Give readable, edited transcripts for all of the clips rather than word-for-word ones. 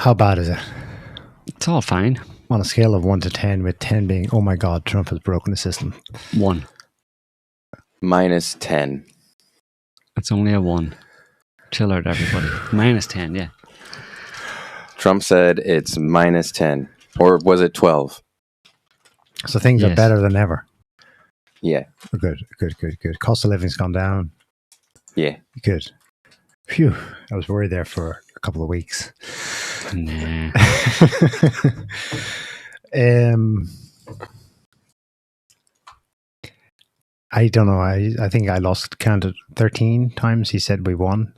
How bad is it? It's all fine. On a scale of 1 to 10, with 10 being, oh my God, Trump has broken the system. 1. -10. It's only a 1. Chill out, everybody. -10, yeah. Trump said it's -10. Or was it 12? So things are better than ever. Yeah. Good. Cost of living's gone down. Yeah. Good. Phew. I was worried there for a couple of weeks. Nah. I don't know. I think I lost count at 13 times he said we won.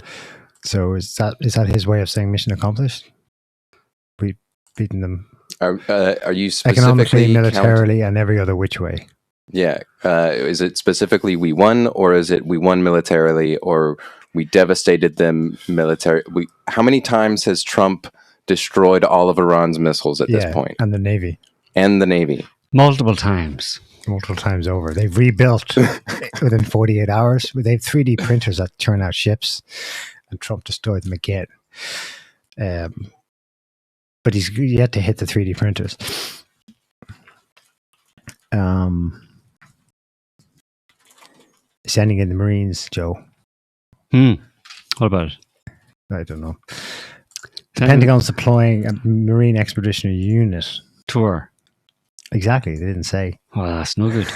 So is that his way of saying mission accomplished? We've beaten them. Are you specifically economically, militarily, and every other which way? Yeah. Is it specifically we won, or is it we won militarily, or we devastated them military? How many times has Trump destroyed all of Iran's missiles at this point? And the Navy. And the Navy. Multiple times Over. They've rebuilt within 48 hours. They have 3D printers that churn out ships, and Trump destroyed them again. But he's yet to hit the 3D printers. Sending in the Marines, Joe. What about it? I don't know. The Pentagon's deploying a Marine Expeditionary Unit. Tour. Exactly. They didn't say. Well, that's no good.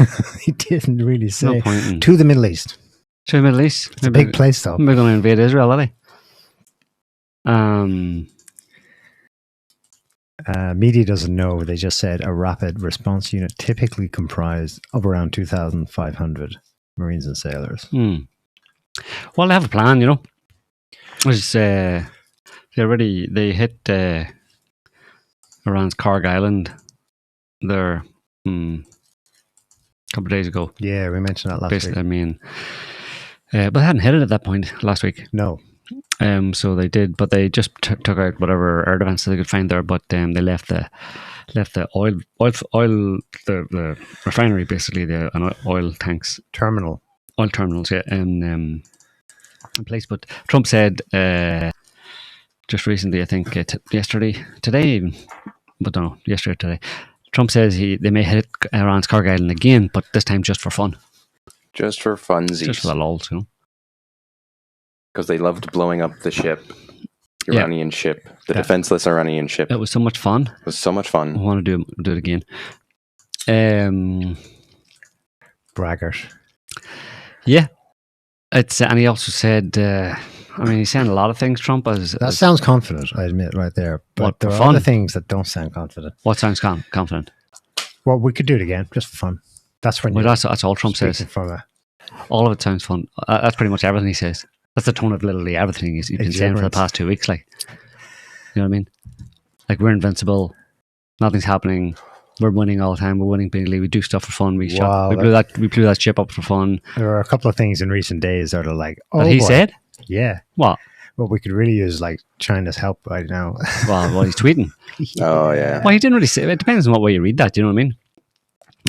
He didn't really say. No point to the Middle East. To the Middle East. It's a big place, though. They're going to invade Israel, are they? Media doesn't know. They just said a rapid response unit typically comprised of around 2,500 Marines and sailors. Well, they have a plan, you know. They hit Iran's Karg Island there a couple of days ago. Yeah, we mentioned that last week. I mean, but they hadn't hit it at that point last week. No. So they did, but they just took out whatever air defense they could find there. But they left the oil the refinery, basically the oil tanks oil terminals, yeah, in place. But Trump said just recently, I think yesterday, Trump says they may hit Iran's Karg Island again, but this time just for fun. Just for funsies. Just for the lols, you know. Because they loved blowing up the ship, Iranian ship, the defenseless Iranian ship. It was so much fun. It was so much fun. I want to do it again. Braggart. Yeah. And he also said, he's saying a lot of things, Trump. That sounds confident, I admit, right there. But there are other things that don't sound confident. What sounds confident? Well, we could do it again, just for fun. That's when that's all Trump says. All of it sounds fun. That's pretty much everything he says. That's the tone of literally everything he's been saying for the past 2 weeks. Like, you know what I mean? Like, we're invincible. Nothing's happening. We're winning all the time. We're winning bigly. We do stuff for fun. We blew that ship up for fun. There are a couple of things in recent days that are like, that he said? Yeah. What? Well, we could really use like China's help right now. Well, he's tweeting. Oh, yeah. Well, he didn't really say. It depends on what way you read that. You know what I mean?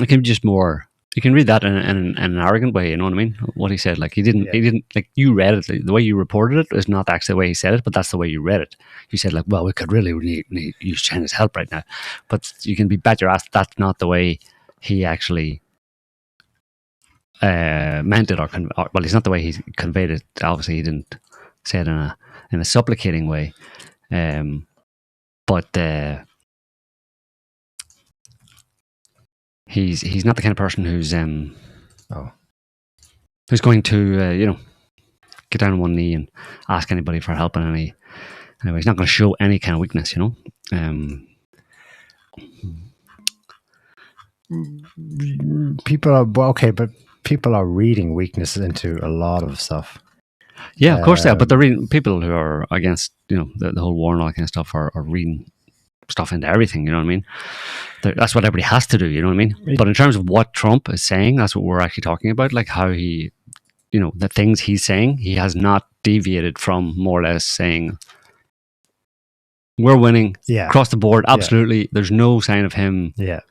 It can be just more. You can read that in an arrogant way. You know what I mean? What he said, like he didn't. Like you read it. The way you reported it is not actually the way he said it, but that's the way you read it. You said like, well, we could really need use China's help right now, but you can be bet your ass that's not the way he actually meant it, or well, it's not the way he conveyed it. Obviously, he didn't say it in a supplicating way, but. He's not the kind of person who's going to get down on one knee and ask anybody for help in any. Anyway, he's not going to show any kind of weakness, you know. People are reading weaknesses into a lot of stuff. Yeah, of course they are. But they're reading. People who are against, the whole war and all that kind of stuff are reading stuff into everything, you know what I mean? That's what everybody has to do, you know what I mean? But in terms of what Trump is saying, that's what we're actually talking about, like how he, the things he's saying, he has not deviated from more or less saying, we're winning across the board, absolutely. There's no sign of him, But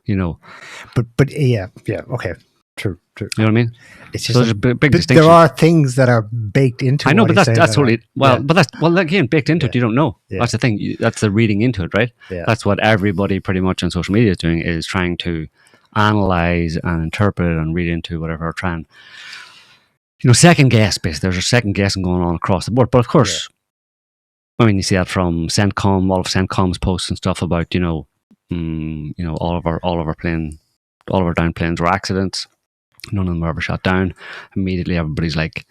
okay. True. You know what I mean? It's So just there's a big distinction. there are things that are baked into. I know, what but he's that's saying totally but that's again baked into it. You don't know. Yeah. That's the thing. That's the reading into it, right? Yeah. That's what everybody pretty much on social media is doing, is trying to analyze and interpret and read into whatever, or try and second guess. Basically, there's a second guessing going on across the board. But of course, I mean, you see that from CENTCOM, all of CENTCOM's posts and stuff about all of our downed planes were accidents. None of them were ever shot down. Immediately, everybody's like,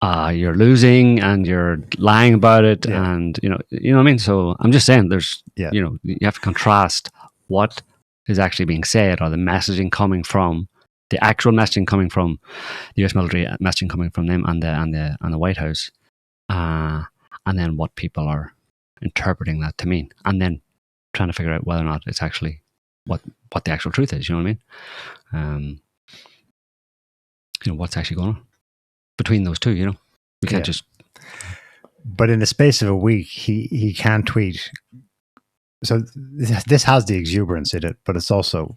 "You're losing and you're lying about it," and you know what I mean. So I'm just saying, there's you have to contrast what is actually being said, or the messaging coming from the actual messaging coming from the U.S. military, messaging coming from them and the White House, and then what people are interpreting that to mean, and then trying to figure out whether or not it's actually what the actual truth is. You know what I mean? What's actually going on between those two. We can't just. But in the space of a week, he can tweet. So this has the exuberance in it, but it's also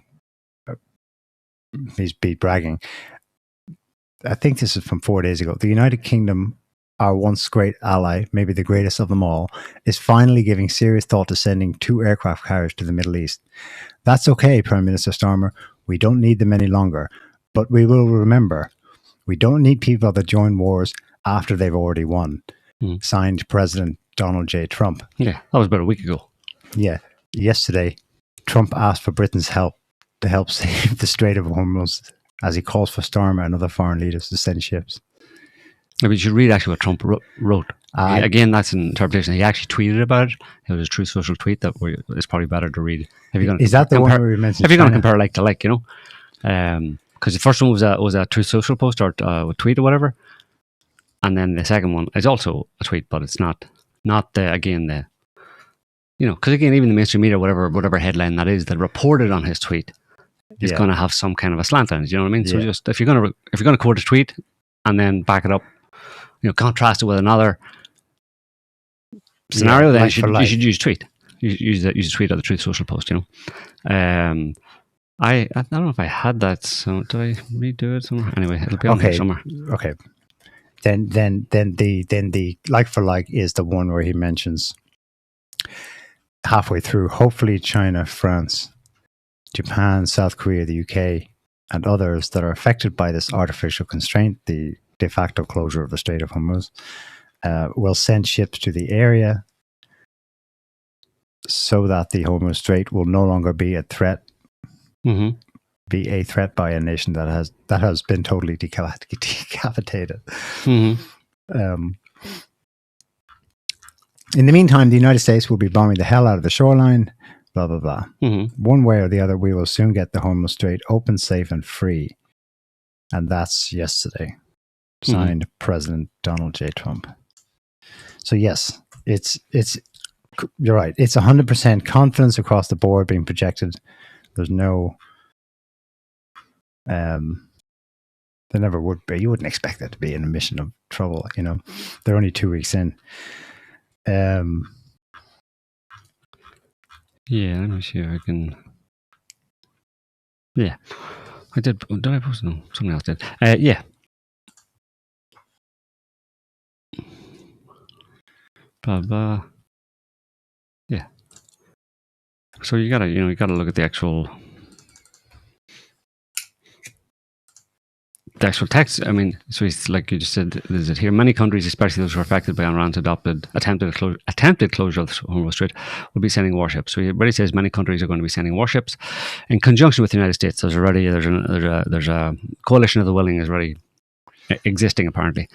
he's bragging. I think this is from 4 days ago. The United Kingdom, our once great ally, maybe the greatest of them all, is finally giving serious thought to sending 2 aircraft carriers to the Middle East. That's okay, Prime Minister Starmer. We don't need them any longer. But we will remember, we don't need people that join wars after they've already won. Signed, President Donald J. Trump. Yeah, that was about a week ago. Yeah. Yesterday, Trump asked for Britain's help to help save the Strait of Hormuz, as he calls for Starmer and other foreign leaders to send ships. Maybe you should read actually what Trump wrote. Again, that's an interpretation. He actually tweeted about it. It was a True Social tweet that is probably better to read. Is that the one where we mentioned? If you're going to compare like to like, because the first one was a True Social post or a tweet or whatever, and then the second one is also a tweet, but it's not because again, even the mainstream media, whatever headline that is that reported on his tweet, is going to have some kind of a slant on it. You know what I mean? So just if you're gonna quote a tweet and then back it up, contrast it with another scenario, then you should use tweet. Use a tweet or the Truth Social post. I don't know if I had that. So do I redo it somewhere? Anyway, it'll be on there somewhere. Okay. Then the like for like is the one where he mentions halfway through, hopefully China, France, Japan, South Korea, the UK, and others that are affected by this artificial constraint, the de facto closure of the Strait of Hormuz, will send ships to the area so that the Hormuz Strait will no longer be a threat. Mm-hmm. Be a threat by a nation that has been totally decapitated. Mm-hmm. In the meantime, the United States will be bombing the hell out of the shoreline. Blah blah blah. Mm-hmm. One way or the other, we will soon get the Hormuz Strait open, safe, and free. And that's yesterday. Signed, President Donald J. Trump. So yes, it's you're right. It's 100% confidence across the board being projected. There's no. There never would be. You wouldn't expect that to be an admission of trouble. They're only 2 weeks in. Yeah, let me see if I can. Yeah, I did. Did I post it? No, somebody else did. Yeah. Blah blah. Yeah. So you gotta look at the actual text. I mean, so it's like you just said, is it here? Many countries, especially those who are affected by Iran's attempted closure of the Hormuz Strait, will be sending warships. So he already says many countries are going to be sending warships in conjunction with the United States. There's a coalition of the willing is already existing apparently,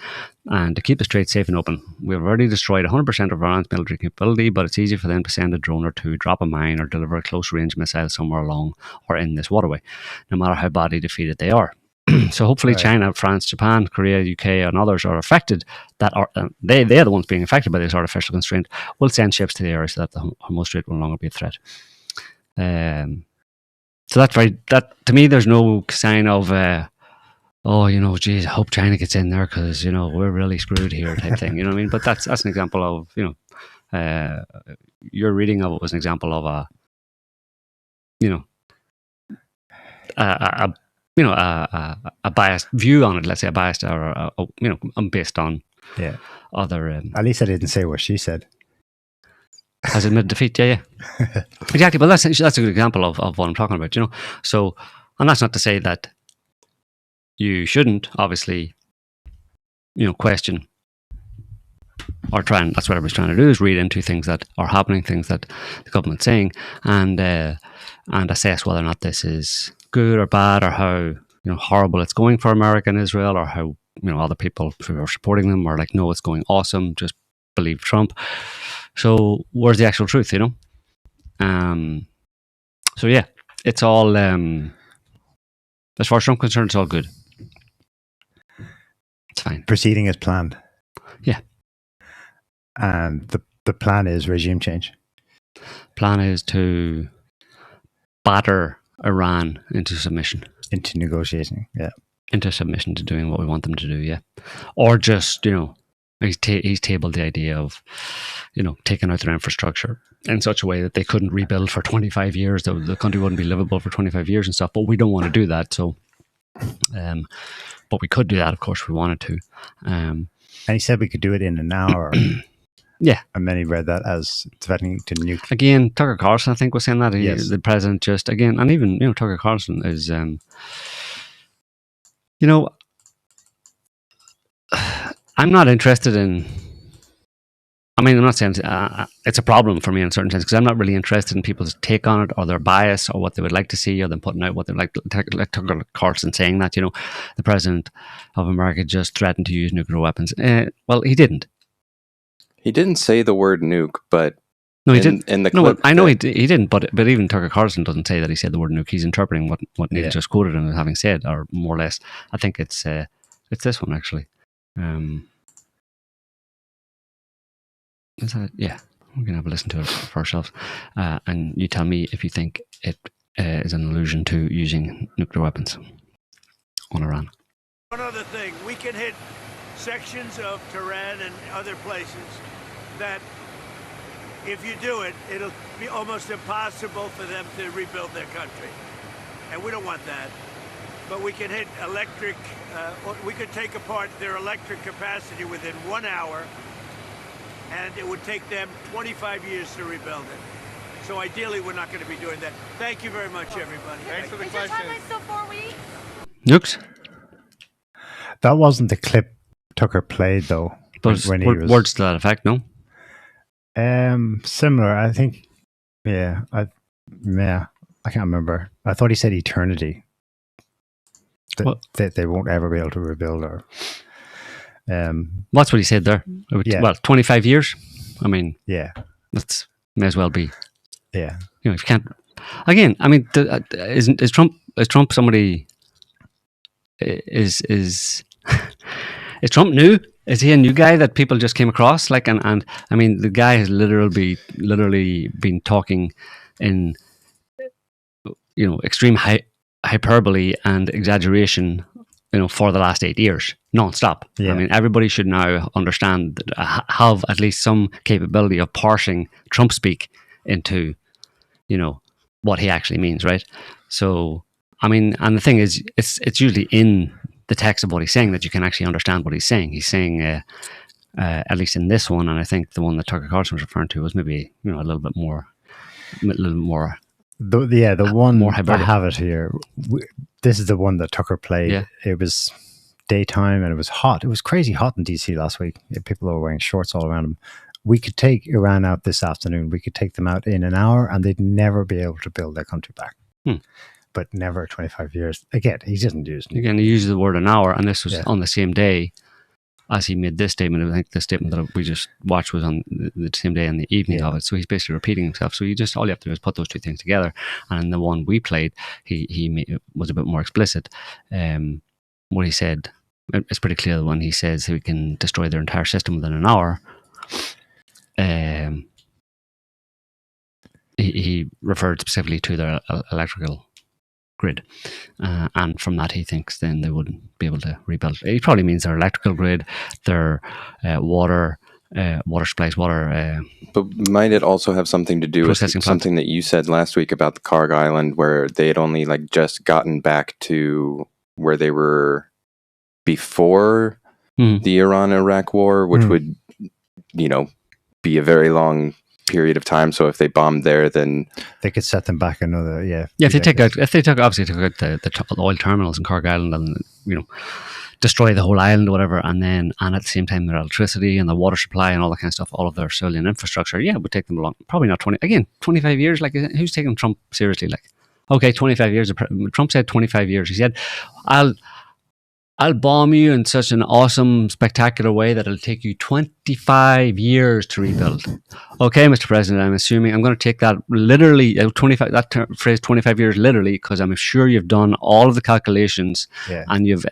and to keep the strait safe and open. We've already destroyed 100% of Iran's military capability, but it's easy for them to send a drone or two, drop a mine, or deliver a close-range missile somewhere along or in this waterway, no matter how badly defeated they are. So hopefully China, France, Japan, Korea, UK, and others are affected. That are they're the ones being affected by this artificial constraint. Will send ships to the area so that the Hormuz Strait will no longer be a threat. So that's right. That to me, there's no sign of geez, I hope China gets in there because we're really screwed here type thing. You know what I mean? But that's an example of your reading of it was an example of a a biased view on it. Let's say a biased or based on other. At least I didn't say what she said. Has admitted defeat, yeah. Exactly, but that's a good example of what I'm talking about, So, and that's not to say that you shouldn't, obviously, question or try, and that's what everybody's trying to do, is read into things that are happening, things that the government's saying, and assess whether or not this is good or bad, or how horrible it's going for America and Israel, or how other people who are supporting them are like, no, it's going awesome, just believe Trump. So where's the actual truth, So yeah, it's all as far as Trump's concerned, it's all good. It's fine. Proceeding as planned. Yeah. And the plan is regime change. Plan is to batter Iran into submission. Into negotiating, yeah. Into submission to doing what we want them to do, yeah. Or just, he's tabled the idea of, taking out their infrastructure in such a way that they couldn't rebuild for 25 years, that the country wouldn't be livable for 25 years and stuff. But we don't want to do that. So, but we could do that, of course, if we wanted to. And he said we could do it in an hour. Yeah. And many read that as threatening to nuke. Again, Tucker Carlson, I think, was saying that. Yes. The president just, again, and even, Tucker Carlson is, I'm not interested in, I'm not saying it's a problem for me in a certain sense, because I'm not really interested in people's take on it or their bias or what they would like to see, or them putting out what they like Tucker Carlson saying that, the president of America just threatened to use nuclear weapons. Well, he didn't. He didn't say the word nuke, but no, he didn't. In the clip, I know he didn't, but even Tucker Carlson doesn't say that he said the word nuke. He's interpreting what Neil just quoted him as having said, or more or less. I think it's this one actually. Is that it? Yeah, we're gonna have a listen to it for ourselves, and you tell me if you think it is an allusion to using nuclear weapons on Iran. One other thing, we can hit sections of Tehran and other places that, if you do it, it'll be almost impossible for them to rebuild their country. And we don't want that. But we can hit electric, we could take apart their electric capacity within 1 hour, and it would take them 25 years to rebuild it. So ideally, we're not going to be doing that. Thank you very much, everybody. Thanks for the question. Is your timeline still 4 weeks? Nukes? That wasn't the clip Tucker played, though. But when he was words to that effect, no? Similar, I think. Yeah, I can't remember. I thought he said eternity. That they won't ever be able to rebuild, or that's what he said there. Well, 25 years. Yeah, that's may as well be. Yeah, if you can't. Again, is Trump somebody? Is Trump new? Is he a new guy that people just came across? The guy has literally been talking in extreme hyperbole and exaggeration, for the last 8 years, non-stop. Yeah. Everybody should now understand, have at least some capability of parsing Trump speak into, what he actually means, right? So, and the thing is, it's usually in the text of what he's saying that you can actually understand what he's saying. He's saying, at least in this one, and I think the one that Tucker Carlson was referring to was maybe, a little bit more. The one more I have it here. This is the one that Tucker played. Yeah. It was daytime and it was hot. It was crazy hot in DC last week. People were wearing shorts all around them. We could take Iran out this afternoon. We could take them out in an hour, and they'd never be able to build their country back. But never 25 years. Again, he doesn't use it. Again, he uses the word an hour, and this was on the same day as he made this statement. I think the statement that we just watched was on the same day in the evening of it. So he's basically repeating himself. So all you have to do is put those two things together. And in the one we played, he was a bit more explicit. What he said, it's pretty clear. The one he says we can destroy their entire system within an hour. He referred specifically to their electrical grid, and from that he thinks then they wouldn't be able to rebuild. He probably means their electrical grid, their water, water supplies, water. But might it also have something to do with Processing something that you said last week about the Karg Island, where they had only like just gotten back to where they were before the Iran-Iraq war, which would, be a very long period of time. So if they bombed there, then they could set them back another If they took out the oil terminals in Karg Island and destroy the whole island or whatever, and at the same time their electricity and the water supply and all that kind of stuff, all of their civilian infrastructure, it would take them along. Probably not 25 years. Like, who's taking Trump seriously? Like, okay, 25 years. Trump said 25 years. He said, I'll bomb you in such an awesome, spectacular way that it'll take you 25 years to rebuild. Okay, Mr. President, I'm going to take that literally, phrase 25 years literally, because I'm sure you've done all of the calculations, and you've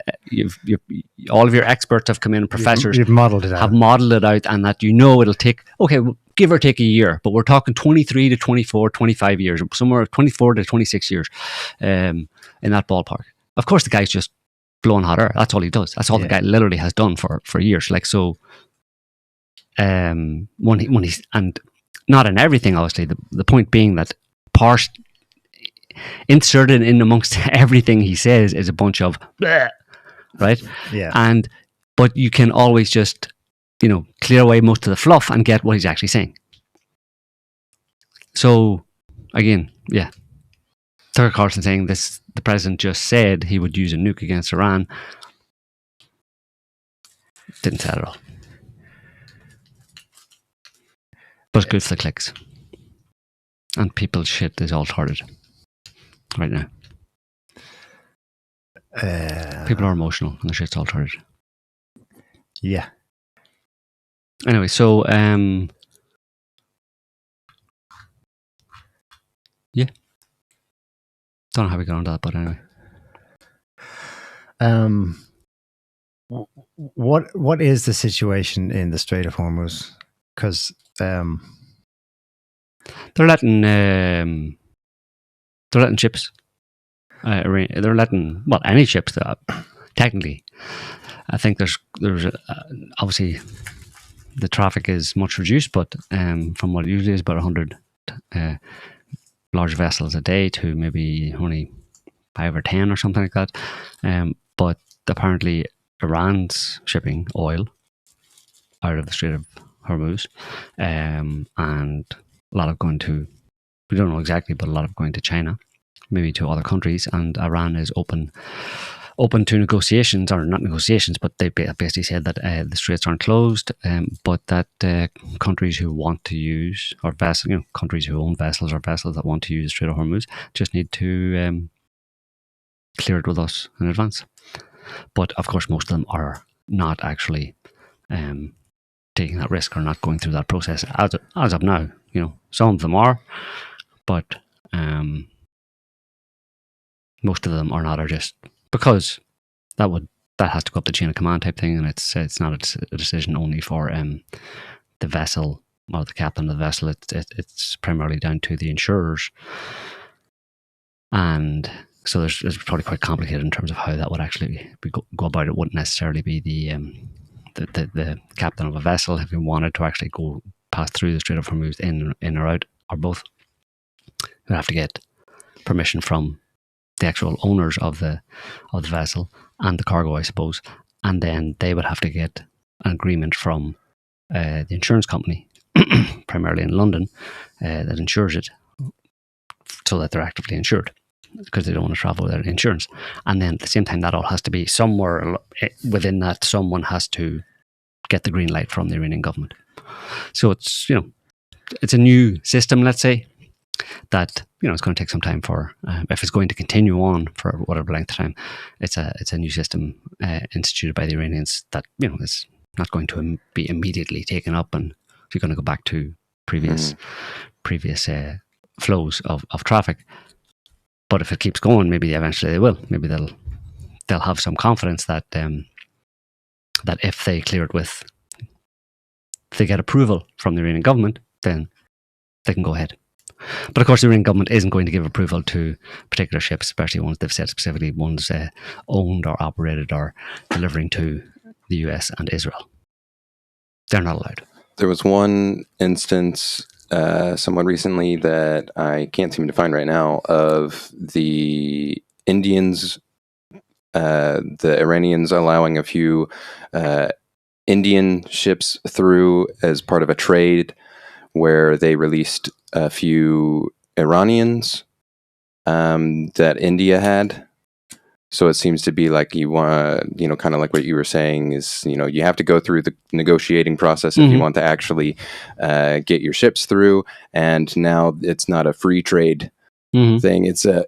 all of your experts have come in, and professors you've modeled it out. Have modeled it out, and that it'll take, give or take a year, but we're talking 23 to 24, 25 years, somewhere 24 to 26 years in that ballpark. Of course, the guy's just blowing hot air. That's all he does. That's all the guy literally has done for years. Like, so when he's, and not in everything, obviously, the point being that inserted in amongst everything he says is a bunch of bleh, right? Yeah. But you can always just clear away most of the fluff and get what he's actually saying. So again, Tucker Carlson saying this, the president just said he would use a nuke against Iran. Didn't say it at all. But it's good for the clicks. And people's shit is all torted right now. People are emotional and the shit's all torted. Yeah. Anyway, so don't know how we got onto that, but anyway. What is the situation in the Strait of Hormuz? Because they're letting ships. They're letting any ships. Technically, I think there's obviously the traffic is much reduced, but from what it usually is about 100 large vessels a day to maybe only 5 or 10 or something like that. But apparently Iran's shipping oil out of the Strait of Hormuz, and a lot of going to, we don't know exactly, but a lot of going to China, maybe to other countries, and Iran is open to negotiations, or not negotiations, but they basically said that the straits aren't closed, but that countries who want to use, or countries who own vessels or vessels that want to use the Strait of Hormuz just need to clear it with us in advance. But of course, most of them are not actually taking that risk or not going through that process as of now. Some of them are, but most of them are not, or just because that has to go up the chain of command type thing, and it's not a decision only for the vessel or the captain of the vessel. It's primarily down to the insurers, and so it's probably quite complicated in terms of how that would actually go about. It wouldn't necessarily be the captain of a vessel if he wanted to actually go pass through the Strait of Hormuz in or out, or both. You'd have to get permission from the actual owners of the vessel and the cargo, I suppose, and then they would have to get an agreement from the insurance company, primarily in London, that insures it, so that they're actively insured, because they don't want to travel without insurance. And then at the same time, that all has to be somewhere within that. Someone has to get the green light from the Iranian government. So it's it's a new system, let's say, that it's going to take some time for, if it's going to continue on for whatever length of time. It's a new system instituted by the Iranians that is not going to be immediately taken up, and you're going to go back to previous flows of traffic. But if it keeps going, maybe eventually they will. Maybe they'll have some confidence that that if they clear it if they get approval from the Iranian government, then they can go ahead. But of course, the Iranian government isn't going to give approval to particular ships, especially ones they've said specifically, ones owned or operated or delivering to the US and Israel. They're not allowed. There was one instance somewhat recently that I can't seem to find right now of the Indians, the Iranians allowing a few Indian ships through as part of a trade where they released a few Iranians that India had. So it seems to be like you want, kind of like what you were saying is, you have to go through the negotiating process if you want to actually get your ships through. And now it's not a free trade thing. It's a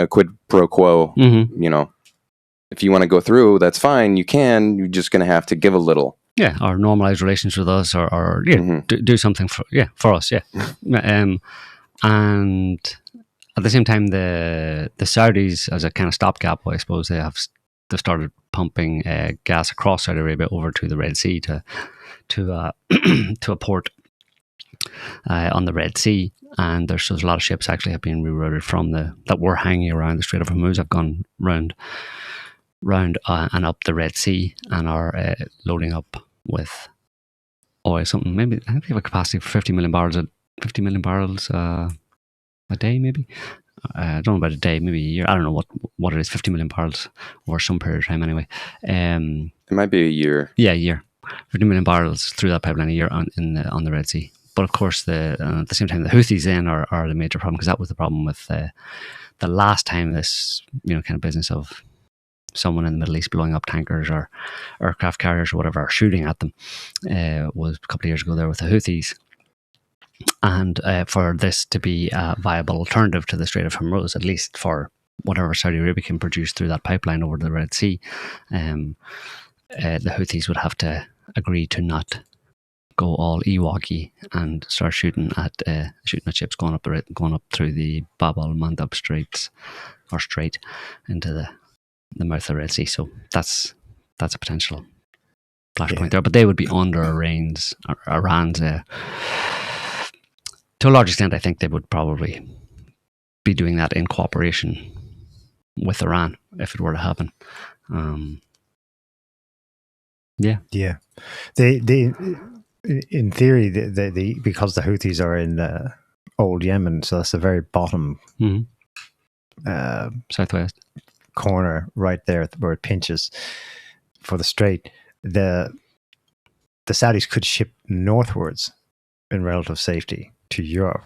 quid pro quo, If you want to go through, that's fine. You can. You're just going to have to give a little. Yeah, or normalize relations with us, or do something for us. Yeah, and at the same time, the Saudis, as a kind of stopgap, I suppose they've started pumping gas across Saudi Arabia over to the Red Sea to a port on the Red Sea, and there's a lot of ships actually have been rerouted from that were hanging around the Strait of Hormuz, have gone round and up the Red Sea and are loading up with oil. Something, maybe I think they have a capacity for 50 million barrels a day, maybe. I don't know about a day, maybe a year. I don't know what it is. 50 million barrels over some period of time, anyway. It might be a year. Yeah, a year. 50 million barrels through that pipeline a year on the Red Sea. But of course, at the same time, the Houthis then are the major problem, because that was the problem with the last time this kind of business of someone in the Middle East blowing up tankers or aircraft carriers or whatever, or shooting at them, was a couple of years ago there with the Houthis. And for this to be a viable alternative to the Strait of Hormuz, at least for whatever Saudi Arabia can produce through that pipeline over the Red Sea, the Houthis would have to agree to not go all Ewok-y and start shooting at ships going up through the Bab al-Mandab Strait into the mouth of the Red Sea. So that's a potential flashpoint there. But they would be under Iran's. To a large extent, I think they would probably be doing that in cooperation with Iran if it were to happen. Yeah. They in theory, because the Houthis are in old Yemen, so that's the very bottom southwest corner right there where it pinches for the strait. The Saudis could ship northwards in relative safety to Europe.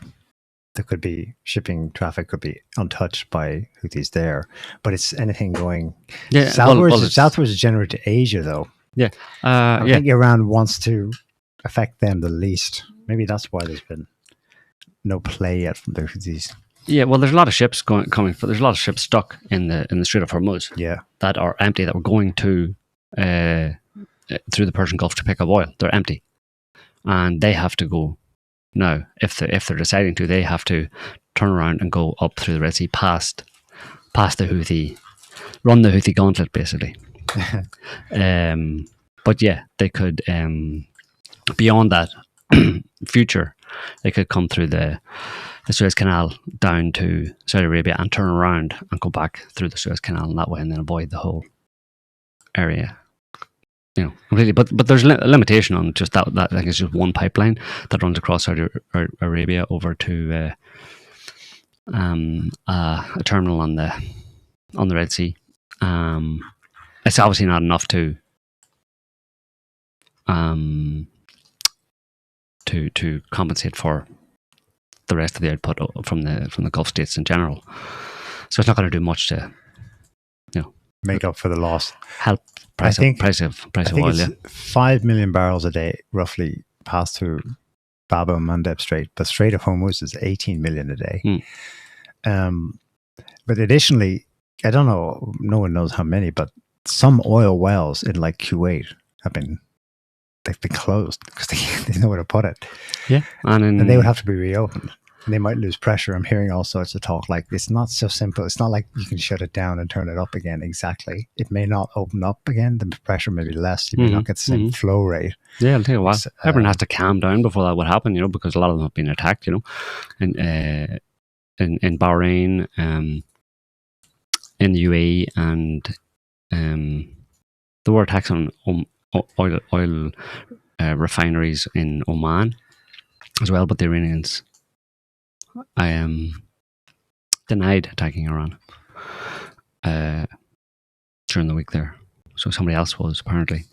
There could be shipping traffic could be untouched by Houthis there, but it's anything going southwards generally to Asia, though. Yeah, I think Iran wants to affect them the least. Maybe that's why there's been no play yet from the Houthis. Yeah, well, there's a lot of ships coming. There's a lot of ships stuck in the Strait of Hormuz. Yeah, that are empty, that were going to through the Persian Gulf to pick up oil. They're empty, and they have to go now. If they're deciding to, they have to turn around and go up through the Red Sea past the Houthi, run the Houthi gauntlet, basically. But yeah, they could beyond that future, they could come through the Suez Canal down to Saudi Arabia and turn around and go back through the Suez Canal in that way, and then avoid the whole area, completely. But there's a limitation on just that. I think it's just one pipeline that runs across Saudi Arabia over to a terminal on the Red Sea. It's obviously not enough to compensate for the rest of the output from the Gulf states in general. So it's not going to do much to, make up for the loss. Help price of oil. Yeah, 5 million barrels a day roughly pass through Bab al-Mandab Strait, but Strait of Hormuz is 18 million a day. But additionally, I don't know, no one knows how many, but some oil wells in like Kuwait they've been closed because they know where to put it. Yeah, and they would have to be reopened. And they might lose pressure. I'm hearing all sorts of talk like it's not so simple. It's not like you can shut it down and turn it up again. Exactly. It may not open up again. The pressure may be less. You may not get the same flow rate. Yeah, it'll take a while. Everyone has to calm down before that would happen, because a lot of them have been attacked, in Bahrain, in the UAE, and there were attacks on oil refineries in Oman as well, but the Iranians denied attacking Iran during the week there. So somebody else was apparently,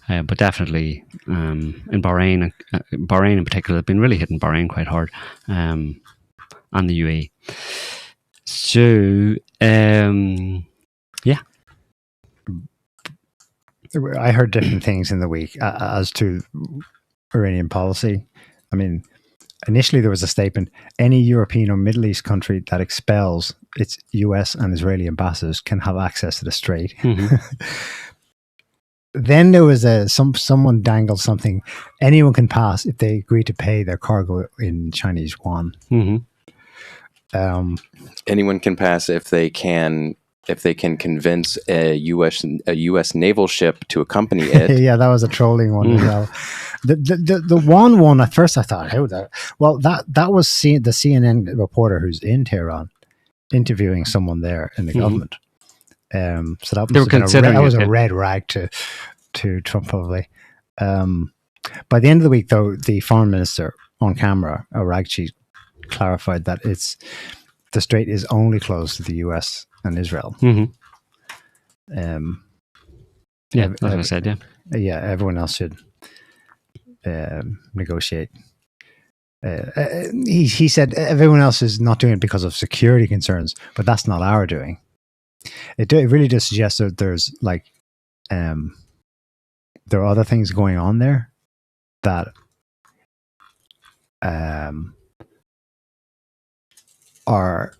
but definitely in Bahrain in particular, they've been really hitting Bahrain quite hard, and the UAE. So yeah, I heard different things in the week as to Iranian policy. I mean, initially there was a statement: any European or Middle East country that expels its US and Israeli ambassadors can have access to the Strait. Mm-hmm. Then there was someone dangled something: anyone can pass if they agree to pay their cargo in Chinese yuan. Mm-hmm. Anyone can pass if they can convince a U.S. naval ship to accompany it. Yeah, that was a trolling one as well. The one at first I thought, how that? Well, that was the CNN reporter who's in Tehran interviewing someone there in the government. So that was a red rag to Trump probably. By the end of the week, though, the foreign minister on camera, Aragchi, clarified that the strait is only closed to the US and Israel. Mm-hmm. Yeah, that's what I said. Yeah, everyone else should negotiate. He said everyone else is not doing it because of security concerns, but that's not our doing. It really does suggest that there's there are other things going on there that are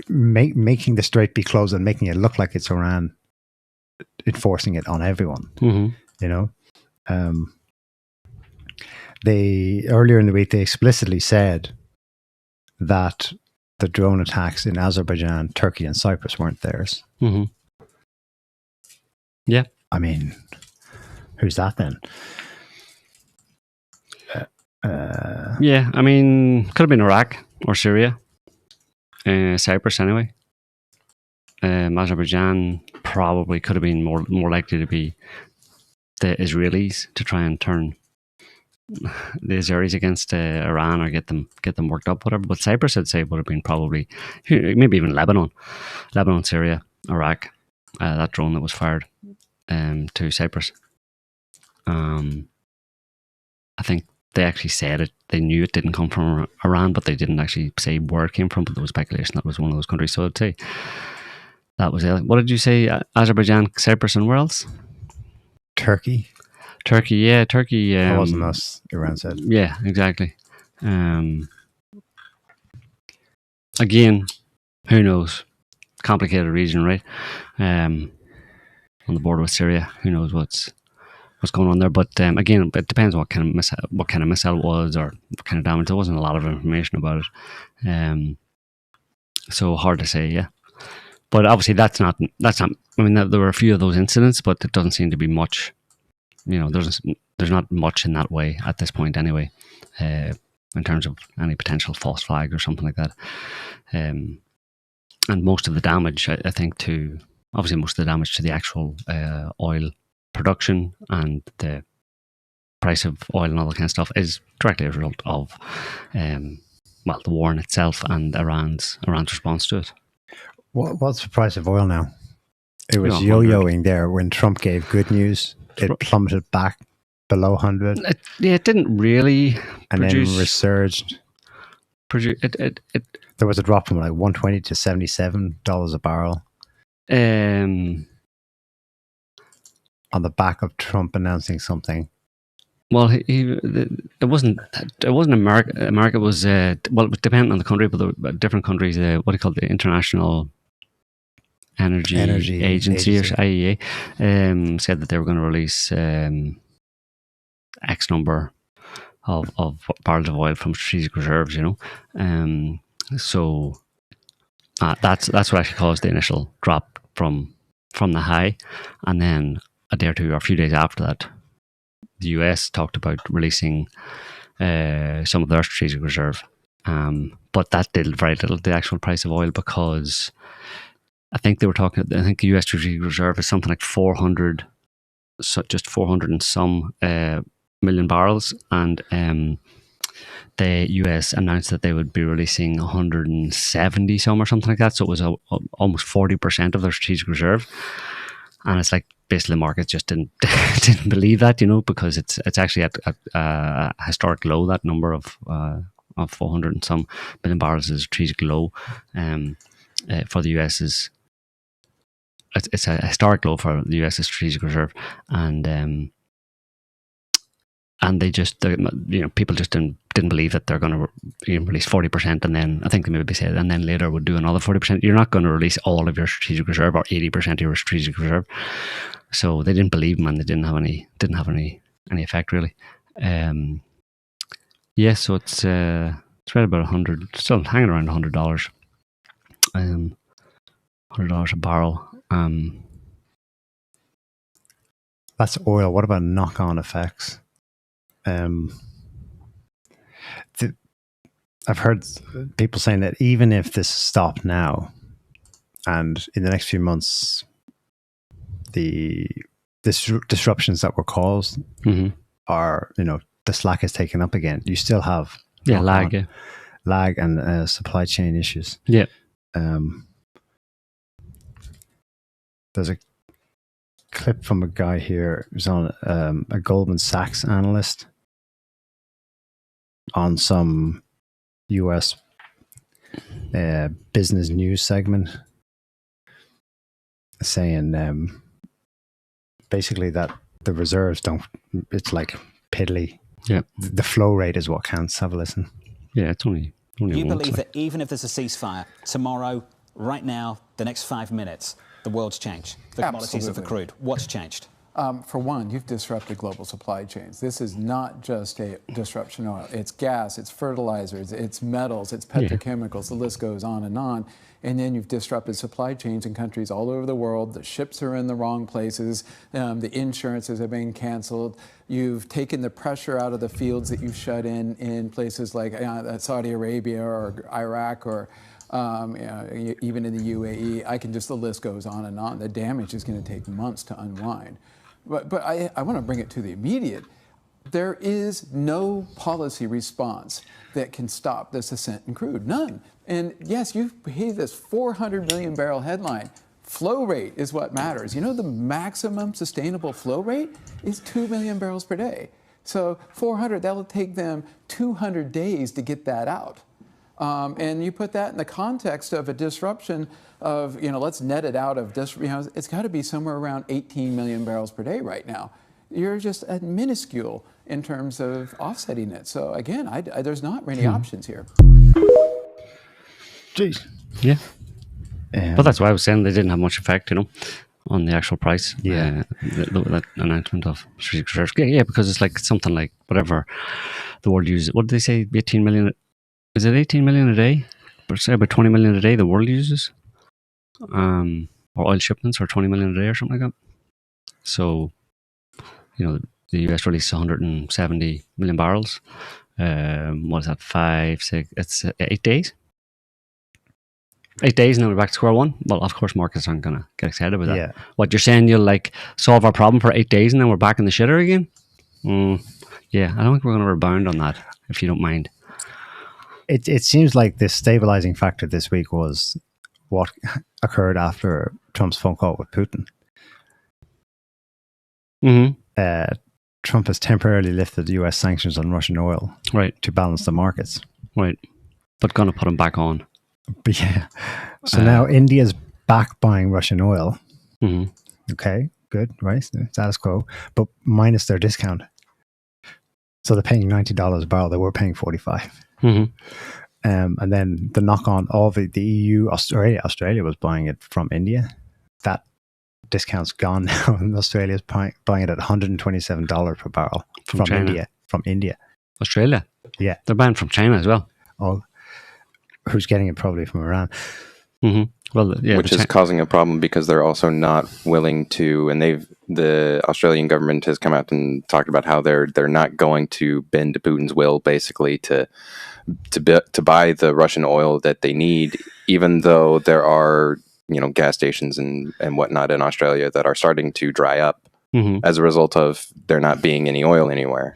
making the strait be closed and making it look like it's Iran enforcing it on everyone. Mm-hmm. You know, they earlier in the week they explicitly said that the drone attacks in Azerbaijan, Turkey, and Cyprus weren't theirs. Mm-hmm. Yeah, I mean, who's that then? Yeah, I mean, could have been Iraq or Syria, Cyprus anyway. Azerbaijan probably could have been more likely to be the Israelis to try and turn the Israelis against Iran or get them worked up, whatever. But Cyprus, I'd say, would have been probably maybe even Lebanon, Syria, Iraq. That drone that was fired to Cyprus. I think they actually said it. They knew it didn't come from Iran, but they didn't actually say where it came from. But there was speculation that was one of those countries. So I'd say that was it. What did you say? Azerbaijan, Cyprus, and where else? Turkey. Yeah, Turkey. That wasn't us, Iran said. Yeah, exactly. Again, who knows? Complicated region, right? On the border with Syria, who knows what's going on there? But again, it depends what kind of missile it was or what kind of damage. There wasn't a lot of information about it, so hard to say. Yeah, but obviously that's not. I mean, there were a few of those incidents, but it doesn't seem to be much. You know, there's not much in that way at this point, anyway, in terms of any potential false flag or something like that. And most of the damage, I think, obviously most of the damage to the actual oil production and the price of oil and all that kind of stuff is directly a result of, the war in itself and Iran's response to it. What's the price of oil now? It was yo-yoing there when Trump gave good news. It plummeted back below 100. It didn't really and then resurged. There was a drop from like $120 to $77 a barrel. On the back of Trump announcing something. Well, it wasn't America. America was it was dependent on the country, but the different countries. What do you call it? The International Energy Agency or IEA said that they were going to release X number of barrels of oil from strategic reserves. You know, so that's what actually caused the initial drop from the high, and then a day or two or a few days after that, the US talked about releasing some of their strategic reserve, but that did very little to the actual price of oil, because I think the US strategic reserve is something like 400, so just 400 and some million barrels, and the US announced that they would be releasing 170 some or something like that. So it was almost 40% of their strategic reserve, and it's like basically the market just didn't believe that, because it's actually at a historic low. That number of 400 and some million barrels is a strategic low. For the US it's a historic low for the US strategic reserve, and they just, people just didn't believe that they're going to release 40%, and then I think they maybe said, and then later would do another 40%. You're not going to release all of your strategic reserve or 80% of your strategic reserve. So they didn't believe them, and they didn't have any effect really. So it's right about 100, still hanging around $100, $100 a barrel. That's oil. What about knock-on effects? I've heard people saying that even if this stopped now, and in the next few months, the disruptions that were caused are, the slack is taken up again. You still have lag and supply chain issues. Yeah. There's a clip from a guy here who's on a Goldman Sachs analyst on some US business news segment saying basically that the reserves it's like piddly. Yeah. The flow rate is what counts. Have a listen. Yeah, it's only you believe that even if there's a ceasefire tomorrow, right now, the next 5 minutes, the world's changed. The commodities of the crude. What's changed? For one, you've disrupted global supply chains. This is not just a disruption of oil. It's gas, it's fertilizers, it's metals, it's petrochemicals. The list goes on. And then you've disrupted supply chains in countries all over the world. The ships are in the wrong places. The insurances are being canceled. You've taken the pressure out of the fields that you've shut in places like Saudi Arabia or Iraq or even in the UAE. The list goes on and on. The damage is going to take months to unwind. But I want to bring it to the immediate. There is no policy response that can stop this ascent in crude. None. And yes, you hear this 400 million barrel headline. Flow rate is what matters. The maximum sustainable flow rate is 2 million barrels per day. So 400, that'll take them 200 days to get that out. And you put that in the context of a disruption of, let's net it out of this, it's got to be somewhere around 18 million barrels per day right now. You're just minuscule in terms of offsetting it. So again, there's not many options here. Jeez. Yeah. But that's why I was saying they didn't have much effect, on the actual price. Yeah. That announcement of strategic reserves. Yeah, because it's like something like whatever the world uses. What did they say? 18 million. Is it 18 million a day? Or say about 20 million a day the world uses? Or oil shipments are 20 million a day or something like that. So, the US released 170 million barrels. What is that? 5, 6, it's 8 days. 8 days and then we're back to square one. Well, of course, markets aren't going to get excited about that. Yeah. What you're saying, you'll solve our problem for 8 days and then we're back in the shitter again? Yeah, I don't think we're going to rebound on that, if you don't mind. It seems like the stabilizing factor this week was what occurred after Trump's phone call with Putin. Trump has temporarily lifted US sanctions on Russian oil, right, to balance the markets, right, but going to put them back on. But yeah, so now India's back buying Russian oil. Okay, good, right, status quo, but minus their discount. So they're paying $90 a barrel. They were paying 45. And then the knock on all the EU, Australia was buying it from India. That discount's gone now, and Australia's buying it at $127 per barrel from India. From India. Australia? Yeah. They're buying from China as well. Oh, who's getting it? Probably from Iran. Well, yeah, which is causing a problem because they're also not willing to, and the Australian government has come out and talked about how they're not going to bend to Putin's will, basically to buy the Russian oil that they need, even though there are gas stations and whatnot in Australia that are starting to dry up as a result of there not being any oil anywhere.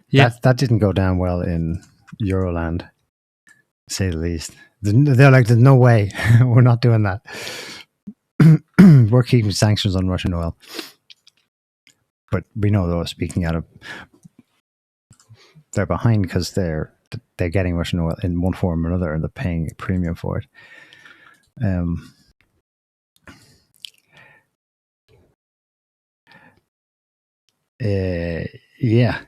Yeah, that didn't go down well in Euroland, to say the least. They're like, there's no way we're not doing that. We're keeping sanctions on Russian oil, but we know they're speaking out of. They're behind because they're getting Russian oil in one form or another, and they're paying a premium for it. Yeah.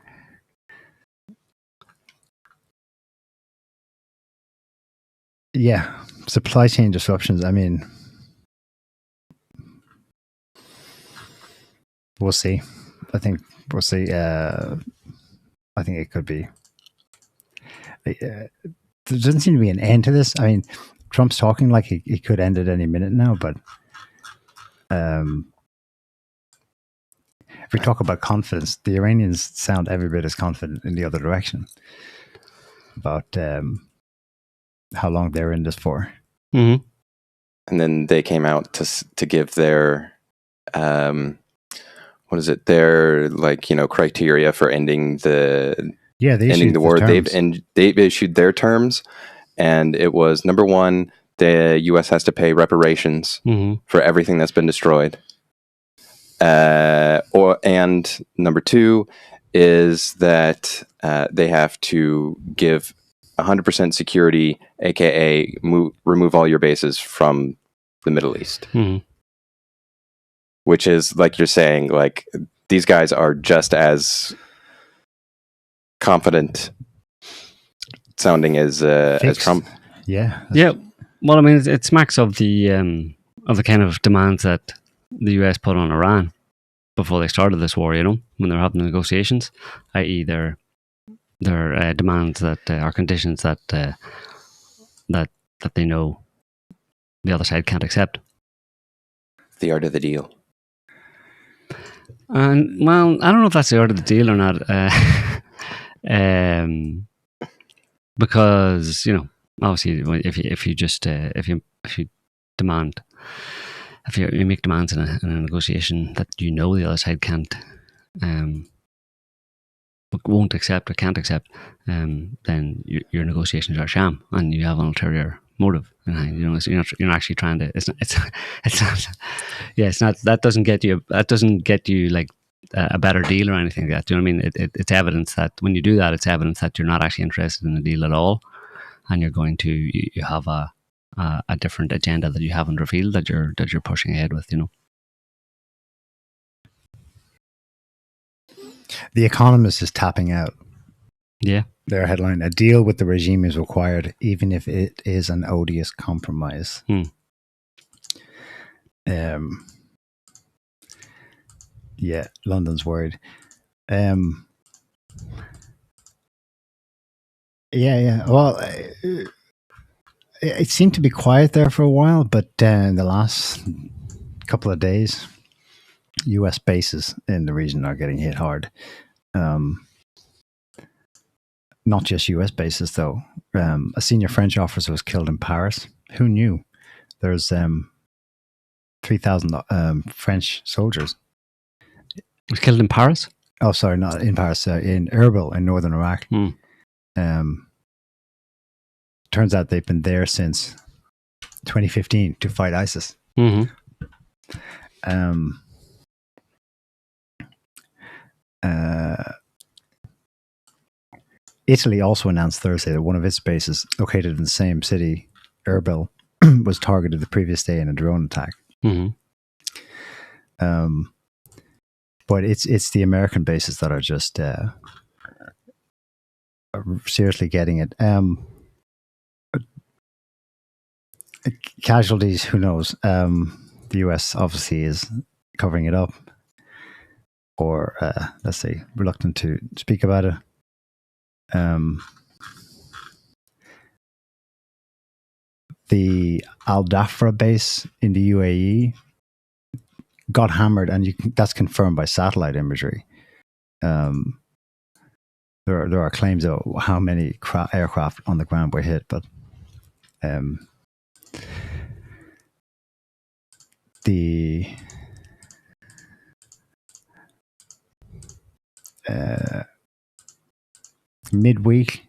Yeah, supply chain disruptions. I mean, we'll see. I think we'll see. I think it could be. There doesn't seem to be an end to this. I mean, Trump's talking like he could end it any minute now, but if we talk about confidence, the Iranians sound every bit as confident in the other direction about how long they're in this for. And then they came out to give their what is it? Their criteria for ending the war. They've issued their terms, and it was number one, the U.S. has to pay reparations for everything that's been destroyed. And number two is that they have to give 100% security, aka remove all your bases from the Middle East. Which is, like you're saying, like these guys are just as confident sounding as Trump. Yeah. Yeah. Well, I mean, it smacks of the kind of demands that the US put on Iran before they started this war. You know, when they're having negotiations, i.e., their demands that are conditions that they know the other side can't accept. The art of the deal. And well, I don't know if that's the art of the deal or not, because obviously, if you make demands in a negotiation that the other side can't won't accept or can't accept, then your negotiations are a sham, and you have an ulterior motive. You're not actually trying to. It's not. Yeah, it's not. That doesn't get you like a better deal or anything like that. Do you know what I mean? It's evidence that when you do that, it's evidence that you're not actually interested in the deal at all, and you have a different agenda that you haven't revealed that you're pushing ahead with. The Economist is tapping out. Yeah. Their headline: "A deal with the regime is required, even if it is an odious compromise." Yeah, London's worried. Yeah. Well, it seemed to be quiet there for a while, but in the last couple of days, U.S. bases in the region are getting hit hard. Not just U.S. bases, though. A senior French officer was killed in Paris. Who knew? There's 3,000 French soldiers. Was killed in Paris? Oh, sorry, not in Paris. In Erbil, in northern Iraq. Turns out they've been there since 2015 to fight ISIS. Italy also announced Thursday that one of its bases, located in the same city, Erbil, was targeted the previous day in a drone attack. But it's the American bases that are just seriously getting it. Casualties, who knows? The US obviously is covering it up, or let's say reluctant to speak about it. The Al Dhafra base in the UAE got hammered, and that's confirmed by satellite imagery. There are claims of how many aircraft on the ground were hit, but midweek,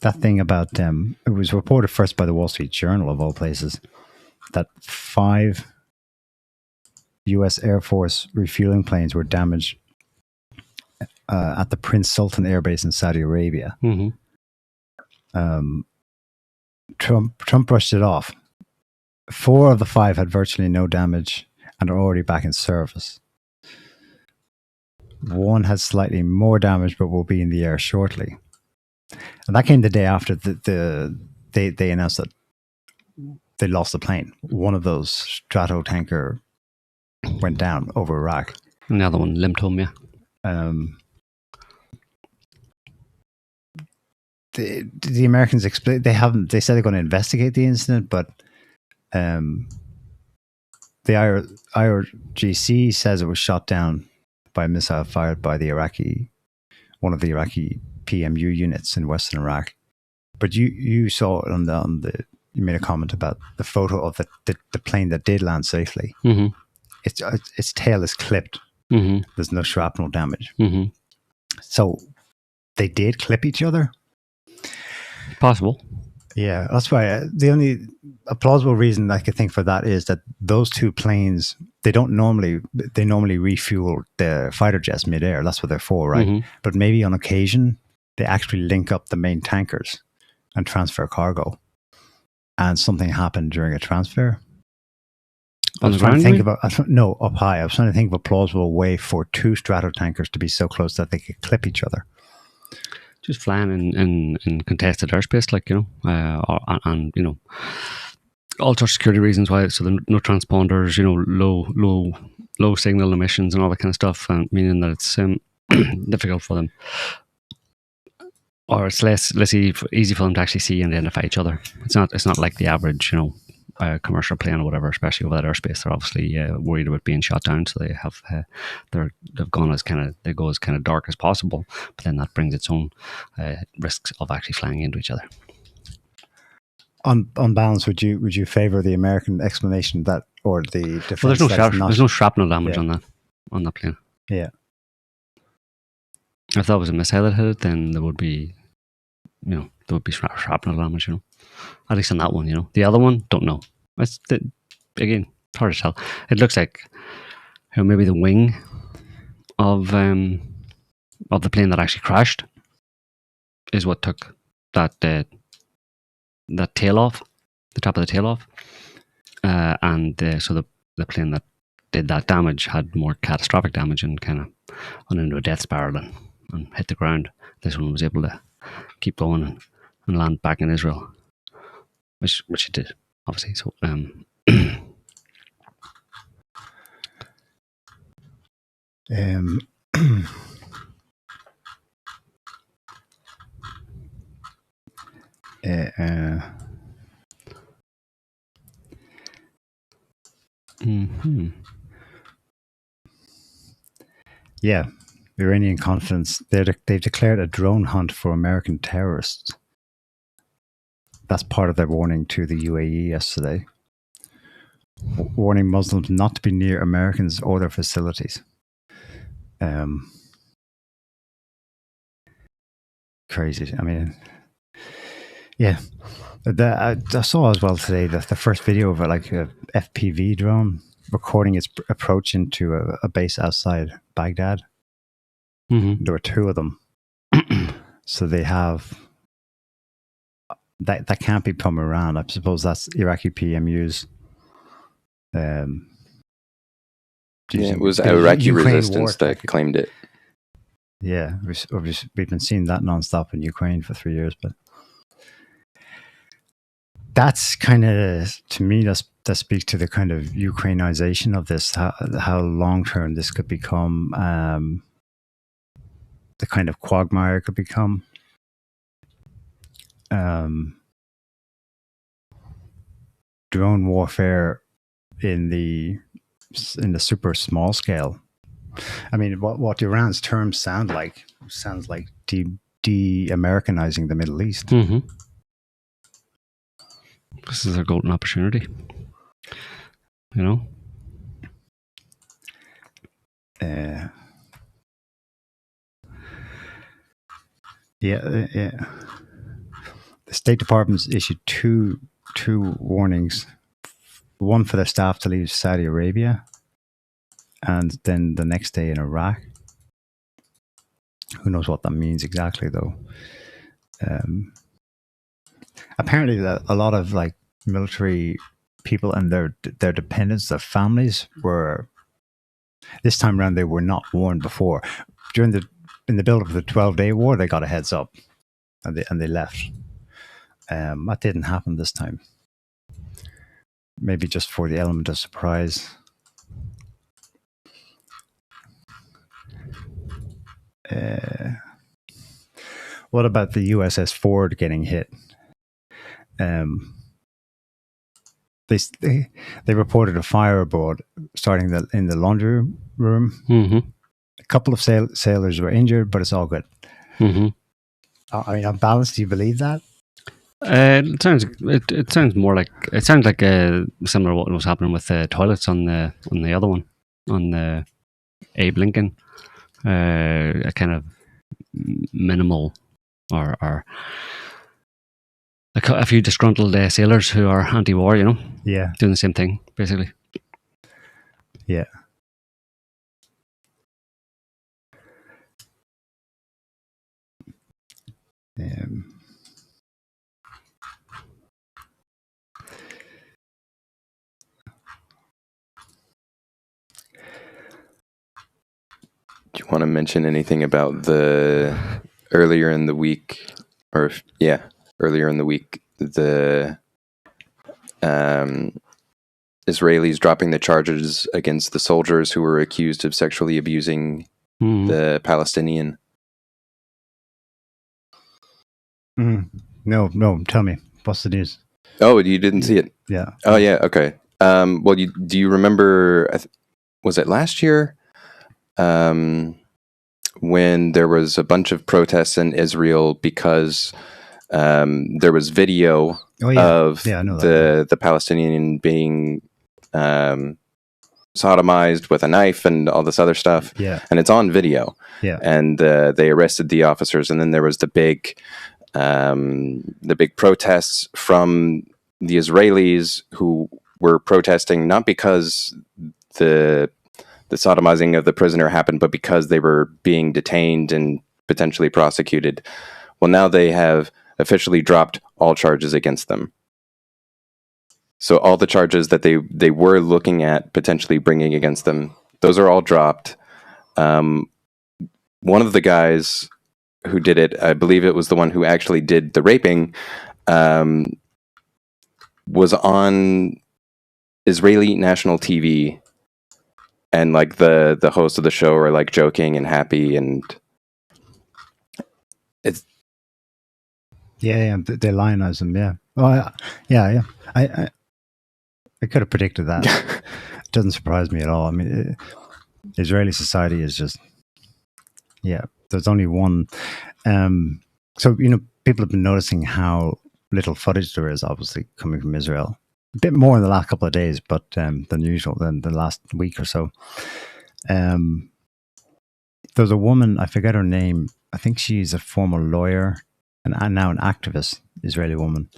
that thing about it was reported first by the Wall Street Journal of all places that 5 U.S. Air Force refueling planes were damaged at the Prince Sultan Air Base in Saudi Arabia. Trump brushed it off. 4 of the 5 had virtually no damage and are already back in service. 1 had slightly more damage but will be in the air shortly. And that came the day after they announced that they lost the plane. One of those Strato tanker went down over Iraq. And the other one limped home, yeah. The Americans explain they said they're going to investigate the incident, but the IRGC says it was shot down by a missile fired by one of the Iraqi PMU units in Western Iraq. But you saw it on the you made a comment about the photo of the plane that did land safely. Its tail is clipped. There's no shrapnel damage. So they did clip each other. Possible. Yeah, that's why a plausible reason I could think for that is that those 2 planes, they normally refuel the fighter jets midair. That's what they're for, right? But maybe on occasion they actually link up the main tankers and transfer cargo. And something happened during a transfer. I was trying to think about up high. I was trying to think of a plausible way for 2 Strato tankers to be so close that they could clip each other. Just flying in contested airspace, like, and all sorts of security reasons why. So there are no transponders, low signal emissions and all that kind of stuff, and meaning that it's difficult for them, or it's less easy for them to actually see and identify each other. It's not like the average, commercial plane or whatever, especially over that airspace. They're obviously worried about being shot down, so they've gone as they go as kind of dark as possible. But then that brings its own risks of actually flying into each other. On balance, would you favor the American explanation that, or the defense? Well, there's no shrapnel damage on that plane. Yeah. If that was a missile that hit it, then there would be shrapnel damage, At least on that one, The other one, don't know. Again, it's hard to tell. It looks like maybe the wing of the plane that actually crashed is what took that tail off, the top of the tail off, so the plane that did that damage had more catastrophic damage and kind of went into a death spiral and hit the ground. This one was able to keep going and land back in Israel, which it did, obviously. So Yeah, Iranian confidence. They've declared a drone hunt for American terrorists. That's part of their warning to the UAE yesterday, warning Muslims not to be near Americans or their facilities. Crazy. I mean, yeah. I saw as well today that the first video of a FPV drone recording its approach into a base outside Baghdad. There were 2 of them. So they have that can't be from Iran. I suppose that's Iraqi PMUs. It was Iraqi resistance that claimed it. Yeah, we've been seeing that nonstop in Ukraine for 3 years, but that's kind of, to me, that speaks to the kind of Ukrainization of this, how long-term this could become, the kind of quagmire it could become. Drone warfare in the super small scale. I mean, what Iran's terms sounds like de-Americanizing the Middle East. This is a golden opportunity, Yeah. The State Department's issued two warnings. One for their staff to leave Saudi Arabia, and then the next day in Iraq. Who knows what that means exactly, though. Apparently, a lot of like military people and their dependents, their families, were this time around. They were not warned before. In the build-up of the 12-day war, they got a heads up, and they left. That didn't happen this time. Maybe just for the element of surprise. What about the USS Ford getting hit? They reported a fire aboard, starting in the laundry room. Mm-hmm. A couple of sailors were injured, but it's all good. Mm-hmm. I mean, on balance, do you believe that? It sounds more like similar to what was happening with the toilets on the other one, on the Abe Lincoln. A kind of minimal or a few disgruntled sailors who are anti-war, Yeah. doing the same thing, basically. Yeah. Do you want to mention anything about the earlier in the week, the Israelis dropping the charges against the soldiers who were accused of sexually abusing the Palestinian? No, tell me. What's the news? Oh, you didn't see it? Yeah. Oh, yeah, okay. Well, do you remember, was it last year? When there was a bunch of protests in Israel because there was video of the Palestinian being sodomized with a knife and all this other stuff. Yeah. And it's on video. Yeah. And they arrested the officers, and then there was the big protests from the Israelis who were protesting not because the sodomizing of the prisoner happened, but because they were being detained and potentially prosecuted. Well, now they have officially dropped all charges against them. So all the charges that they were looking at potentially bringing against them, those are all dropped. One of the guys who did it, I believe it was the one who actually did the raping, was on Israeli national TV. And like the host of the show are like joking and happy, and it's they lionize them. Yeah. Oh, yeah. I could have predicted that. It doesn't surprise me at all. I mean, Israeli society is just There's only one. So people have been noticing how little footage there is, obviously coming from Israel. A bit more in the last couple of days, but than usual, than the last week or so. There's a woman, I forget her name. I think she's a former lawyer and now an activist, Israeli woman.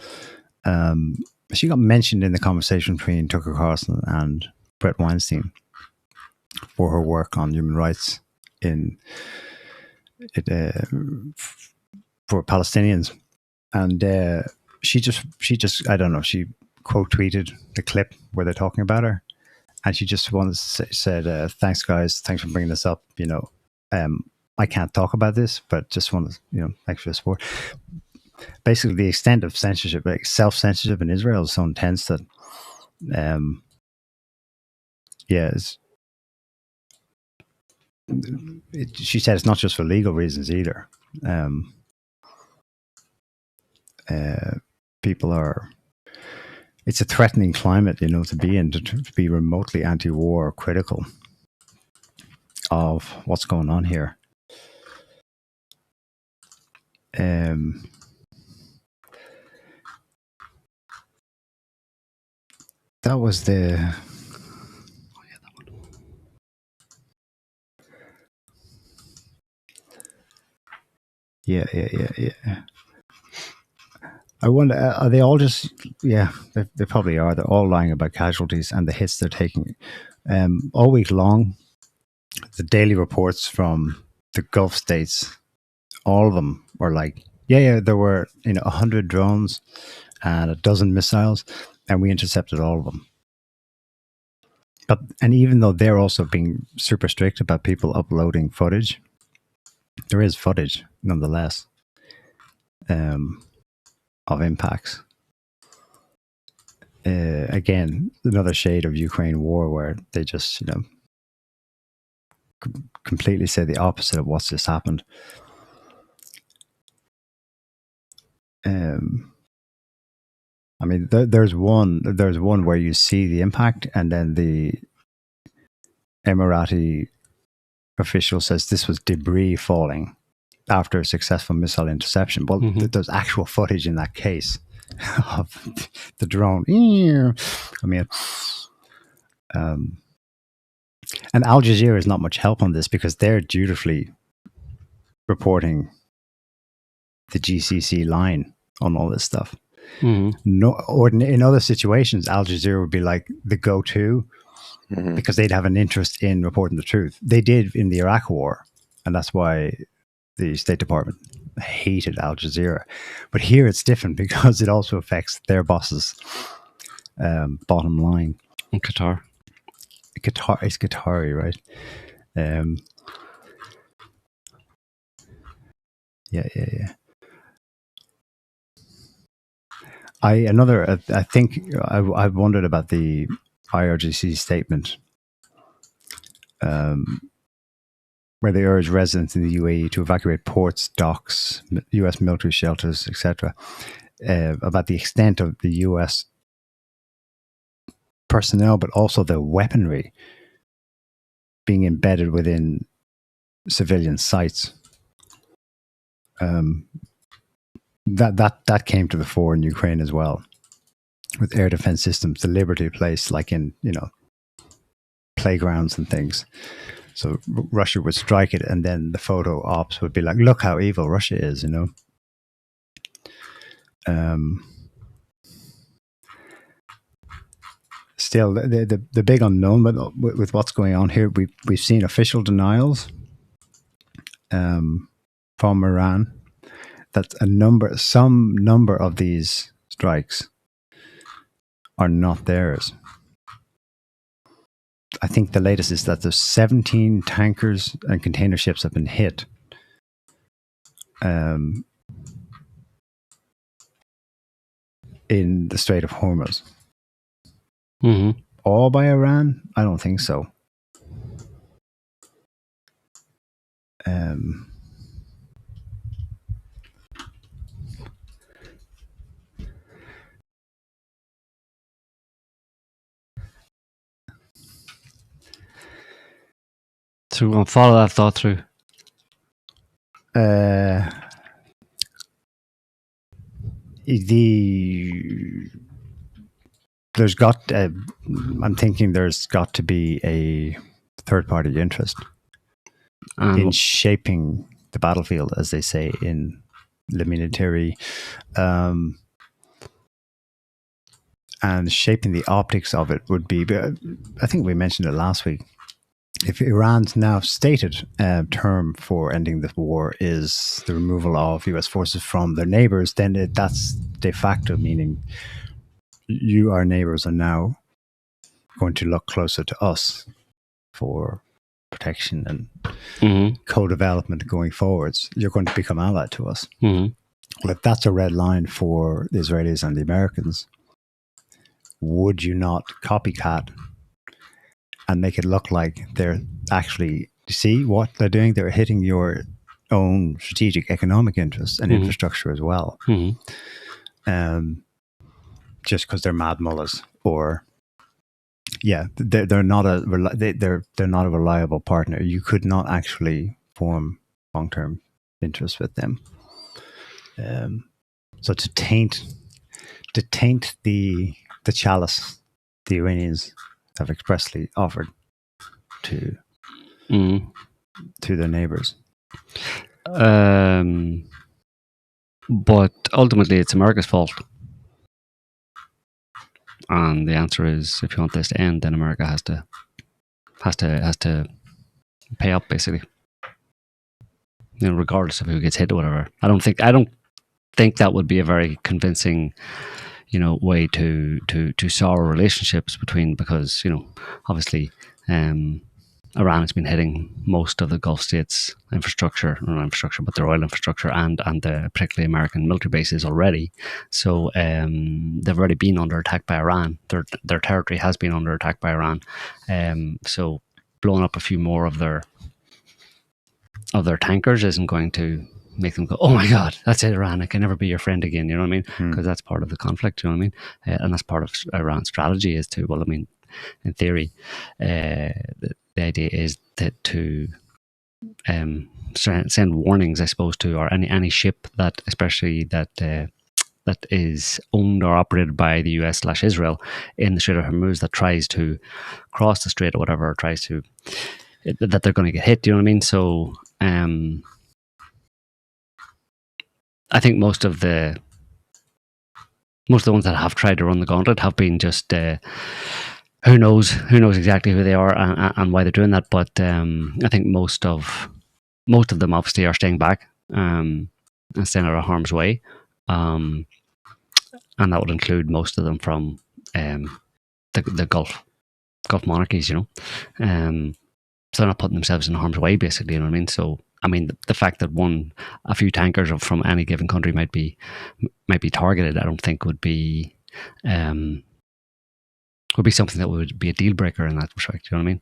She got mentioned in the conversation between Tucker Carlson and Brett Weinstein for her work on human rights for Palestinians, and she just I don't know, she quote tweeted the clip where they're talking about her, and she just said, "Thanks, guys. Thanks for bringing this up. I can't talk about this, but just want to, thanks for the support." Basically, the extent of censorship, like self-censorship in Israel, is so intense that, she said it's not just for legal reasons either. People are. It's a threatening climate, to be in, to be remotely anti-war, critical of what's going on here. That was the. Yeah. I wonder, are they all just, they probably are. They're all lying about casualties and the hits they're taking. All week long, the daily reports from the Gulf states, all of them were like, there were 100 drones and a dozen missiles, and we intercepted all of them. And even though they're also being super strict about people uploading footage, there is footage nonetheless of impacts. Again, another shade of Ukraine war where they just, completely say the opposite of what's just happened. I mean, there's one where you see the impact, and then the Emirati official says this was debris falling after a successful missile interception. Well, there's actual footage in that case of the drone. I mean, and Al Jazeera is not much help on this because they're dutifully reporting the GCC line on all this stuff. No, or in other situations, Al Jazeera would be like the go-to because they'd have an interest in reporting the truth. They did in the Iraq War, and that's why the State Department hated Al Jazeera. But here it's different because it also affects their boss's bottom line. In Qatar. It's Qatari, right? Yeah. I think I've wondered about the IRGC statement where they urge residents in the UAE to evacuate ports, docks, US military shelters, etc. About the extent of the US personnel, but also the weaponry being embedded within civilian sites. That came to the fore in Ukraine as well, with air defense systems deliberately placed like in playgrounds and things. So Russia would strike it, and then the photo ops would be like, "Look how evil Russia is," Still, the big unknown with what's going on here, we've seen official denials from Iran that some number of these strikes are not theirs. I think the latest is that there's 17 tankers and container ships have been hit. In the Strait of Hormuz. All by Iran? I don't think so. So we're going to follow that thought through. I'm thinking there's got to be a third-party interest in shaping the battlefield, as they say in Le Military, and shaping the optics of it would be, I think we mentioned it last week, if Iran's now stated term for ending the war is the removal of US forces from their neighbors, then that's de facto, meaning you, our neighbors, are now going to look closer to us for protection and co-development going forwards. You're going to become allied to us. Well, if that's a red line for the Israelis and the Americans, would you not copycat and make it look like they're actually, see what they're doing? They're hitting your own strategic economic interests and infrastructure as well. Just because they're mad mullahs, or they're not a reliable partner. You could not actually form long-term interests with them. So to taint the chalice the Iranians have expressly offered to their neighbors. But ultimately, it's America's fault. And the answer is, if you want this to end, then America has to pay up, basically. Regardless of who gets hit or whatever. I don't think that would be a very convincing, way to sour relationships between, because obviously, Iran has been hitting most of the Gulf states' infrastructure, not infrastructure, but their oil infrastructure, and the particularly American military bases already. So they've already been under attack by Iran. Their territory has been under attack by Iran. So blowing up a few more of their tankers isn't going to make them go, oh my God, that's it, Iran, I can never be your friend again. You know what I mean? Because that's part of the conflict. You know what I mean? And that's part of Iran's strategy is to, well, I mean, in theory, the idea is that to send warnings, I suppose, to or any ship that, especially that is owned or operated by the US/Israel in the Strait of Hormuz, that tries to cross the strait or whatever, or tries to, that they're going to get hit. Do you know what I mean? So I think most of the ones that have tried to run the gauntlet have been just who knows exactly who they are and why they're doing that. But I think most of them obviously are staying back and staying out of harm's way, and that would include most of them from the Gulf monarchies. So they're not putting themselves in harm's way, basically. You know what I mean? So I mean, the fact that a few tankers from any given country might be targeted, I don't think would be something that would be a deal breaker in that respect. You know what I mean?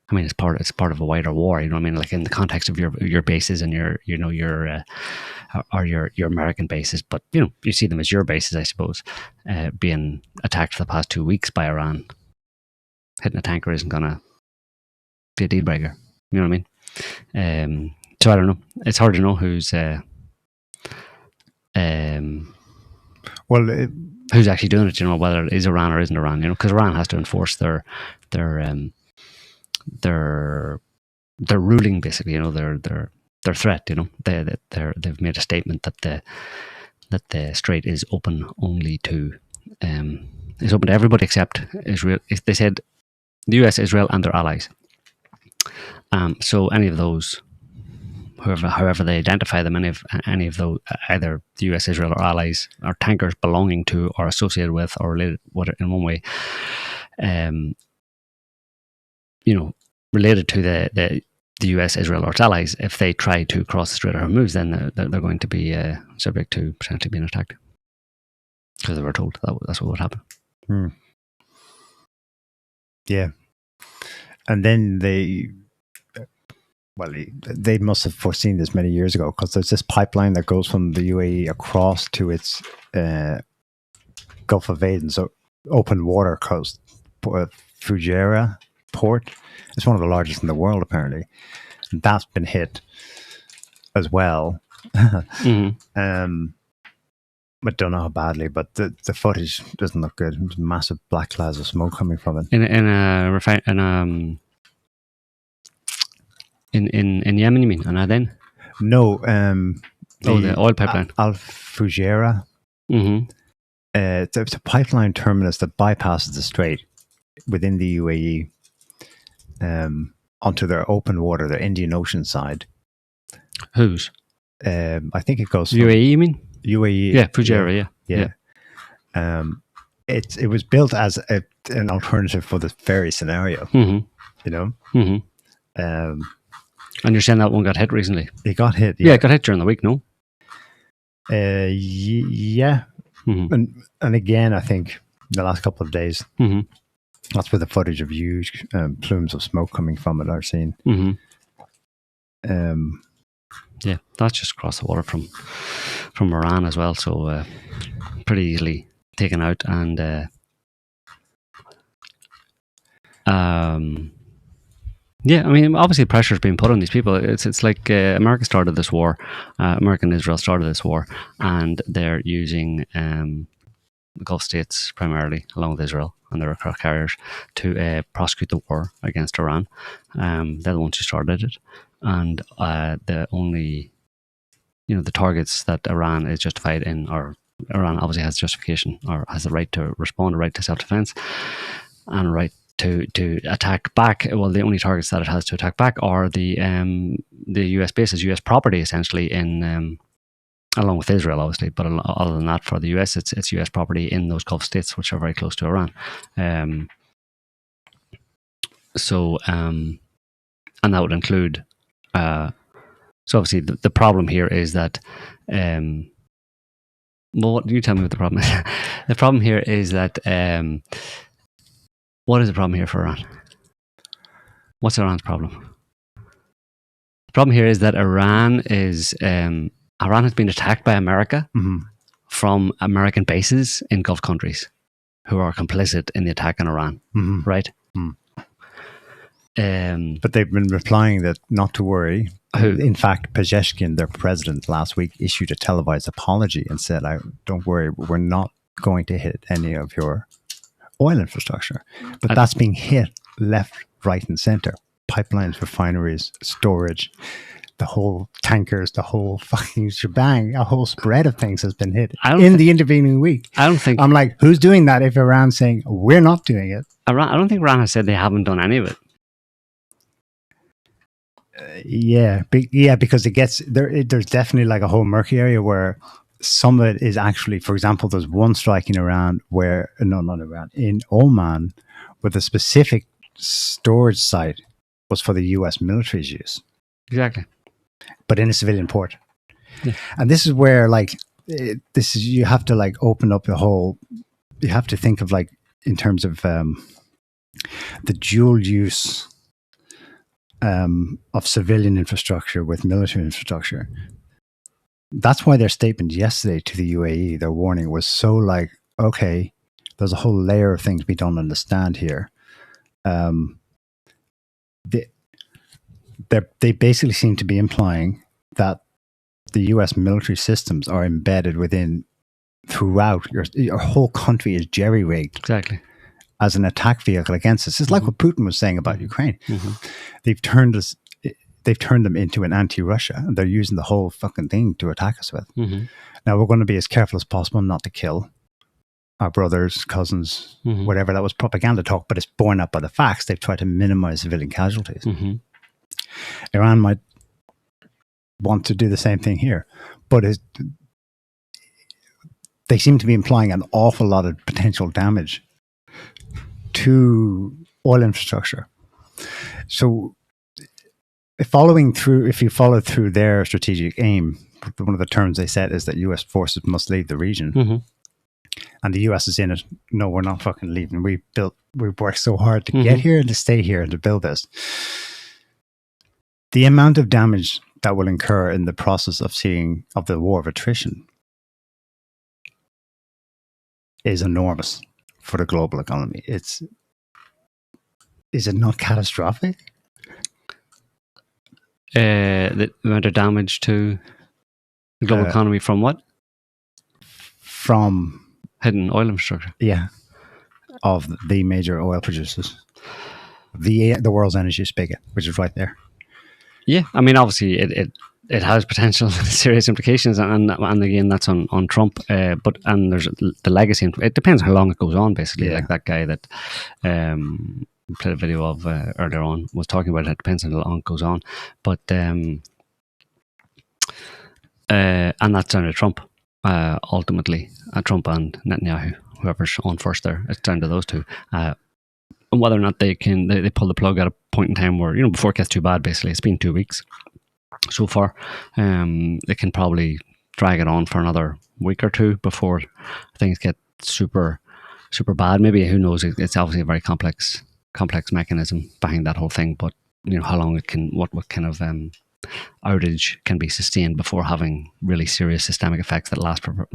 I mean, it's part of a wider war. You know what I mean? Like in the context of your bases and your American bases, but you see them as your bases, I suppose, being attacked for the past 2 weeks by Iran. Hitting a tanker isn't gonna be a deal breaker. You know what I mean? So I don't know. It's hard to know who's who's actually doing it. Whether it is Iran or isn't Iran. Because Iran has to enforce their ruling, basically. Their threat. They've made a statement that the strait is open only to is open to everybody except Israel. They said the US, Israel, and their allies. So any of those, however they identify them, any of those, either the US, Israel, or allies, or tankers belonging to or associated with or related in one way, related to the US, Israel, or its allies, if they try to cross the Strait of Hormuz, then they're going to be subject to potentially being attacked, because they were told that's what would happen. Yeah, and then they must have foreseen this many years ago, because there's this pipeline that goes from the UAE across to its Gulf of Aden, so open water coast, Fujairah port. It's one of the largest in the world, apparently. And that's been hit as well. I don't know how badly, but the footage doesn't look good. There's massive black clouds of smoke coming from it. In Yemen, you mean? And Aden? No, the oil pipeline. Al Fujairah. It's a pipeline terminus that bypasses the strait within the UAE onto their open water, their Indian Ocean side. Whose? I think it goes from UAE, you mean? UAE. Yeah, Fujairah, yeah. It was built as an alternative for the ferry scenario. And you're saying that one got hit recently? It got hit. Yeah, it got hit during the week, no? Yeah. And again, I think the last couple of days, that's where the footage of huge plumes of smoke coming from it are seen. Yeah, that's just across the water from Iran as well, so pretty easily taken out. And yeah, I mean, obviously pressure is being put on these people. It's like America started this war, America and Israel started this war, and they're using the Gulf states primarily, along with Israel and their aircraft carriers, to prosecute the war against Iran. They're the ones who started it, and the only the targets that Iran is justified in, or Iran obviously has justification or has the right to respond, a right to self-defense, and a right to attack back. Well, the only targets that it has to attack back are the US bases, US property, essentially, in along with Israel, obviously. But other than that, for the US, it's US property in those Gulf states, which are very close to Iran. And that would include. So obviously, the problem here is that. Well, you tell me what the problem is. The problem here is that. What is the problem here for Iran? What's Iran's problem? The problem here is that Iran has been attacked by America from American bases in Gulf countries who are complicit in the attack on Iran, right? But they've been replying that not to worry. In fact, Pezeshkian, their president, last week issued a televised apology and said, don't worry, we're not going to hit any of your oil infrastructure. But that's being hit left, right, and center. Pipelines, refineries, storage, the whole tankers, the whole fucking shebang, a whole spread of things has been hit in the intervening week. I'm like, who's doing that if Iran's saying, we're not doing it? I don't think Iran has said they haven't done any of it. Because it gets there's definitely like a whole murky area where some of it is actually, for example, there's one strike in Iran in Oman, where the specific storage site was for the US military's use. Exactly. But in a civilian port. Yeah. And this is where you have to like open up you have to think of like in terms of the dual use of civilian infrastructure with military infrastructure. That's why their statement yesterday to the UAE, their warning, was so like, okay, there's a whole layer of things we don't understand here. They basically seem to be implying that the US military systems are embedded throughout your whole country is jerry-rigged. Exactly. As an attack vehicle against us. It's like what Putin was saying about Ukraine. They've turned them into an anti-Russia, and they're using the whole fucking thing to attack us with. Now we're going to be as careful as possible not to kill our brothers, cousins, whatever. That was propaganda talk, but it's borne out by the facts. They've tried to minimize civilian casualties. Iran might want to do the same thing here, but they seem to be implying an awful lot of potential damage to oil infrastructure. So if you follow through their strategic aim, one of the terms they said is that US forces must leave the region. And the US is in it. No, we're not fucking leaving. We've worked so hard to get here and to stay here and to build this. The amount of damage that will incur in the process of the war of attrition is enormous for the global economy. Is it not catastrophic? The amount of damage to the global economy from what? From hidden oil infrastructure. Yeah, of the major oil producers, the world's energy spigot, which is right there. Yeah, I mean, obviously, it has potential serious implications, and again, that's on Trump. But there's the legacy. It depends how long it goes on. Basically, like that guy that we played a video of earlier on was talking about it. It depends on how long it goes on, but and that's down to Trump. Ultimately, Trump and Netanyahu, whoever's on first there, it's down to those two. And whether or not they pull the plug at a point in time where, before it gets too bad. Basically, it's been 2 weeks so far. They can probably drag it on for another week or two before things get super, super bad. Maybe, who knows? It's obviously a very complex mechanism behind that whole thing. But how long it can, what kind of outage can be sustained before having really serious systemic effects that last for a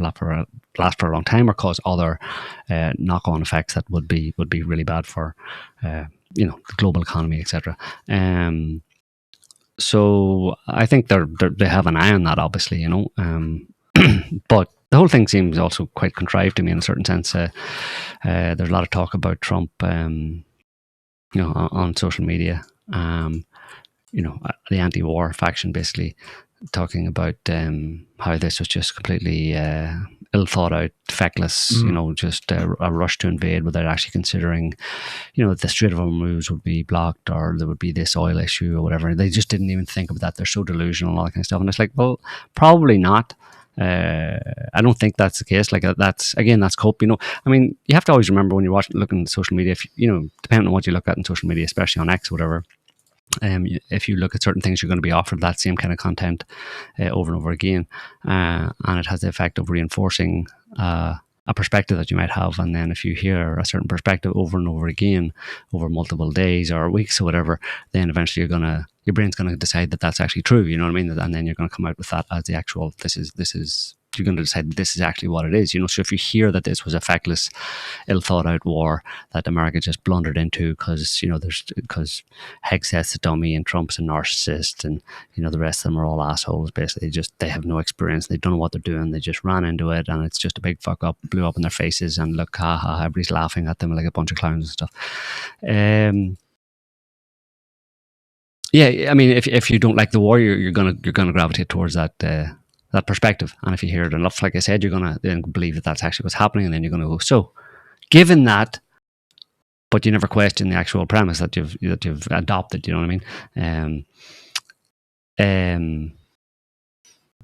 long time, or cause other knock-on effects that would be really bad for the global economy, etc. So I think they have an eye on that, obviously, but the whole thing seems also quite contrived to me in a certain sense. There's a lot of talk about Trump, on social media. The anti-war faction basically talking about how this was just completely ill thought out, feckless, just a rush to invade without actually considering, the Strait of Hormuz would be blocked or there would be this oil issue or whatever. They just didn't even think of that. They're so delusional and all that kind of stuff. And it's like, well, probably not. I don't think that's the case. Like that's cope. I mean, you have to always remember when you're looking at social media, if depending on what you look at in social media, especially on X or whatever, if you look at certain things, you're going to be offered that same kind of content over and over again, and it has the effect of reinforcing a perspective that you might have. And then if you hear a certain perspective over and over again over multiple days or weeks or whatever, then eventually your brain's going to decide that that's actually true. You know what I mean? And then you're going to come out with that as the actual. You're going to decide this is actually what it is. So if you hear that this was a feckless, ill thought out war that America just blundered into because Hegseth's a dummy and Trump's a narcissist and the rest of them are all assholes. Basically, they have no experience. They don't know what they're doing. They just ran into it and it's just a big fuck up, blew up in their faces and look, ha ha, everybody's laughing at them like a bunch of clowns and stuff. Yeah, I mean, if you don't like the war, you're gonna gravitate towards that perspective. And if you hear it enough, like I said, you're going to then believe that that's actually what's happening. And then you're going to go, so given that, but you never question the actual premise that you've adopted, you know what I mean?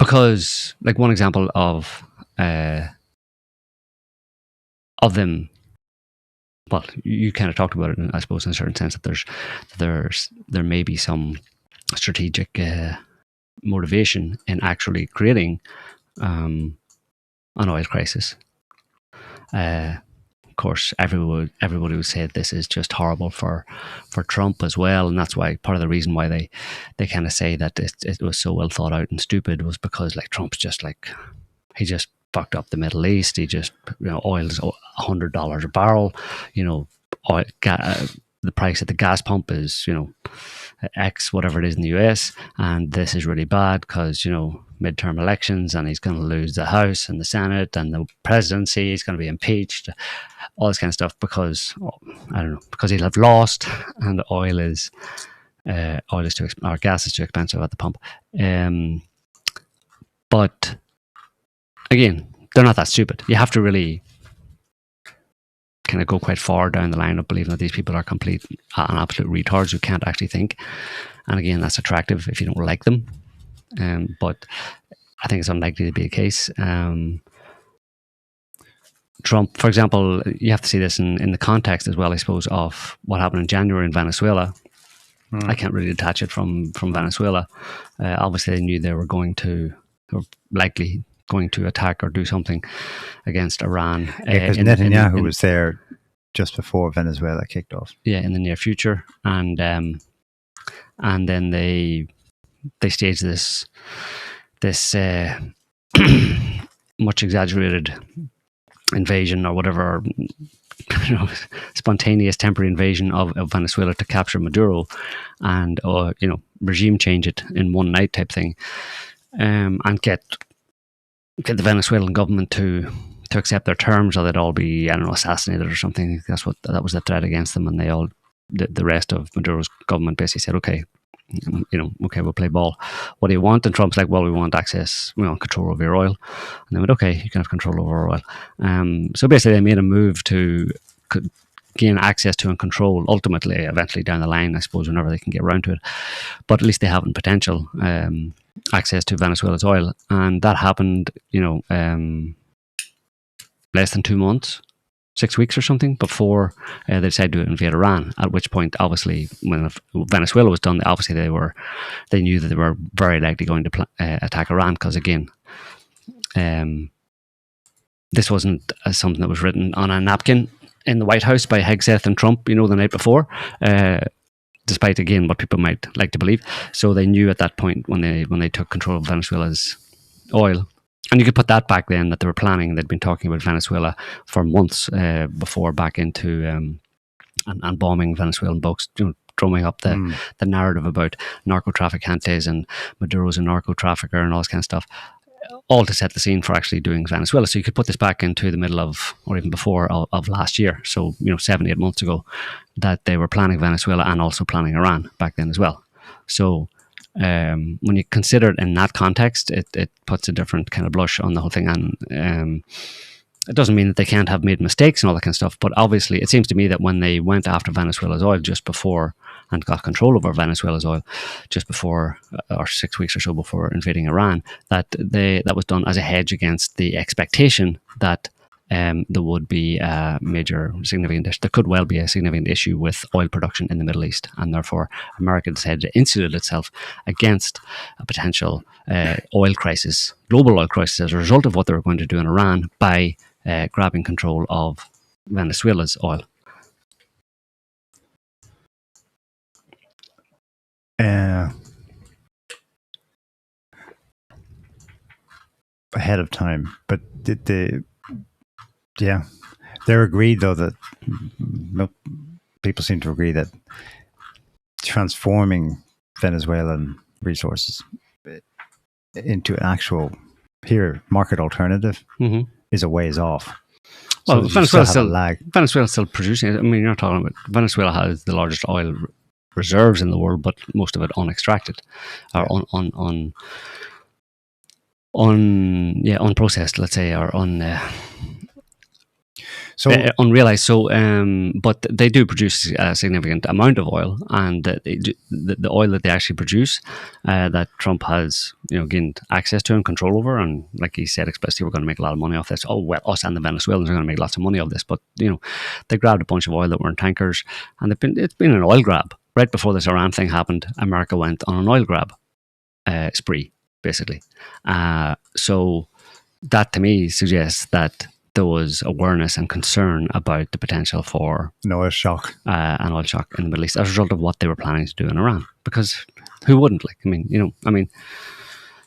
Because like one example of them, well, you kind of talked about it, I suppose, in a certain sense that there may be some strategic motivation in actually creating an oil crisis. Of course, everybody would say this is just horrible for Trump as well, and that's why part of the reason why they kind of say that it was so well thought out and stupid was because like Trump's just like he just fucked up the Middle East. He just oil's $100 a barrel. Oil, the price at the gas pump is X whatever it is in the US, and this is really bad because midterm elections and he's going to lose the House and the Senate and the presidency. He's going to be impeached, all this kind of stuff because he'll have lost, and oil is too expensive, or gas is too expensive at the pump. But again, they're not that stupid. You have to really kind of go quite far down the line of believing that these people are complete and absolute retards who can't actually think. And again, that's attractive if you don't like them. But I think it's unlikely to be the case. Trump, for example, you have to see this in the context as well, I suppose, of what happened in January in Venezuela. I can't really detach it from Venezuela. Obviously, they knew they were likely going to attack or do something against Iran. Because Netanyahu was there just before Venezuela kicked off. Yeah, in the near future, and then they staged this much exaggerated invasion or whatever, spontaneous temporary invasion of Venezuela to capture Maduro and regime change it in one night type thing, and get the Venezuelan government to accept their terms, or they'd all be assassinated or something. That was the threat against them, and the rest of Maduro's government basically said, okay, we'll play ball. What do you want? And Trump's like, well, we want access, control over your oil. And they went, okay, you can have control over our oil. So basically they made a move to gain access to and control, ultimately, eventually down the line, I suppose, whenever they can get around to it. But at least they have in potential access to Venezuela's oil. And that happened, less than 2 months, 6 weeks or something before they decided to invade Iran. At which point, obviously, when Venezuela was done, obviously they knew that they were very likely going to attack Iran because, again, this wasn't something that was written on a napkin in the White House by Hegseth and Trump, the night before, despite, again, what people might like to believe. So they knew at that point when they took control of Venezuela's oil. And you could put that back then, that they were planning, they'd been talking about Venezuela for months before, back into and bombing Venezuelan boats, drumming up the narrative about narco-traficantes and Maduro's a narco-trafficker and all this kind of stuff, all to set the scene for actually doing Venezuela. So you could put this back into the middle of, or even before, of last year. So, 7, 8 months ago, that they were planning Venezuela and also planning Iran back then as well. So when you consider it in that context, it puts a different kind of blush on the whole thing. And it doesn't mean that they can't have made mistakes and all that kind of stuff, but obviously it seems to me that when they went after Venezuela's oil just before and got control over Venezuela's oil just before, or 6 weeks or so before invading Iran, that was done as a hedge against the expectation that there would be a major significant issue. There could well be a significant issue with oil production in the Middle East, and therefore America decided to insulate itself against a potential oil crisis, global oil crisis, as a result of what they were going to do in Iran by grabbing control of Venezuela's oil. Ahead of time, but they're agreed though that people seem to agree that transforming Venezuelan resources into an actual market alternative is a ways off. Well, So Venezuela's still producing it. I mean, you're not talking about Venezuela has the largest oil reserves in the world, but most of it unextracted or unprocessed, let's say, or unrealized. So, but they do produce a significant amount of oil, and the oil that they actually produce, that Trump has, gained access to and control over, and like he said explicitly, we're going to make a lot of money off this. Oh well, us and the Venezuelans are going to make lots of money off this. But they grabbed a bunch of oil that were in tankers, and it's been an oil grab. Right before this Iran thing happened, America went on an oil grab spree, basically. So that to me suggests that there was awareness and concern about the potential for an oil shock in the Middle East as a result of what they were planning to do in Iran. Because who wouldn't?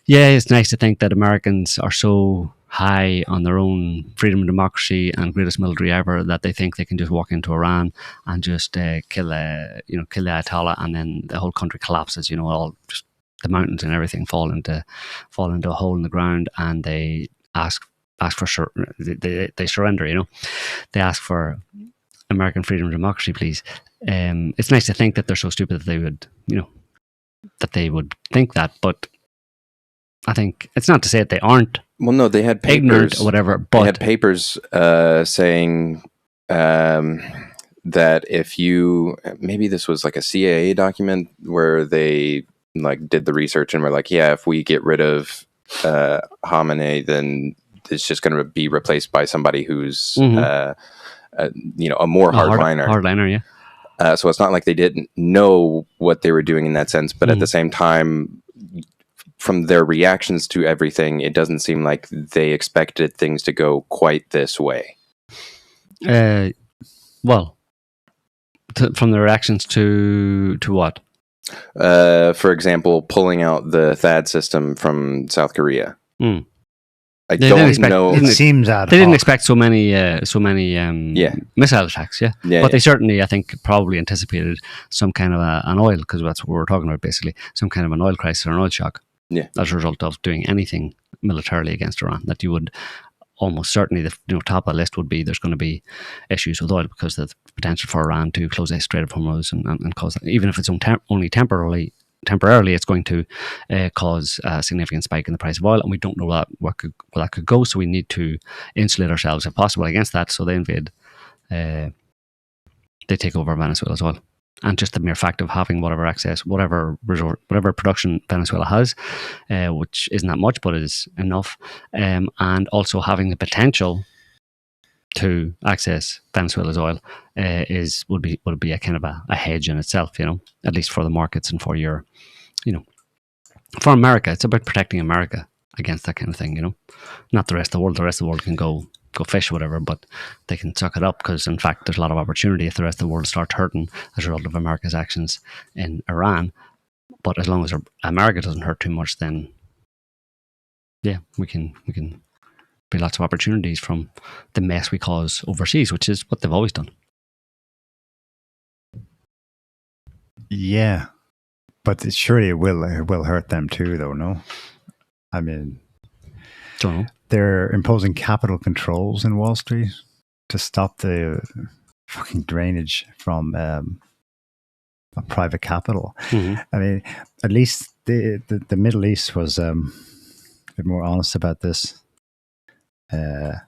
It's nice to think that Americans are so high on their own freedom and democracy and greatest military ever that they think they can just walk into Iran and just kill the Ayatollah, and then the whole country collapses. All just the mountains and everything fall into a hole in the ground, and they ask for they surrender. They ask for American freedom and democracy, please. It's nice to think that they're so stupid that they would think that, but I think it's not to say that they aren't. Well, no, they had papers, ignorant or whatever. But they had papers saying that if you, maybe this was like a CIA document where they did the research and were like, yeah, if we get rid of Khamenei, then it's just going to be replaced by somebody who's a more hardliner. Hardliner, yeah. So it's not like they didn't know what they were doing in that sense, but at the same time, from their reactions to everything, it doesn't seem like they expected things to go quite this way. From the reactions to what? For example, pulling out the THAAD system from South Korea. I don't know. It seems ad hoc. They didn't expect so many missile attacks, but they certainly, I think, probably anticipated some kind of an oil, because that's what we're talking about, basically, some kind of an oil crisis or an oil shock. Yeah, as a result of doing anything militarily against Iran, that you would almost certainly, the top of the list would be there's going to be issues with oil because of the potential for Iran to close the Strait of Hormuz and cause, even if it's only temporarily, it's going to cause a significant spike in the price of oil, and we don't know where that could go. So we need to insulate ourselves if possible against that. So they invade, they take over Venezuela's oil. And just the mere fact of having whatever access, whatever production Venezuela has, which isn't that much, but is enough, and also having the potential to access Venezuela's oil would be a kind of a hedge in itself, at least for the markets and for for America. It's about protecting America against that kind of thing, not the rest of the world. The rest of the world can go fish or whatever, but they can suck it up, because in fact there's a lot of opportunity if the rest of the world starts hurting as a result of America's actions in Iran. But as long as America doesn't hurt too much, then we can be lots of opportunities from the mess we cause overseas, which is what they've always done. Yeah, but surely it will hurt them too, though. No, I mean, don't know. They're imposing capital controls in Wall Street to stop the fucking drainage from private capital. I mean, at least the Middle East was a bit more honest about this. The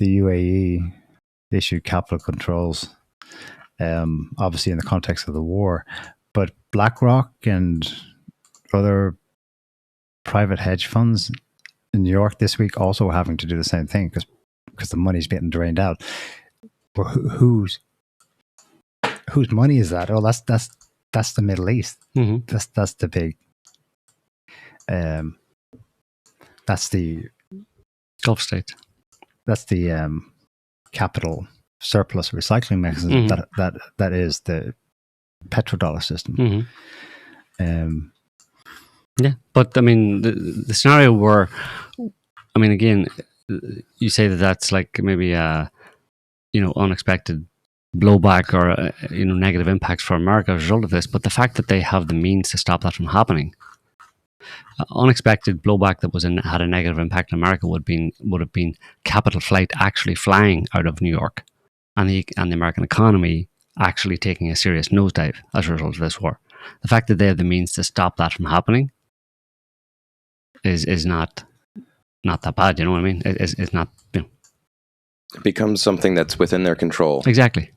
UAE issued capital controls, obviously in the context of the war, but BlackRock and other private hedge funds in New York this week also having to do the same thing because the money's getting drained out. But whose money is that? Oh, that's the Middle East. Mm-hmm. That's the big. That's the Gulf states. That's the capital surplus recycling mechanism that is the petrodollar system. Mm-hmm. Yeah, but I mean, the scenario where, I mean, again, you say that's like maybe unexpected blowback or negative impacts for America as a result of this, but the fact that they have the means to stop that from happening. Unexpected blowback that had a negative impact on America would have been capital flight actually flying out of New York, and the American economy actually taking a serious nosedive as a result of this war. The fact that they have the means to stop that from happening is not that bad. You know what I mean? It's not. It becomes something that's within their control. Exactly.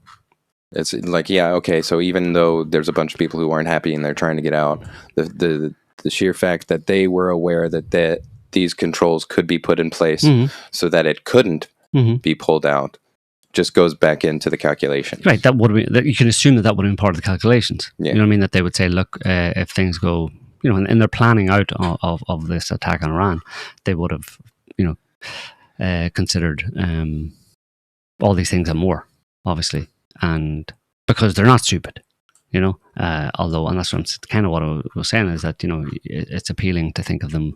It's like, yeah, okay. So even though there's a bunch of people who aren't happy and they're trying to get out, the sheer fact that they were aware that these controls could be put in place so that it couldn't be pulled out just goes back into the calculation. Right. That would be, you can assume that would have been part of the calculations. Yeah. You know what I mean? That they would say, look, if things go, in their planning out of this attack on Iran, they would have, considered all these things and more, obviously. And because they're not stupid. Although, and that's kind of what I was saying is that, it's appealing to think of them.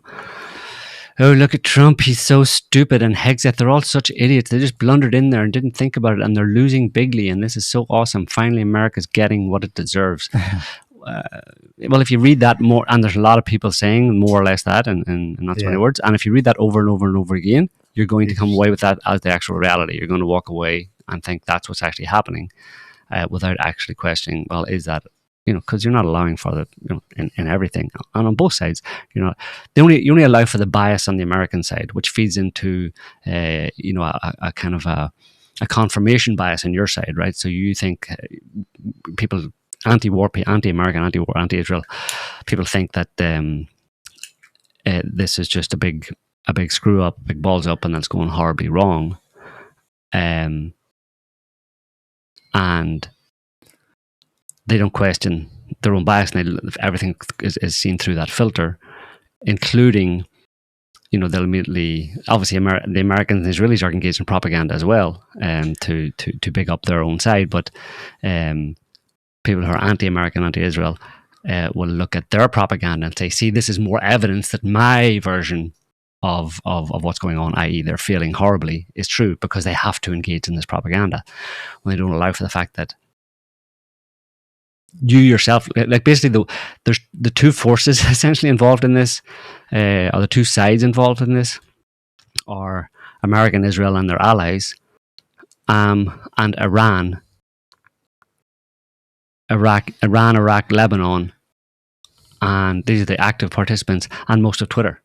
Oh, look at Trump. He's so stupid. And Hegseth, they're all such idiots. They just blundered in there and didn't think about it. And they're losing bigly. And this is so awesome. Finally, America's getting what it deserves. Well, if you read that more, and there's a lot of people saying more or less that, and not so many words. And if you read that over and over and over again, you're going to come away with that as the actual reality. You're going to walk away and think that's what's actually happening. Without actually questioning, well, is that, because you're not allowing for the, in everything. And on both sides, you only allow for the bias on the American side, which feeds into, a kind of a confirmation bias on your side, right? So you think people, anti-war, anti-American, anti-war, anti-Israel, people think that this is just a big screw up, big balls up, and that's going horribly wrong. And they don't question their own bias, and everything is seen through that filter, including, they'll immediately, obviously, the Americans and Israelis are engaged in propaganda as well, to big up their own side. But people who are anti-American, anti-Israel, will look at their propaganda and say, "See, this is more evidence that my version of what's going on, i.e. they're feeling horribly, is true," because they have to engage in this propaganda when they don't allow for the fact that you yourself, like basically there's the two forces essentially involved in this, or the two sides involved in this, are America and Israel and their allies, and Iran, Iraq, Lebanon, and these are the active participants, and most of Twitter.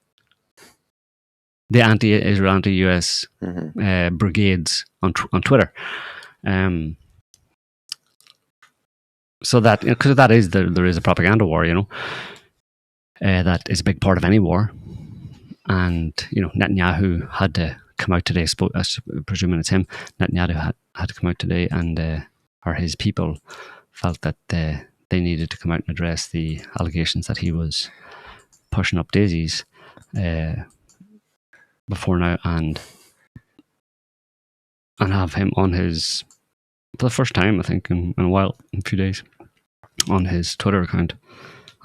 The anti-Israel, anti-US brigades on Twitter, so that, because that is there is a propaganda war, that is a big part of any war, and Netanyahu had to come out today. Presuming it's him, Netanyahu had to come out today, and or his people felt that they needed to come out and address the allegations that he was pushing up daisies. Before now, and have him on his, for the first time I think in a while, in a few days, on his Twitter account,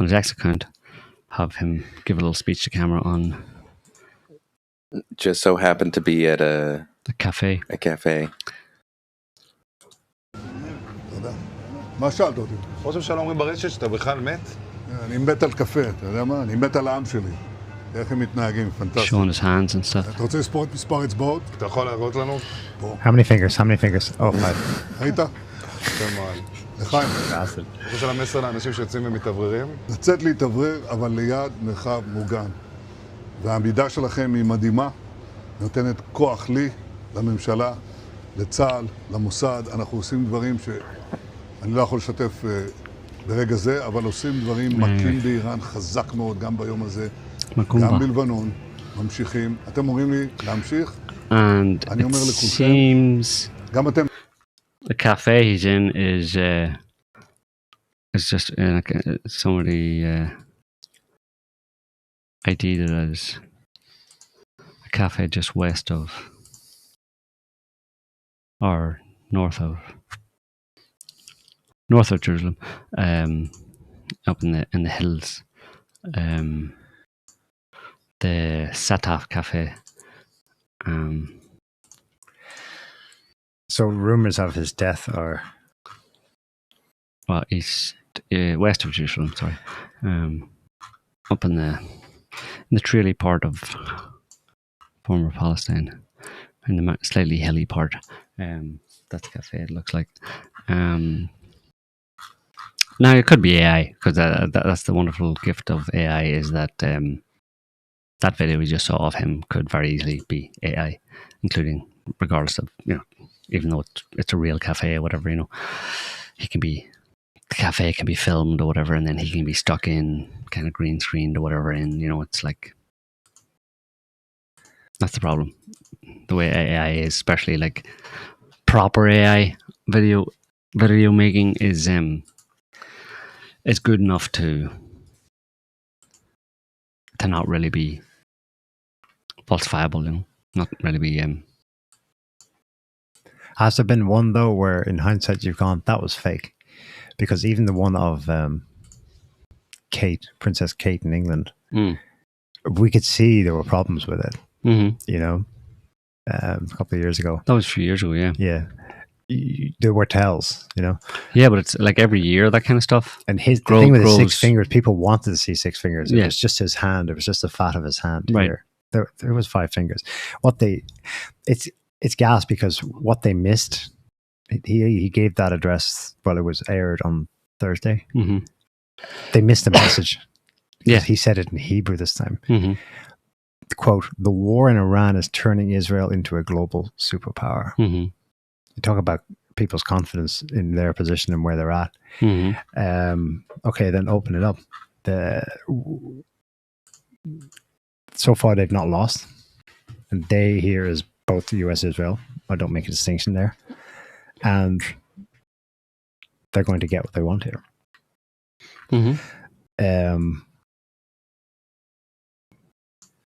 on his X account, have him give a little speech to camera on. Just so happened to be at a cafe. מה שאלת אותי? ראש הממשלה אומרים ברשת שאתה בכלל מת? אני מת על קפה, אתה יודע מה? אני מת על העם שלי. איך הם מתנהגים, פנטסטי. Showing his hands and stuff. אתה רוצה לספור את מספר אצבעות? אתה יכול להראות לנו? How many fingers? Oh, 5. ראית? יפה מאוד. לחיים. Bastard. זה של המסר לאנשים שיוצאים ומתאווררים? לצאת להתאוורר, אבל ליד מרחב מוגן. והעמידה שלכם היא מדהימה, נותנת כוח לי, לממשלה, לצה"ל, למוסד. אנחנו עושים דברים שאני לא יכול לשתף ברגע זה, אבל עושים דברים מכים באיראן חזק מאוד, גם ביום הזה, גם בלבנון, ממשיכים. אתם אומרים לי להמשיך? אני אומר לכולכם, גם אתם... The cafe he's in is just somebody ID'd it as a cafe just west of or north of Jerusalem, up in the hills. The Sataf Cafe. So rumors of his death are... Well, east, west of Jerusalem, sorry. Up in the Trili part of former Palestine, in the slightly hilly part. That's the cafe, it looks like. Now, it could be AI, because that's the wonderful gift of AI, is that that video we just saw of him could very easily be AI, including, regardless of, even though it's a real cafe or whatever, the cafe can be filmed or whatever, and then he can be stuck in, kind of green screened or whatever, and, it's like, that's the problem. The way AI is, especially like proper AI video making is good enough to not really be falsifiable, not really be... Has there been one, though, where in hindsight you've gone, that was fake? Because even the one of Princess Kate in England, we could see there were problems with it, a couple of years ago. That was a few years ago, yeah. Yeah. There were tells, Yeah, but it's like every year, that kind of stuff. And the thing with his 6 fingers, people wanted to see 6 fingers. It was just his hand. It was just the fat of his hand here. There was 5 fingers. It's gas because what they missed, he gave that address while it was aired on Thursday. Mm-hmm. They missed the message. Yeah. He said it in Hebrew this time. Mm-hmm. Quote, the war in Iran is turning Israel into a global superpower. Mm-hmm. You talk about people's confidence in their position and where they're at. Mm-hmm. Okay, then open it up. So far, they've not lost. And they here is both the US and Israel. I don't make a distinction there. And they're going to get what they want here. Mm-hmm.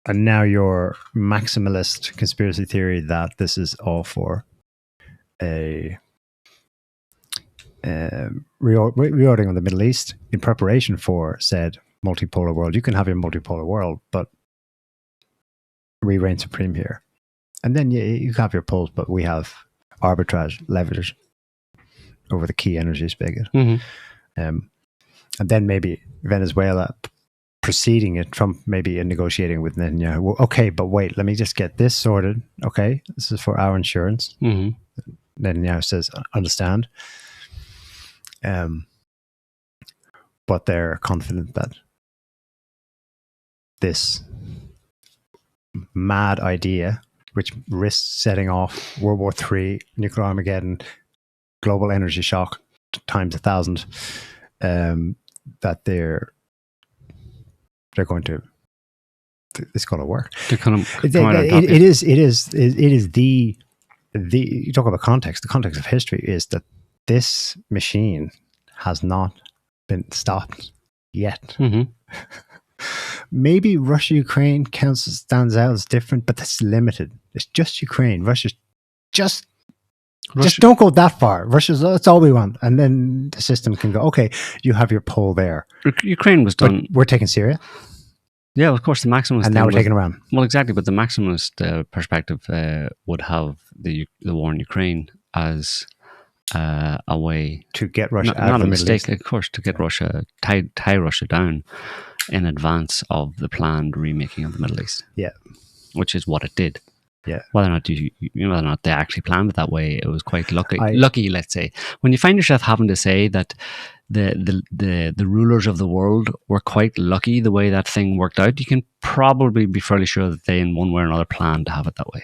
And now your maximalist conspiracy theory that this is all for a reordering of the Middle East in preparation for said multipolar world. You can have your multipolar world, but we reign supreme here. And then you have your polls, but we have arbitrage leverage over the key energy spigot. Mm-hmm. And then maybe Venezuela preceding it, Trump maybe negotiating with Netanyahu. Well, okay, but wait, let me just get this sorted. Okay, this is for our insurance. Mm-hmm. Netanyahu says, understand. But they're confident that this mad idea, which risks setting off World War III, nuclear Armageddon, global energy shock times 1,000, that they're going to, it's going to work. It is the you talk about context. The context of history is that this machine has not been stopped yet. Mm-hmm. Maybe Russia-Ukraine stands out as different, but that's limited. It's just Ukraine. Russia just don't go that far. That's all we want. And then the system can go, okay, you have your pole there. Ukraine was done. But we're taking Syria. Yeah, of course, the maximalist. And now we're taking Iran. Well, exactly. But the maximalist perspective would have the war in Ukraine as a way to get Russia out of the Middle East. Of course, to get Russia, tie Russia down in advance of the planned remaking of the Middle East. Yeah. Which is what it did. Yeah. Whether or not they actually planned it that way, it was quite lucky, let's say. When you find yourself having to say that the rulers of the world were quite lucky the way that thing worked out, you can probably be fairly sure that they, in one way or another, planned to have it that way.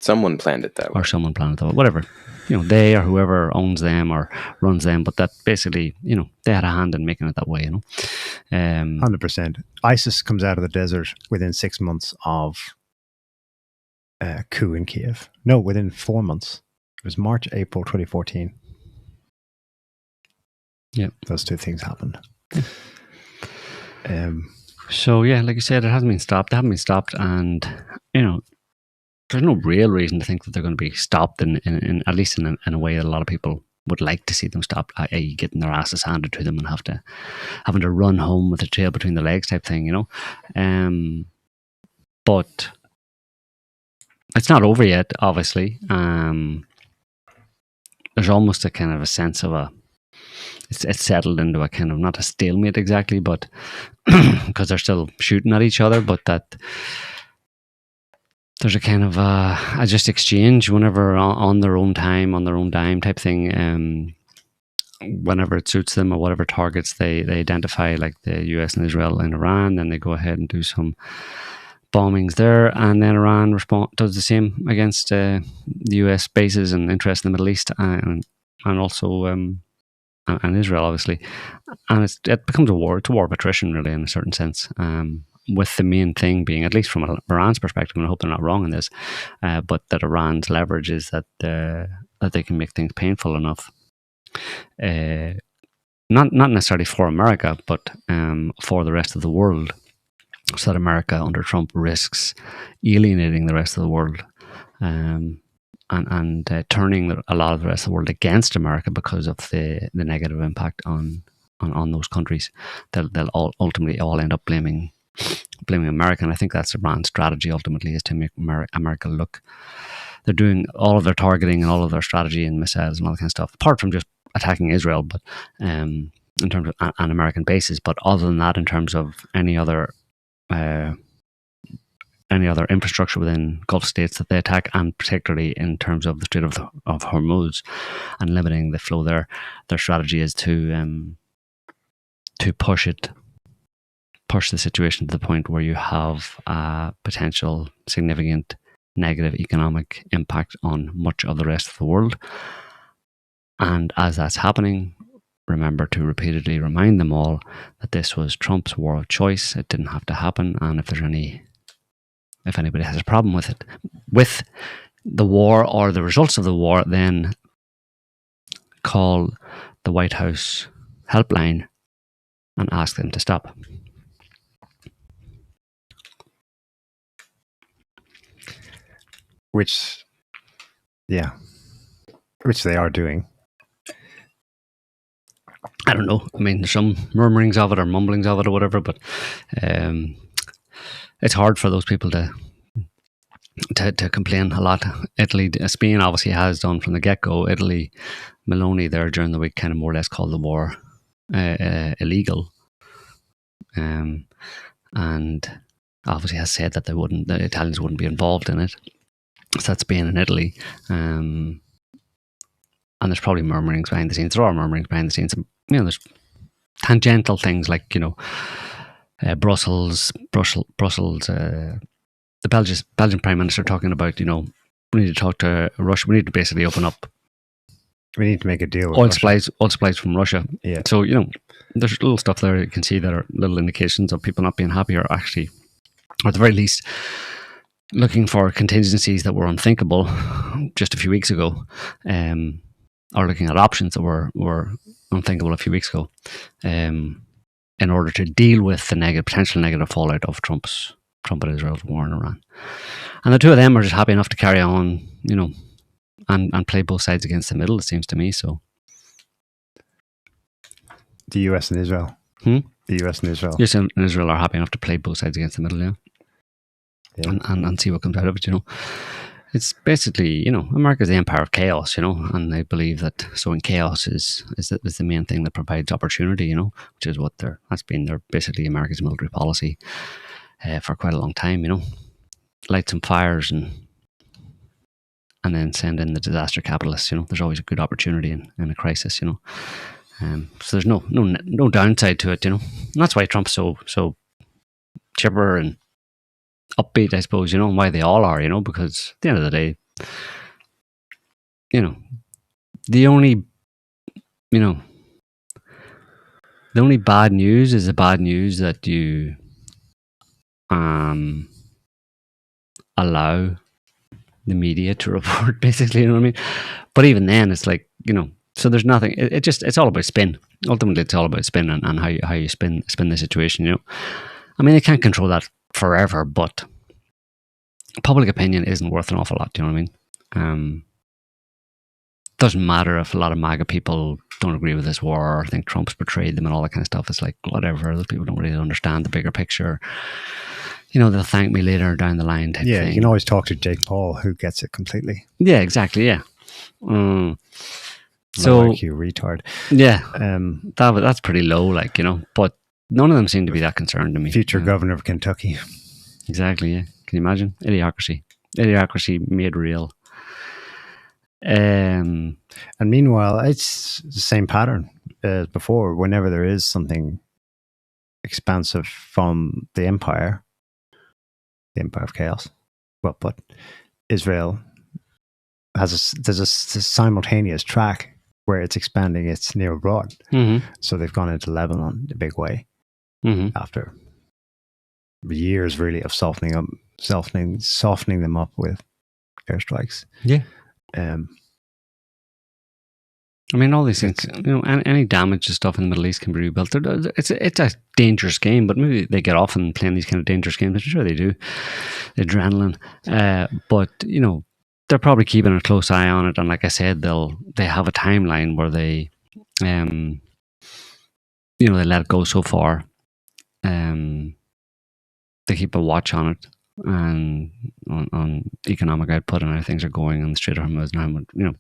Someone planned it that way. Or someone planned it that way. Whatever. They or whoever owns them or runs them, but that basically, they had a hand in making it that way, 100%. ISIS comes out of the desert within 6 months of coup in Kiev. No, within 4 months. It was March, April 2014. Yeah. Those two things happened. So, yeah, like you said, it hasn't been stopped. They haven't been stopped, and, there's no real reason to think that they're going to be stopped in at least in a way that a lot of people would like to see them stopped, i.e. getting their asses handed to them and having to run home with the tail between their legs type thing, but it's not over yet, obviously. There's almost a kind of a sense of it's settled into a kind of, not a stalemate exactly, but because they're still shooting at each other, but that there's a kind of a just exchange whenever on their own time, on their own dime type thing, whenever it suits them or whatever targets they identify, like the US and Israel and Iran, then they go ahead and do some bombings there, and then Iran does the same against the US bases and interests in the Middle East, and also and Israel, obviously. And it becomes a war. It's a war of attrition, really, in a certain sense. With the main thing being, at least from Iran's perspective, and I hope they're not wrong in this, but that Iran's leverage is that they can make things painful enough, not necessarily for America, but for the rest of the world, so that America under Trump risks alienating the rest of the world, and turning a lot of the rest of the world against America because of the negative impact on those countries. They'll ultimately all end up blaming America, and I think that's Iran's strategy ultimately, is to make America look. They're doing all of their targeting and all of their strategy and missiles and all that kind of stuff, apart from just attacking Israel, but in terms of an American bases. But other than that, in terms of any other infrastructure within Gulf states that they attack, and particularly in terms of the Strait of Hormuz and limiting the flow there, their strategy is to push the situation to the point where you have a potential significant negative economic impact on much of the rest of the world. And as that's happening, remember to repeatedly remind them all that this was Trump's war of choice. It didn't have to happen. And if anybody has a problem with it, with the war or the results of the war, then call the White House helpline and ask them to stop. Which they are doing. I don't know. I mean, there's some murmurings of it or mumblings of it or whatever, but it's hard for those people to complain a lot. Italy, Spain obviously has done from the get-go. Italy, Meloni there during the week kind of more or less called the war illegal, and obviously has said that the Italians wouldn't be involved in it. So that's Spain and Italy, and there's probably murmurings behind the scenes. There are murmurings behind the scenes. There's tangential things like Brussels. The Belgian Prime Minister talking about we need to talk to Russia. We need to basically open up. We need to make a deal with oil supplies from Russia. Yeah. So there's little stuff there you can see that are little indications of people not being happy, or actually, or at the very least, looking for contingencies that were unthinkable just a few weeks ago, or looking at options that were unthinkable a few weeks ago, in order to deal with the potential negative fallout of Trump and Israel's war in Iran. And the two of them are just happy enough to carry on, and play both sides against the middle, it seems to me. So the US and Israel. The US and Israel. US and Israel are happy enough to play both sides against the middle, yeah. And see what comes out of it, It's basically, America's the empire of chaos, and they believe that sowing chaos is the main thing that provides opportunity, which is that's been basically America's military policy for quite a long time, light some fires and then send in the disaster capitalists. There's always a good opportunity in a crisis. So there's no downside to it. And that's why Trump's so chipper and upbeat, I suppose. And why they all are. Because at the end of the day, the only bad news is the bad news that you allow the media to report, basically. You know what I mean? But even then, it's like, so there's nothing. It's all about spin. Ultimately, it's all about spin and how you spin the situation. I mean, they can't control that forever, but public opinion isn't worth an awful lot. Do you know what I mean? Doesn't matter if a lot of MAGA people don't agree with this war or think Trump's betrayed them and all that kind of stuff. It's like, whatever. Those people don't really understand the bigger picture. They'll thank me later down the line type thing. You can always talk to Jake Paul, who gets it completely. Yeah, exactly. Yeah. So, like you retard. Yeah. That's pretty low, but none of them seem to be that concerned to me. Future governor of Kentucky. Exactly. Yeah. Can you imagine? Idiocracy made real. And meanwhile, it's the same pattern as before. Whenever there is something expansive from the empire of chaos, but Israel there's a simultaneous track where it's expanding its near abroad. Mm-hmm. So they've gone into Lebanon the big way after years really of softening them up with airstrikes. Yeah. I mean, all these things, any damage to stuff in the Middle East can be rebuilt. It's a dangerous game, but maybe they get off and playing these kind of dangerous games. I'm sure they do. The adrenaline. But, they're probably keeping a close eye on it. And like I said, they have a timeline where they let it go so far. They keep a watch on it and on economic output and how things are going on the Strait of Hormuz and how,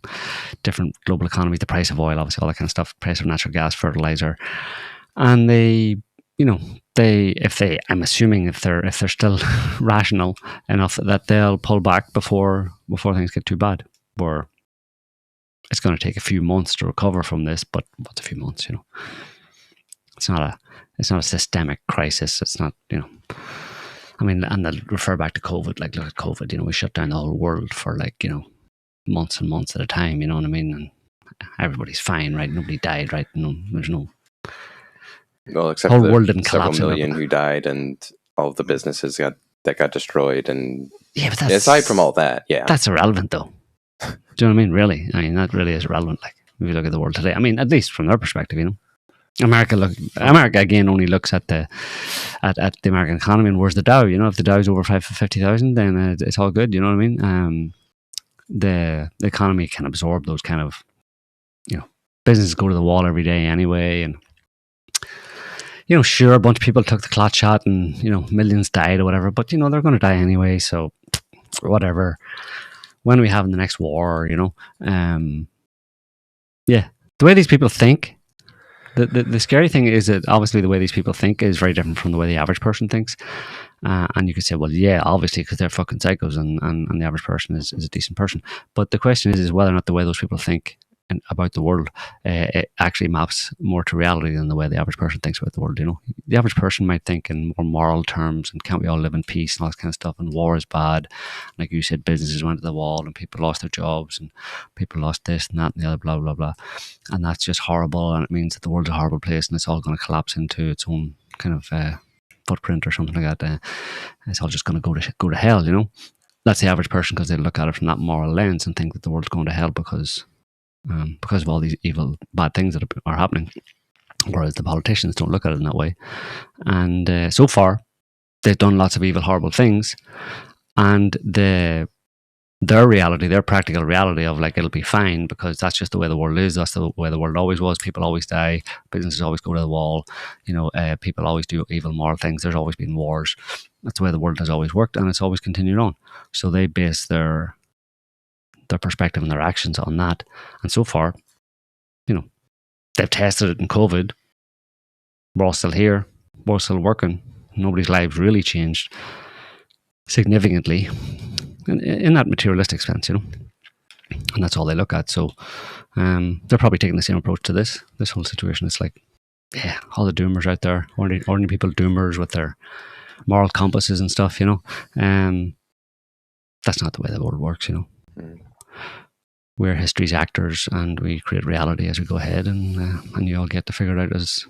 different global economies, the price of oil, obviously, all that kind of stuff, price of natural gas, fertilizer. And I'm assuming if they're still rational enough that they'll pull back before things get too bad. Or it's going to take a few months to recover from this, but what's a few months? It's not a systemic crisis. It's not, I mean, and they'll refer back to COVID. Like, look at COVID. We shut down the whole world for months and months at a time. You know what I mean? And everybody's fine, right? Nobody died, right? There's no. Well, except whole for world didn't several collapse million who died, and all of the businesses got destroyed. And yeah, but aside from all that, that's irrelevant, though. Do you know what I mean? Really, I mean that really is irrelevant. Like, if you look at the world today, I mean, at least from their perspective, America again only looks at the American economy and where's the Dow. If the Dow's over 50,000, then it's all good. You know what I mean? The economy can absorb those kind of, businesses go to the wall every day anyway, and sure, a bunch of people took the clot shot and millions died or whatever, but they're going to die anyway, so whatever. When are we having the next war? The way these people think. The scary thing is that obviously the way these people think is very different from the way the average person thinks. And you could say, well, yeah, obviously, because they're fucking psychos and the average person is a decent person. But the question is whether or not the way those people think about the world it actually maps more to reality than the way the average person thinks about the world. The average person might think in more moral terms and can't we all live in peace and all this kind of stuff, and war is bad. Like you said, businesses went to the wall and people lost their jobs and people lost this and that and the other, blah, blah, blah. And that's just horrible, and it means that the world's a horrible place and it's all going to collapse into its own kind of footprint or something like that. It's all just going to go to hell, That's the average person, because they look at it from that moral lens and think that the world's going to hell because of all these evil, bad things that are happening. Whereas the politicians don't look at it in that way. And so far, they've done lots of evil, horrible things. And their reality, their practical reality of it'll be fine because that's just the way the world is. That's the way the world always was. People always die. Businesses always go to the wall. People always do evil, moral things. There's always been wars. That's the way the world has always worked, and it's always continued on. So they base their perspective and their actions on that. And so far, they've tested it in COVID. We're all still here. We're all still working. Nobody's lives really changed. significantly in that materialistic sense, you know. And that's all they look at. So they're probably taking the same approach to this whole situation. It's like, yeah, all the doomers out there, ordinary people, doomers with their moral compasses and stuff, you know. That's not the way the world works, you know. We're history's actors, and we create reality as we go ahead, and you all get to figure it out as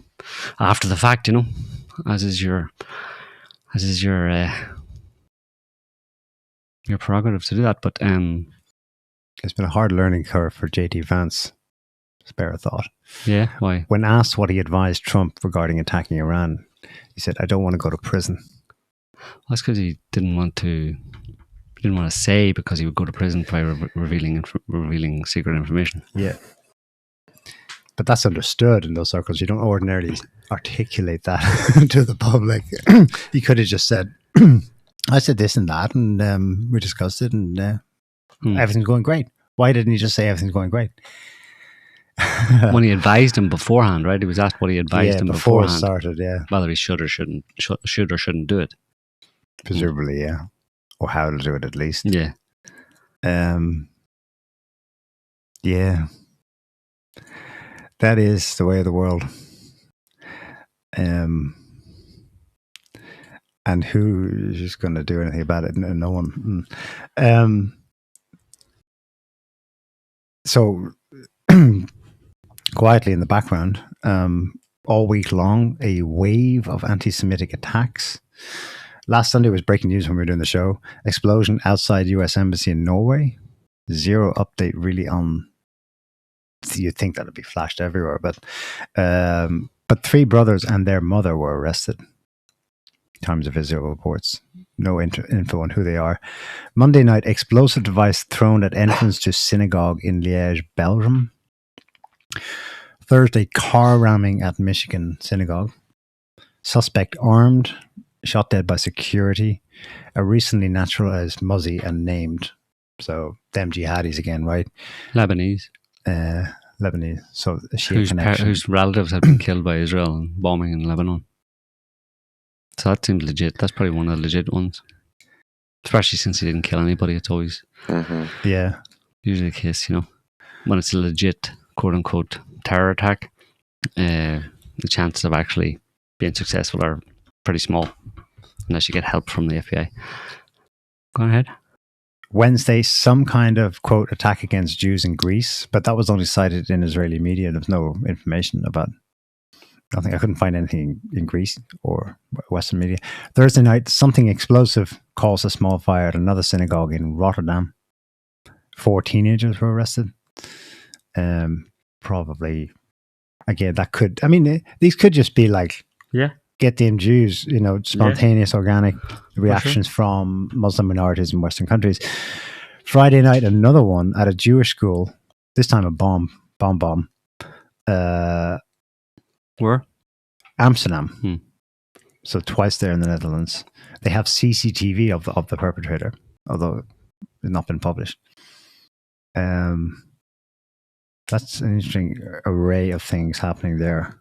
after the fact, you know, as is your prerogative to do that. But it's been a hard learning curve for JD Vance. Spare a thought. Yeah, why? When asked what he advised Trump regarding attacking Iran, he said, "I don't want to go to prison." Well, that's because he didn't want to say, because he would go to prison by revealing secret information. Yeah. But that's understood in those circles. You don't ordinarily articulate that to the public. He could have just said, I said this and that, and we discussed it, and everything's going great. Why didn't he just say everything's going great? When he advised him beforehand, right? He was asked what he advised him before beforehand. it started, yeah. Whether he should or shouldn't do it. Presumably, yeah. Or how to do it, at least. Yeah. Yeah. That is the way of the world. And who's going to do anything about it? No one. So, quietly in the background, all week long, a wave of anti-Semitic attacks. Last Sunday was breaking news when we were doing the show. Explosion outside US Embassy in Norway. Zero update really on. You'd think that would be flashed everywhere, but 3 brothers and their mother were arrested. Times of Israel reports. No info on who they are. Monday night, explosive device thrown at entrance to synagogue in Liège, Belgium. Thursday, car ramming at Michigan synagogue. Suspect armed, shot dead by security. A recently naturalized Muzzy and named. So them jihadis again, right? Lebanese. Lebanese. So a Shia connection. Whose relatives had been killed by Israel and bombing in Lebanon. So that seems legit. That's probably one of the legit ones. Especially since he didn't kill anybody. It's always yeah, usually the case, you know. When it's a legit, quote-unquote, terror attack, the chances of actually being successful are pretty small. Unless you get help from the FBI. Go ahead. Wednesday, some kind of, quote, attack against Jews in Greece, but that was only cited in Israeli media. There's no information about nothing. I couldn't find anything in Greece or Western media. Thursday night, something explosive caused a small fire at another synagogue in Rotterdam. 4 teenagers were arrested. Probably, again, that could, I mean, these could just be like, get them Jews, you know, spontaneous, organic reactions from Muslim minorities in Western countries. Friday night, another one at a Jewish school, this time a bomb. Where? Amsterdam. So twice there in the Netherlands. They have CCTV of the perpetrator, although it's not been published. That's an interesting array of things happening there.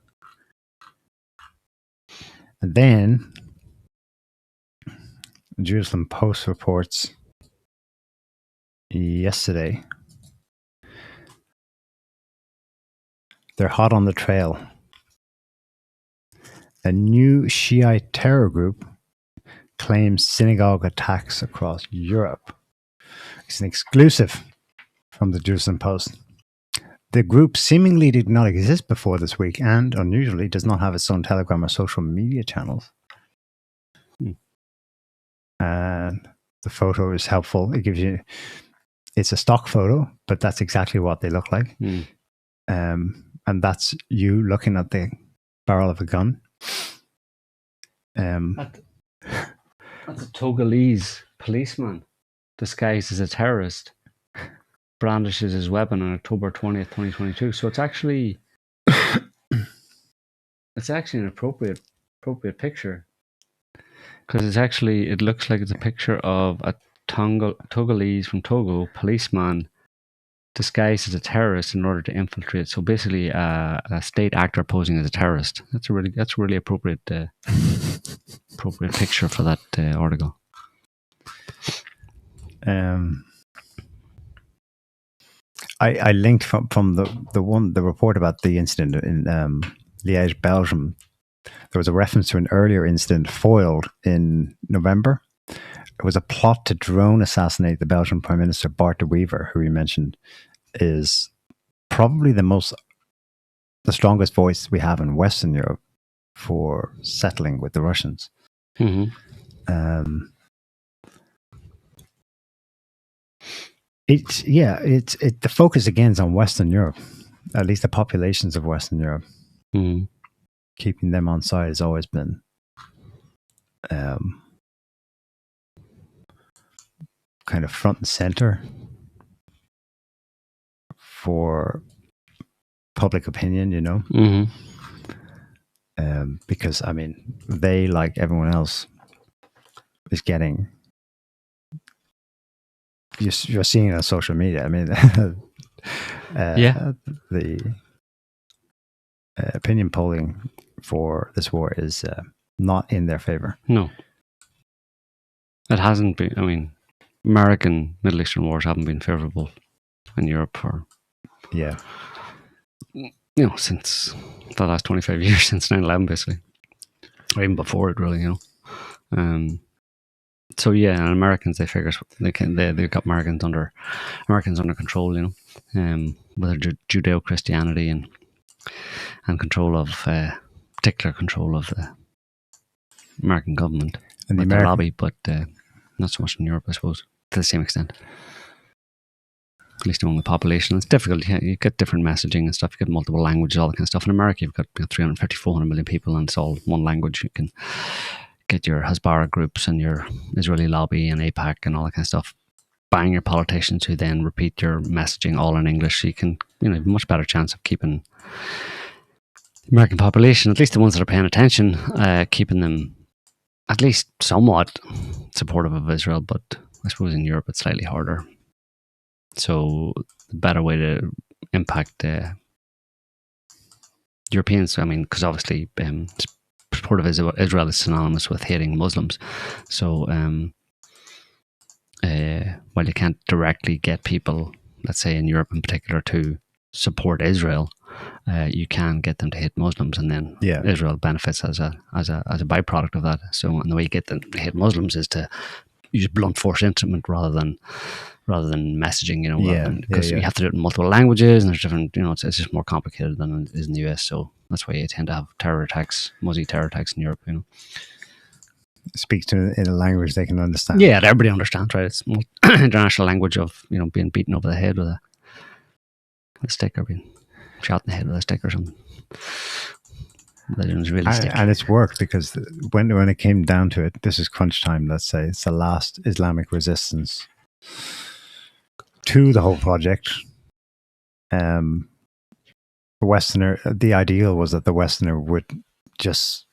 And then Jerusalem Post reports yesterday they're hot on the trail. A new Shiite terror group claims synagogue attacks across Europe. It's an exclusive from the Jerusalem Post. The group seemingly did not exist before this week and, unusually, does not have its own Telegram or social media channels. And the photo is helpful. It gives you, it's a stock photo, but that's exactly what they look like. And that's you looking at the barrel of a gun. That's a Togolese policeman disguised as a terrorist brandishes his weapon on October 20th, 2022. So it's actually an appropriate picture, because it looks like it's a picture of a Togolese from Togo policeman disguised as a terrorist in order to infiltrate. So basically, a state actor posing as a terrorist. That's a really appropriate picture for that article. I linked from the report about the incident in Liège, Belgium. There was a reference to an earlier incident foiled in November. It was a plot to drone assassinate the Belgian Prime Minister Bart de Wever, who we mentioned is probably the strongest voice we have in Western Europe for settling with the Russians. Mm-hmm. The focus again is on Western Europe, at least the populations of Western Europe. Mm-hmm. Keeping them on side has always been kind of front and center for public opinion, you know. Mm-hmm. Because I mean, they, like everyone else, is getting. You're seeing it on social media. I mean, the opinion polling for this war is not in their favor. No, it hasn't been. I mean, American Middle Eastern wars haven't been favorable in Europe for since the last 25 years, since 9/11, basically, or even before it, really. So yeah, and Americans, they figure they've got Americans under control, with their Judeo-Christianity and control of particular control of the American government and the lobby, but not so much in Europe, I suppose, to the same extent. At least among the population, it's difficult. You get different messaging and stuff. You get multiple languages, all that kind of stuff. In America, you've got 350, 400 million people, and it's all one language. You can get your Hezbollah groups and your Israeli lobby and AIPAC and all that kind of stuff, buying your politicians who then repeat your messaging all in English. So you can, have a much better chance of keeping the American population, at least the ones that are paying attention, keeping them at least somewhat supportive of Israel. But I suppose in Europe it's slightly harder. So the better way to impact Europeans, I mean, because obviously support of Israel is synonymous with hating Muslims. So while you can't directly get people, let's say in Europe in particular, to support Israel, you can get them to hate Muslims, and then Israel benefits as a byproduct of that. So, and the way you get them to hate Muslims is to use blunt force instrument rather than messaging, because you have to do it in multiple languages, and there's different, it's just more complicated than it is in the US. So that's why you tend to have muzzy terror attacks in Europe. Speak to in a language they can understand. Yeah, that everybody understands, right? It's international language of being beaten over the head with a stick, or being shot in the head with a stick or something. And it's worked, because when it came down to it, this is crunch time. Let's say it's the last Islamic resistance to the whole project. The ideal was that the Westerner would just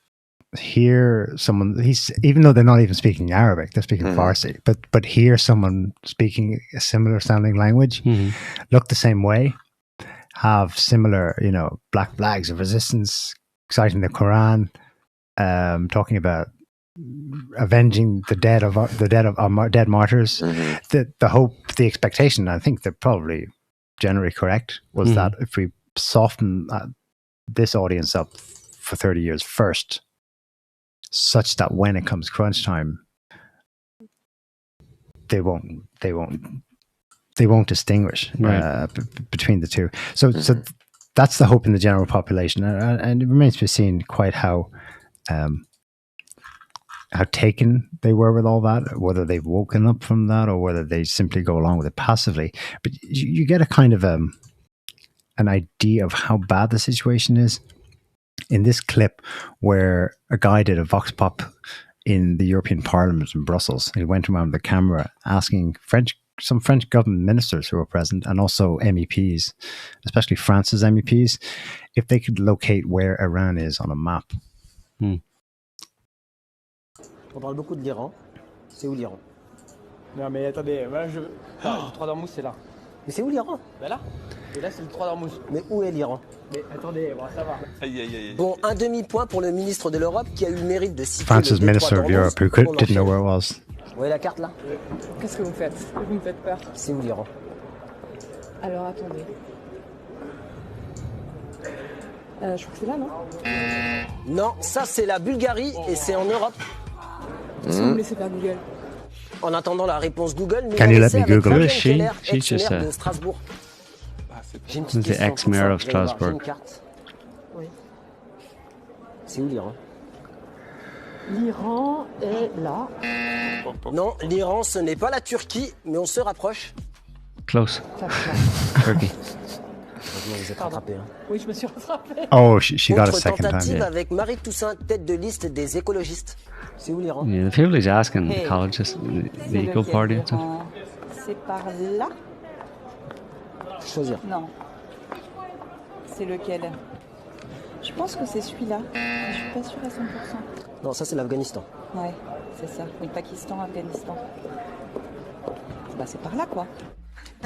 hear someone. Even though they're not even speaking Arabic, they're speaking Farsi. But hear someone speaking a similar sounding language, look the same way, have similar, black flags of resistance, citing the Quran, talking about avenging the dead of dead martyrs. The hope, the expectation, I think they're probably generally correct, was that if we soften this audience up for 30 years first, such that when it comes crunch time, they won't distinguish between the two. So that's the hope in the general population, and it remains to be seen quite how taken they were with all that, whether they've woken up from that or whether they simply go along with it passively. But you get a kind of an idea of how bad the situation is in this clip, where a guy did a vox pop in the European Parliament in Brussels. He went around with the camera asking some French government ministers who were present, and also MEPs, especially France's MEPs, if they could locate where Iran is on a map. On parle beaucoup de l'Iran. C'est où l'Iran? Non mais attendez, moi le 3 d'Hormuz c'est là. Mais c'est où l'Iran? Ben là. Et là c'est le 3 d'Hormuz. Mais où est l'Iran? Mais attendez, bon, ça va. Bon, un demi-point pour le ministre de l'Europe qui a eu le mérite de citer France's le Minister of Détroit Europe, who didn't know where it was. Vous voyez la carte là? Qu'est-ce que vous faites? Vous me faites peur. C'est où l'Iran? Alors attendez. Je crois que c'est là, non? Non, ça c'est la Bulgarie et c'est en Europe. Si vous me laissez faire Google. En attendant la réponse Google, nous Can allons you let laisser me avec Google? Fabienne She Keller, just ex-maire said. de Strasbourg. J'ai une The petite question. ex-mayor pour of ça. Vous allez voir, Strasbourg. j'ai une carte. Oui. C'est où l'Iran? L'Iran est là. Non, l'Iran ce n'est pas la Turquie, mais on se rapproche. Close. Turkey. Vous êtes rattrapé. Hein. Oui, je me suis rattrapée. Oh, she got a Autre second time. tentative Yeah. avec Marie Toussaint, tête de liste des écologistes. C'est où l'Iran? Yeah, the people he's asking, Hey. colleges, the Eco Party and stuff. C'est par là? Choisir. Non. C'est lequel? Je pense que c'est celui-là. Je suis pas sûre à 100%. Non, ça c'est l'Afghanistan. Ouais, c'est ça. Oui, Pakistan, Afghanistan. Bah, c'est par là, quoi.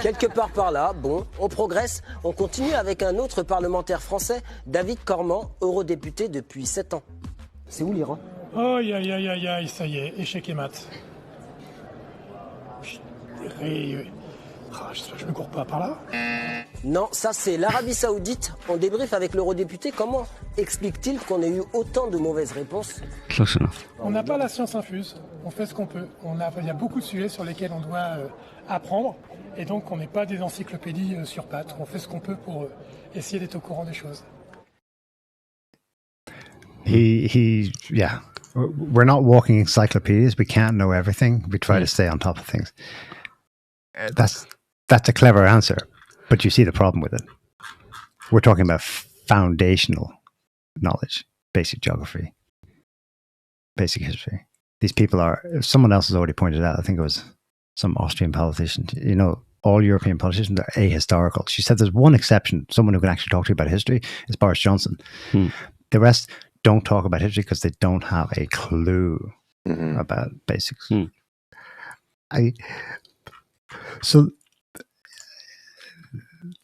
Quelque part par là, bon, on progresse. On continue avec un autre parlementaire français, David Cormand, eurodéputé depuis 7 ans. C'est où l'Iran? Aïe, aïe, aïe, aïe, aïe, ça y est, échec et mat. J'espère que je me cours pas par là. Non, ça c'est l'Arabie Saoudite. On débriefe avec l'eurodéputé. Comment explique-t-il qu'on ait eu autant de mauvaises réponses? Close enough. On n'a pas la science infuse, on fait ce qu'on peut. Il y a beaucoup de sujets sur lesquels on doit apprendre, et donc on n'est pas des encyclopédies sur pattes. On fait ce qu'on peut pour essayer d'être au courant des choses. Yeah. We're not walking encyclopedias. We can't know everything. We try to stay on top of things. That's a clever answer, but you see the problem with it. We're talking about foundational knowledge, basic geography, basic history. These people are, someone else has already pointed out, I think it was some Austrian politician, you know, all European politicians are ahistorical. She said there's one exception, someone who can actually talk to you about history is Boris Johnson. The rest don't talk about history because they don't have a clue about basics. So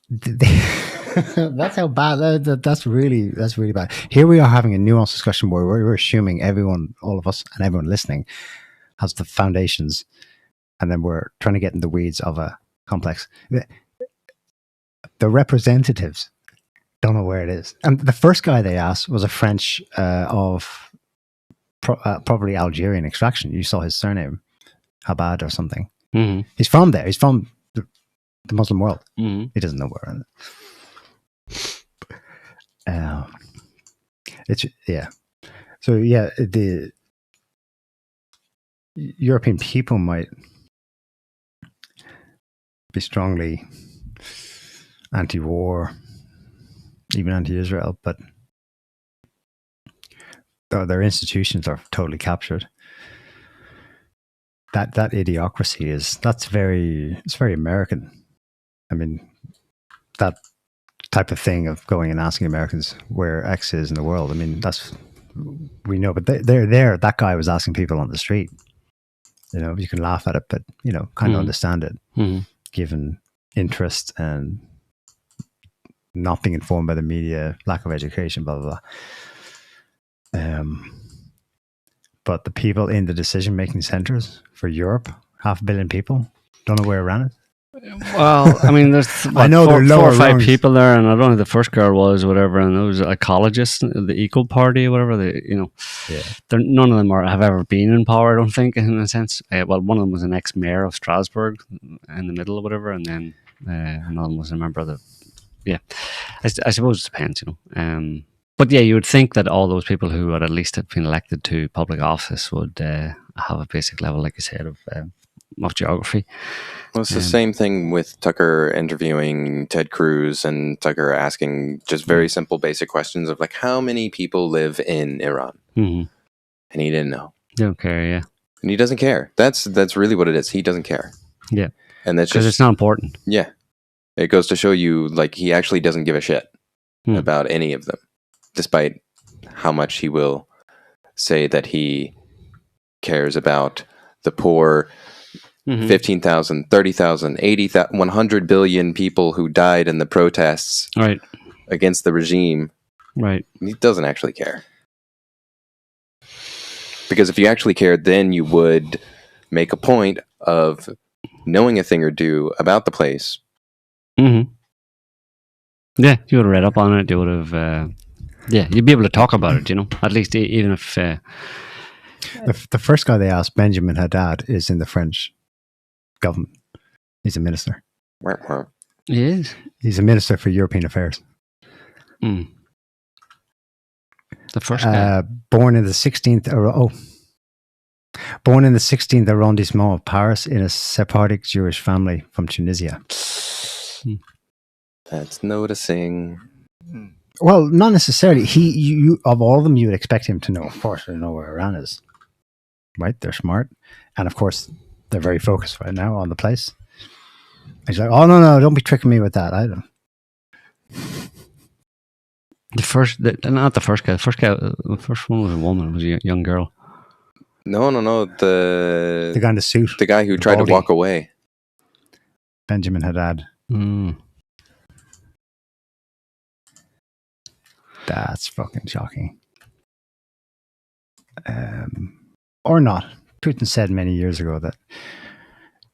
that's how bad. That's really bad. Here we are having a nuanced discussion where we're assuming everyone, all of us, and everyone listening has the foundations, and then we're trying to get in the weeds of a complex. The representatives don't know where it is, and the first guy they asked was a French of probably Algerian extraction. You saw his surname, Habad or something. He's from there. He's from the Muslim world. He doesn't know where. It's So the European people might be strongly anti-war, even anti-Israel, but their institutions are totally captured. That idiocracy it's very American. I mean, that type of thing of going and asking Americans where X is in the world. I mean, we know, but they're there. That guy was asking people on the street. You know, you can laugh at it, but you know, kind of understand it, given interest and not being informed by the media, lack of education, blah blah blah. But the people in the decision-making centers for Europe, 500 million people, don't know where Iran is. Well, I mean, there's I know four or five rungs. people there, and I don't know who the first girl was, or whatever, and those ecologists, the Eco Party, or whatever. None of them have ever been in power. I don't think, in a sense. Well, one of them was an ex-mayor of Strasbourg, in the middle or whatever, and then another one was a member of the. Yeah, I suppose it depends, you know. But yeah, you would think that all those people who would at least have been elected to public office would have a basic level, like you said, of geography. Well, it's the same thing with Tucker interviewing Ted Cruz and Tucker asking just very simple, basic questions of like, how many people live in Iran? And he didn't know. They don't care, yeah. And he doesn't care. That's really what it is. He doesn't care. Yeah. And that's because it's not important. Yeah. It goes to show you, like, he actually doesn't give a shit about any of them, despite how much he will say that he cares about the poor 15,000, 30,000, 80,000, 100 billion people who died in the protests against the regime. Right. He doesn't actually care. Because if you actually cared, then you would make a point of knowing a thing or two about the place. Mm-hmm. Yeah, you would have read up on it. You would have, you'd be able to talk about it, at least even if... The first guy they asked, Benjamin Haddad, is in the French government. He's a minister. He is? He's a minister for European affairs. Mm. The first guy. Born in the 16th arrondissement of Paris in a Sephardic Jewish family from Tunisia. That's noticing. Well, not necessarily. You of all of them, you would expect him to know. Of course, they know where Iran is. Right? They're smart. And of course, they're very focused right now on the place. He's like, oh, no, don't be tricking me with that. I don't. Not the first guy. The first one was a woman. It was a young girl. No. The guy in the suit. The guy who tried to walk away. Benjamin Haddad. Mm. That's fucking shocking. Or not. Putin said many years ago that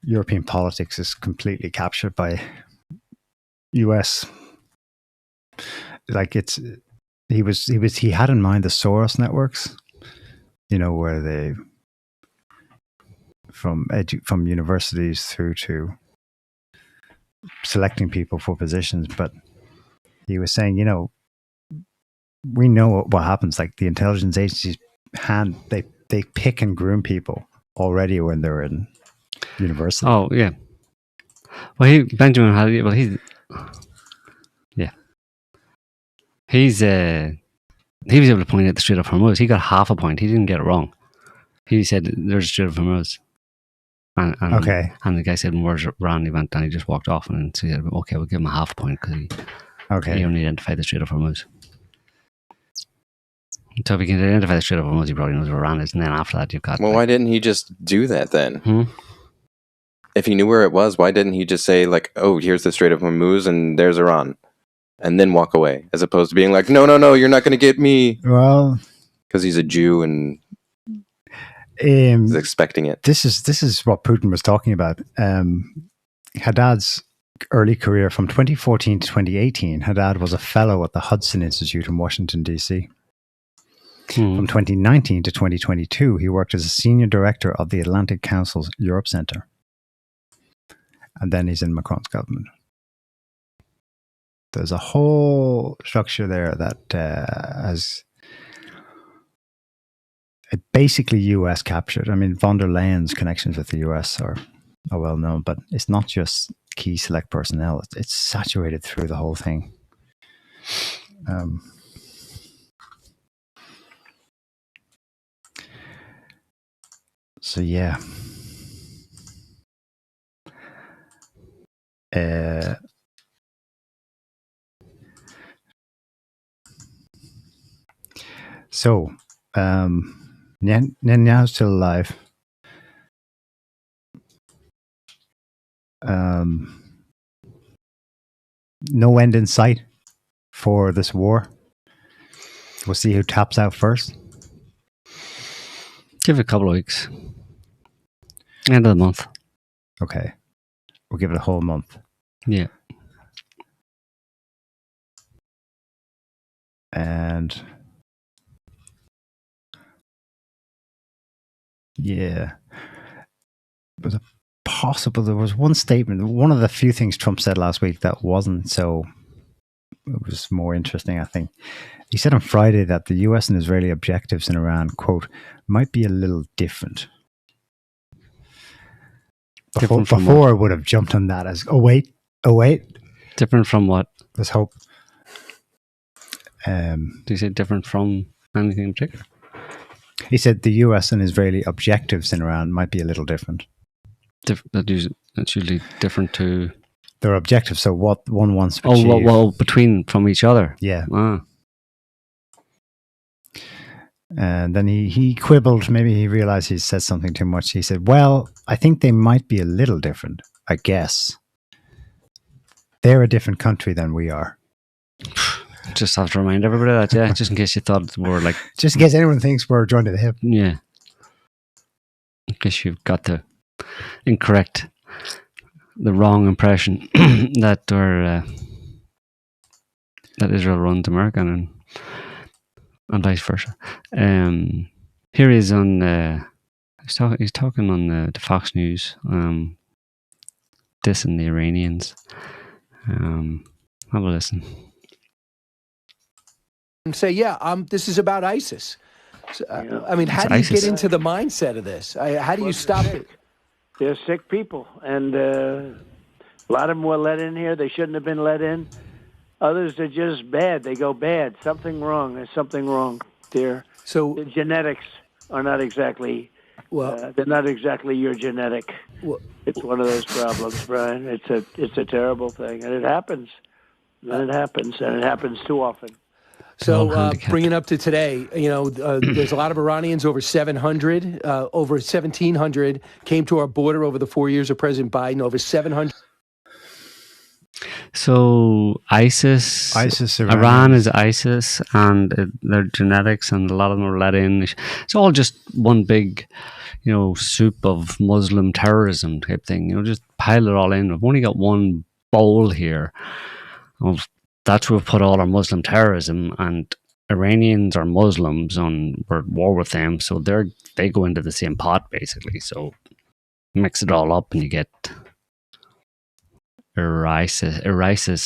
European politics is completely captured by US. Like he had in mind the Soros networks, where they from universities through to selecting people for positions. But he was saying, we know what happens. Like the intelligence agencies they pick and groom people already when they're in university. Oh yeah. Well, he was able to point out the Strait of Hormuz. He got half a point. He didn't get it wrong. He said there's a Strait of Hormuz. And the guy said, where's Iran? He went and he just walked off and said, okay, we'll give him a half a point because he only identified the Strait of Hormuz. So if he can identify the Strait of Hormuz, he probably knows where Iran is. And then after that, you've got... Well, why didn't he just do that then? If he knew where it was, why didn't he just say, like, oh, here's the Strait of Hormuz and there's Iran? And then walk away, as opposed to being like, no, you're not going to get me. Well... Because he's a Jew and he's expecting it. This is what Putin was talking about. Haddad's early career from 2014 to 2018, Haddad was a fellow at the Hudson Institute in Washington, D.C. From 2019 to 2022, he worked as a senior director of the Atlantic Council's Europe Center. And then he's in Macron's government. There's a whole structure there that has basically US captured. I mean, von der Leyen's connections with the US are well known, but it's not just key select personnel. It's saturated through the whole thing. So yeah. Netanyahu's still alive. No end in sight for this war. We'll see who taps out first. Give it a couple of weeks. End of the month. Okay. We'll give it a whole month. Yeah. And yeah. There was one statement, one of the few things Trump said last week that wasn't so, it was more interesting, I think. He said on Friday that the US and Israeli objectives in Iran, quote, might be a little different. Before I would have jumped on that as, oh wait. Different from what? Let's hope. Do you say different from anything in particular? He said the US and Israeli objectives in Iran might be a little different. That's usually different to... Their objectives, so what one wants to achieve. Well, from each other. Yeah. Ah. And then he quibbled. Maybe he realized he said something too much. He said, well, I think they might be a little different, I guess. They're a different country than we are. Just have to remind everybody of that, yeah. Just in case you thought we're like... Just in case anyone thinks we're joined to the hip. Yeah. in case you've got the wrong impression that that Israel runs America and vice versa. Here he is on he's talking on the Fox News, dissing the Iranians. Have a listen. And say, this is about ISIS. So, I mean, how do you get into the mindset of this? How do you stop it? They're sick people, and a lot of them were let in here. They shouldn't have been let in. Others are just bad. They go bad. Something wrong. There's something wrong there. So the genetics are not exactly. Well, they're not exactly your genetic. Well, it's one of those problems, Brian. It's a terrible thing, and it happens. And it happens too often. So bringing up to today, there's a lot of Iranians, over 700, over 1,700 came to our border over the 4 years of President Biden, over 700. So ISIS, Iran is ISIS, and their genetics, and a lot of them are let in. It's all just one big, soup of Muslim terrorism type thing. Just pile it all in. We've only got one bowl here of that's where we've put all our Muslim terrorism, and Iranians are Muslims, and we're at war with them, so they go into the same pot basically. So mix it all up, and you get Iranians,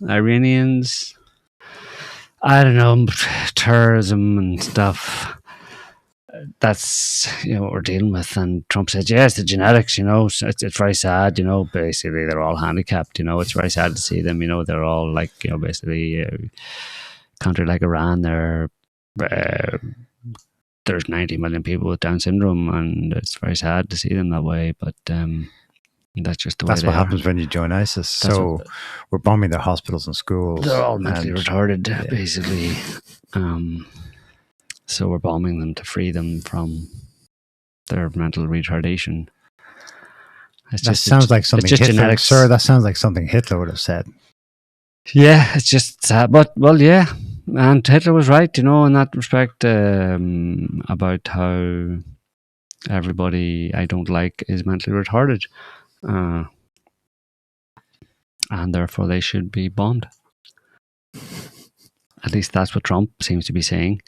Iranians. I don't know, terrorism and stuff. That's what we're dealing with. And Trump said, it's the genetics, it's very sad, basically they're all handicapped, it's very sad to see them, they're all like, basically country like Iran, there's 90 million people with Down syndrome, and it's very sad to see them that way, but that's just the way that's what happens when you join ISIS. We're bombing their hospitals and schools. They're all mentally retarded, basically. So we're bombing them to free them from their mental retardation. Sounds like something Hitler, sir. That sounds like something Hitler would have said. Yeah, it's just sad. But, yeah. And Hitler was right, in that respect, about how everybody I don't like is mentally retarded. And therefore they should be bombed. At least that's what Trump seems to be saying.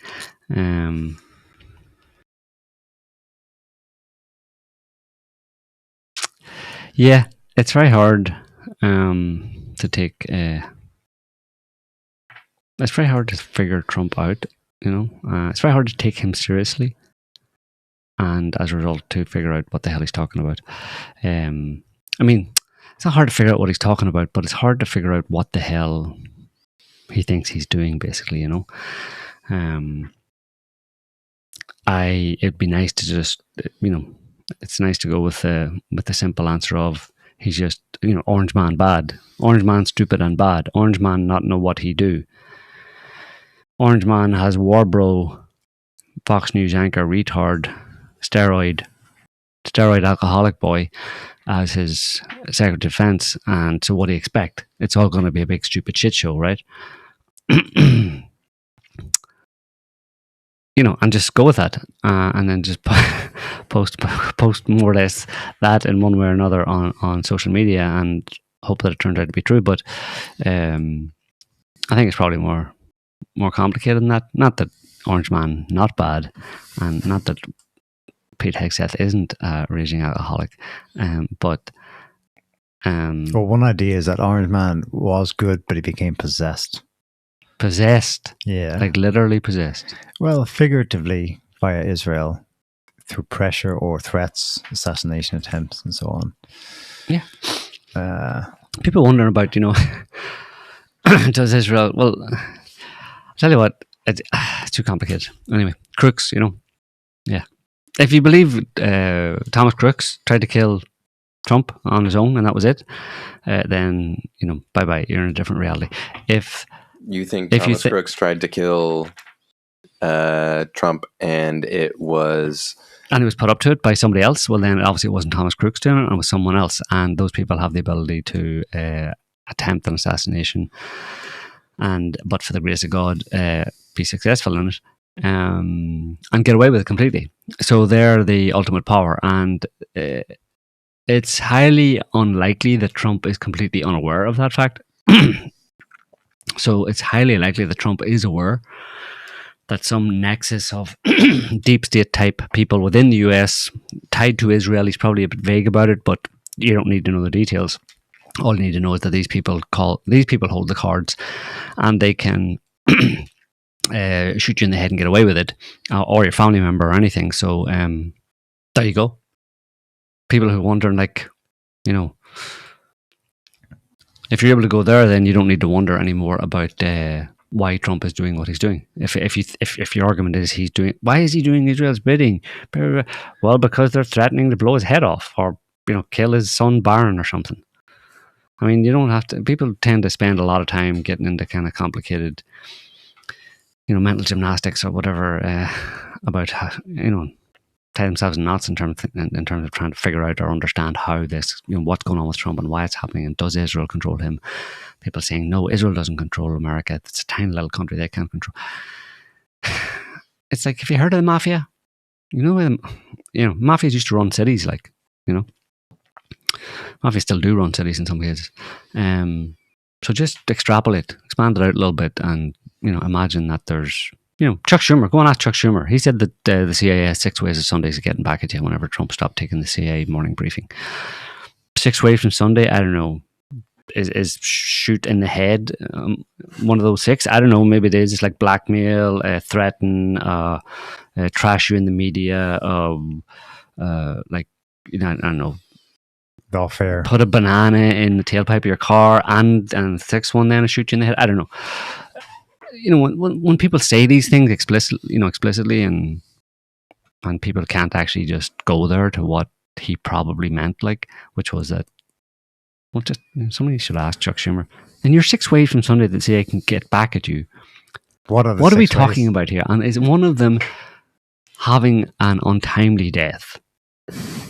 Yeah, it's very hard to take. It's very hard to figure Trump out. It's very hard to take him seriously, and as a result, to figure out what the hell he's talking about. It's not hard to figure out what he's talking about, but it's hard to figure out what the hell he thinks he's doing, basically, it'd be nice to just, it's nice to go with the simple answer of he's just, orange man bad, orange man stupid and bad, orange man not know what he do, orange man has war bro, Fox News anchor retard, steroid alcoholic boy as his Secretary of Defense, and so what do you expect? It's all going to be a big stupid shit show, right? And just go with that, and then just post more or less that in one way or another on social media, and hope that it turns out to be true. But I think it's probably more complicated than that. Not that Orange Man not bad, and not that Pete Hegseth isn't a raging alcoholic, but one idea is that Orange Man was good, but he became possessed. Yeah, like literally possessed. Well, figuratively via Israel through pressure or threats, assassination attempts, and so on. Yeah. People wondering about, does Israel? Well, I'll tell you what, it's too complicated. Anyway, Crooks, yeah. If you believe Thomas Crooks tried to kill Trump on his own and that was it, then bye bye. You're in a different reality. If you think Thomas Crooks tried to kill Trump and he was put up to it by somebody else, well then obviously it wasn't Thomas Crooks doing it, it was someone else, and those people have the ability to attempt an assassination but for the grace of God be successful in it. and get away with it completely. So they're the ultimate power, and it's highly unlikely that Trump is completely unaware of that fact. So it's highly likely that Trump is aware that some nexus of deep state type people within the US tied to Israel. He's probably a bit vague about it, but you don't need to know the details. All you need to know is that these people hold the cards, and they can shoot you in the head and get away with it, or your family member or anything. So there you go. People who wonder, like, if you're able to go there, then you don't need to wonder anymore about why Trump is doing what he's doing. If your argument is why is he doing Israel's bidding? Well, because they're threatening to blow his head off, or kill his son Barron or something. I mean, you don't have to. People tend to spend a lot of time getting into kind of complicated, mental gymnastics or whatever about how, tie themselves in knots in terms of trying to figure out or understand how this, what's going on with Trump and why it's happening, and does Israel control him? People saying, no, Israel doesn't control America. It's a tiny little country they can't control. It's like, have you heard of the mafia? Mafias used to run cities, Mafia still do run cities in some cases. So just expand it out a little bit, and imagine that there's Chuck Schumer. Go and ask Chuck Schumer. He said that the CIA has 6 ways of Sundays of getting back at you whenever Trump stopped taking the CIA morning briefing. 6 ways from Sunday, I don't know. Is shoot in the head one of those 6? I don't know. Maybe it is. It's like blackmail, threaten, trash you in the media, I don't know. Fair. Put a banana in the tailpipe of your car, and the 6th one then shoot you in the head. I don't know. When people say these things explicitly, and people can't actually just go there to what he probably meant, which was that. Well, just somebody should ask Chuck Schumer. And you're 6 ways from Sunday that CIA can get back at you. What are we talking about here? And is one of them having an untimely death?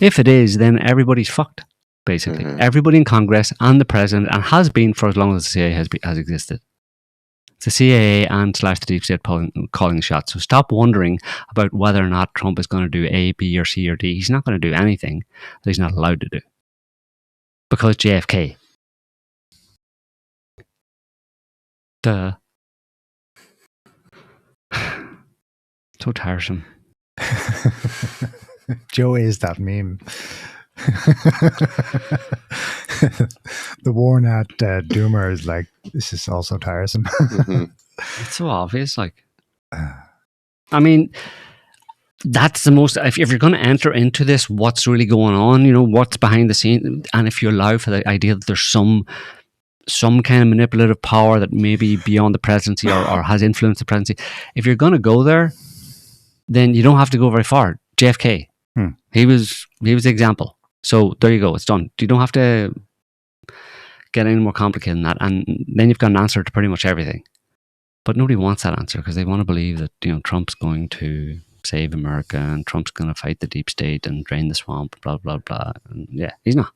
If it is, then everybody's fucked. Basically, everybody in Congress and the president, and has been for as long as the CIA has existed. It's the CIA and / the deep state calling the shots. So stop wondering about whether or not Trump is going to do A, B, or C, or D. He's not going to do anything that he's not allowed to do. Because JFK. Duh. So tiresome. Joe is that meme. The worn out doomer is like, this is also tiresome. It's so obvious. I mean, that's the most, if you're going to enter into this, what's really going on, what's behind the scene, and if you allow for the idea that there's some kind of manipulative power that may be beyond the presidency or has influenced the presidency, if you're going to go there, then you don't have to go very far. JFK, he was the example. So there you go, it's done. You don't have to get any more complicated than that, and then you've got an answer to pretty much everything. But nobody wants that answer because they want to believe that Trump's going to save America and Trump's going to fight the deep state and drain the swamp, blah blah blah. And yeah, he's not.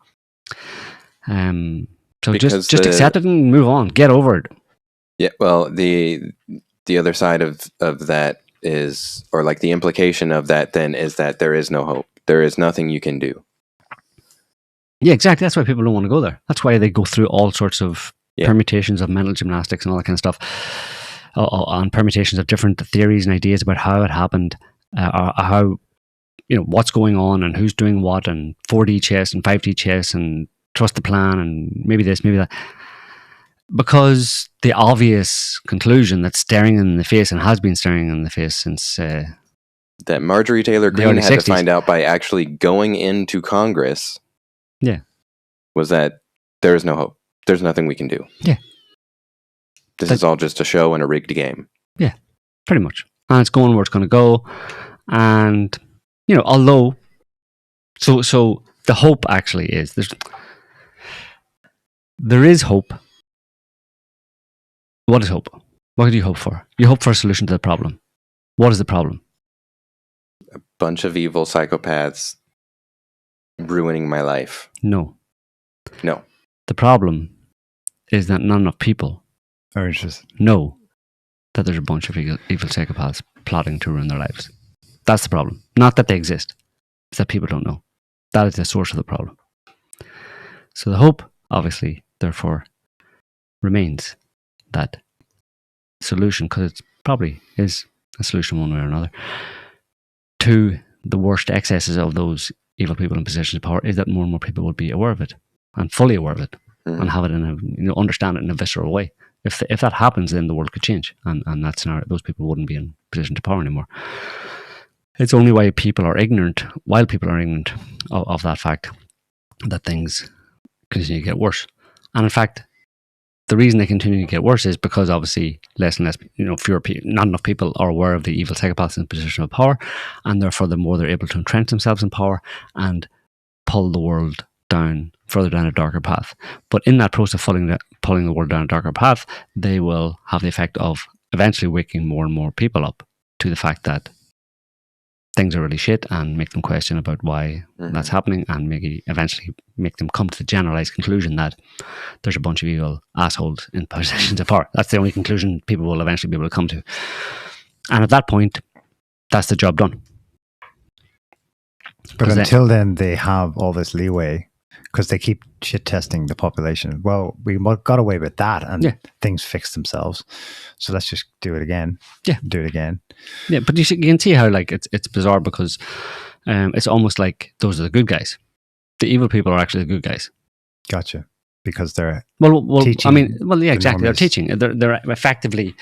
So because just accept it and move on. Get over it. Yeah. Well, the other side of that is, or the implication of that then is that there is no hope. There is nothing you can do. Yeah, exactly. That's why people don't want to go there. That's why they go through all sorts of permutations of mental gymnastics and all that kind of stuff, on permutations of different theories and ideas about how it happened, how, what's going on and who's doing what, and 4D chess and 5D chess and trust the plan and maybe this, maybe that. Because the obvious conclusion that's staring in the face and has been staring in the face since... that Marjorie Taylor Greene had 60s. To find out by actually going into Congress... Yeah. Was that there is no hope. There's nothing we can do. Yeah. This is all just a show and a rigged game. Yeah, pretty much. And it's going where it's going to go. And, although... So the hope actually is... There is hope. What is hope? What do you hope for? You hope for a solution to the problem. What is the problem? A bunch of evil psychopaths ruining my life. No. No. The problem is that not enough people know that there's a bunch of evil psychopaths plotting to ruin their lives. That's the problem. Not that they exist. It's that people don't know. That is the source of the problem. So the hope, obviously, therefore, remains that solution, because it probably is a solution one way or another, to the worst excesses of those evil people in positions of power, is that more and more people will be aware of it and fully aware of it and have it in a, understand it in a visceral way. If that happens, then the world could change, and that scenario, those people wouldn't be in position to power anymore. It's only while people are ignorant of that fact that things continue to get worse. And in fact, the reason they continue to get worse is because obviously less and less, fewer people, not enough people are aware of the evil psychopaths in position of power, and therefore the more they're able to entrench themselves in power and pull the world further down a darker path. But in that process of pulling the world down a darker path, they will have the effect of eventually waking more and more people up to the fact that things are really shit, and make them question about why that's happening, and maybe eventually make them come to the generalized conclusion that there's a bunch of evil assholes in positions of power. That's the only conclusion people will eventually be able to come to. And at that point, that's the job done. But until then, they have all this leeway because they keep shit testing the population. Well, we got away with that, and things fixed themselves. So let's just do it again. Yeah, do it again. Yeah, but you can see how it's bizarre, because it's almost like those are the good guys. The evil people are actually the good guys. Gotcha. Because they're teaching. Exactly. They're teaching. They're effectively,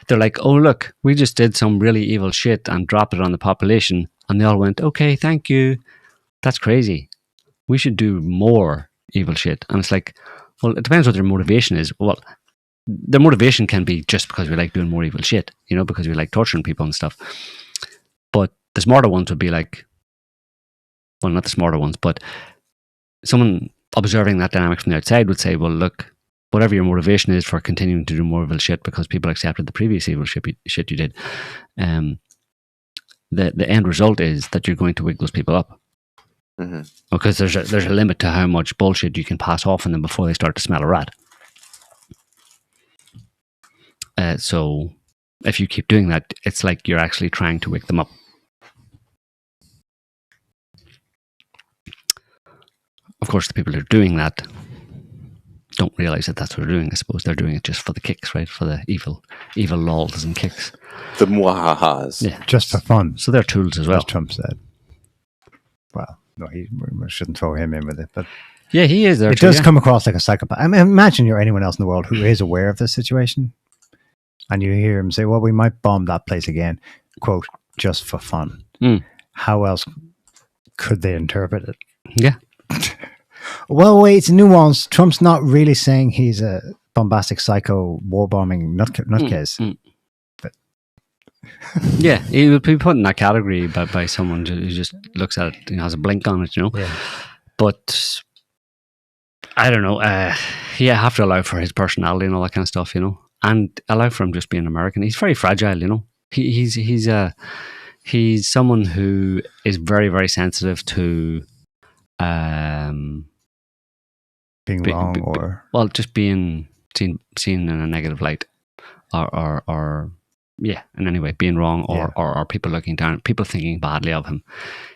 they're like, oh look, we just did some really evil shit and dropped it on the population, and they all went, okay, thank you. That's crazy. We should do more evil shit. And it's like, well, it depends what their motivation is. Well, their motivation can be just because we like doing more evil shit, because we like torturing people and stuff. But the smarter ones would be like, well, not the smarter ones, but someone observing that dynamic from the outside would say, well, look, whatever your motivation is for continuing to do more evil shit because people accepted the previous evil shit you did, the end result is that you're going to wake those people up. Because there's a limit to how much bullshit you can pass off on them before they start to smell a rat. So if you keep doing that, it's like you're actually trying to wake them up. Of course, the people who are doing that don't realize that that's what they're doing. I suppose they're doing it just for the kicks, right? For the evil lols and kicks. The muahahas. Yeah, just for fun. So they're tools as well. As Trump said. Well, no, we shouldn't throw him in with it, but yeah, he is there. It does come across like a psychopath. I mean, imagine you're anyone else in the world who is aware of this situation, and you hear him say, "Well, we might bomb that place again," quote, just for fun. How else could they interpret it? Yeah. Well, wait, it's nuanced. Trump's not really saying he's a bombastic psycho war bombing nutcase. But yeah, he would be put in that category by someone who just looks at it, has a blink on it, Yeah. But I don't know. I have to allow for his personality and all that kind of stuff, and allow for him just being American. He's very fragile, He's someone who is very, very sensitive to being wrong, or just being seen in a negative light, or in any way being wrong, or people looking down, people thinking badly of him.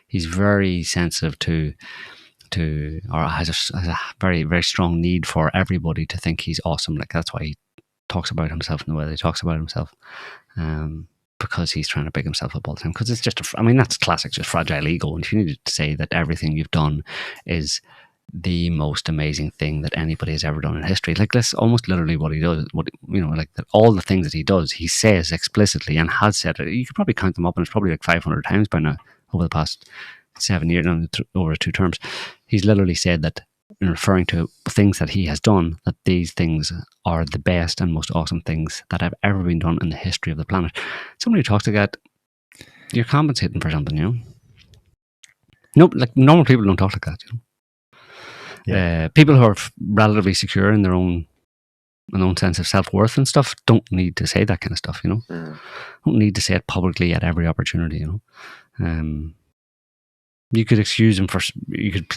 He's very sensitive to or has a very, very strong need for everybody to think he's awesome. Like, that's why he talks about himself in the way that he talks about himself, because he's trying to big himself up all the time. Because it's just that's classic, just fragile ego. And if you need to say that everything you've done is the most amazing thing that anybody has ever done in history, like, that's almost literally what he does. That all the things that he does, he says explicitly, and has said it. You could probably count them up, and it's probably like 500 times by now over the past 7 years, over 2 terms. He's literally said that, in referring to things that he has done, that these things are the best and most awesome things that have ever been done in the history of the planet. Somebody who talks like that, you're compensating for something, Nope, like, normal people don't talk like that, Yeah. People who are relatively secure in their own sense of self-worth and stuff don't need to say that kind of stuff, Don't need to say it publicly at every opportunity, You could excuse him you could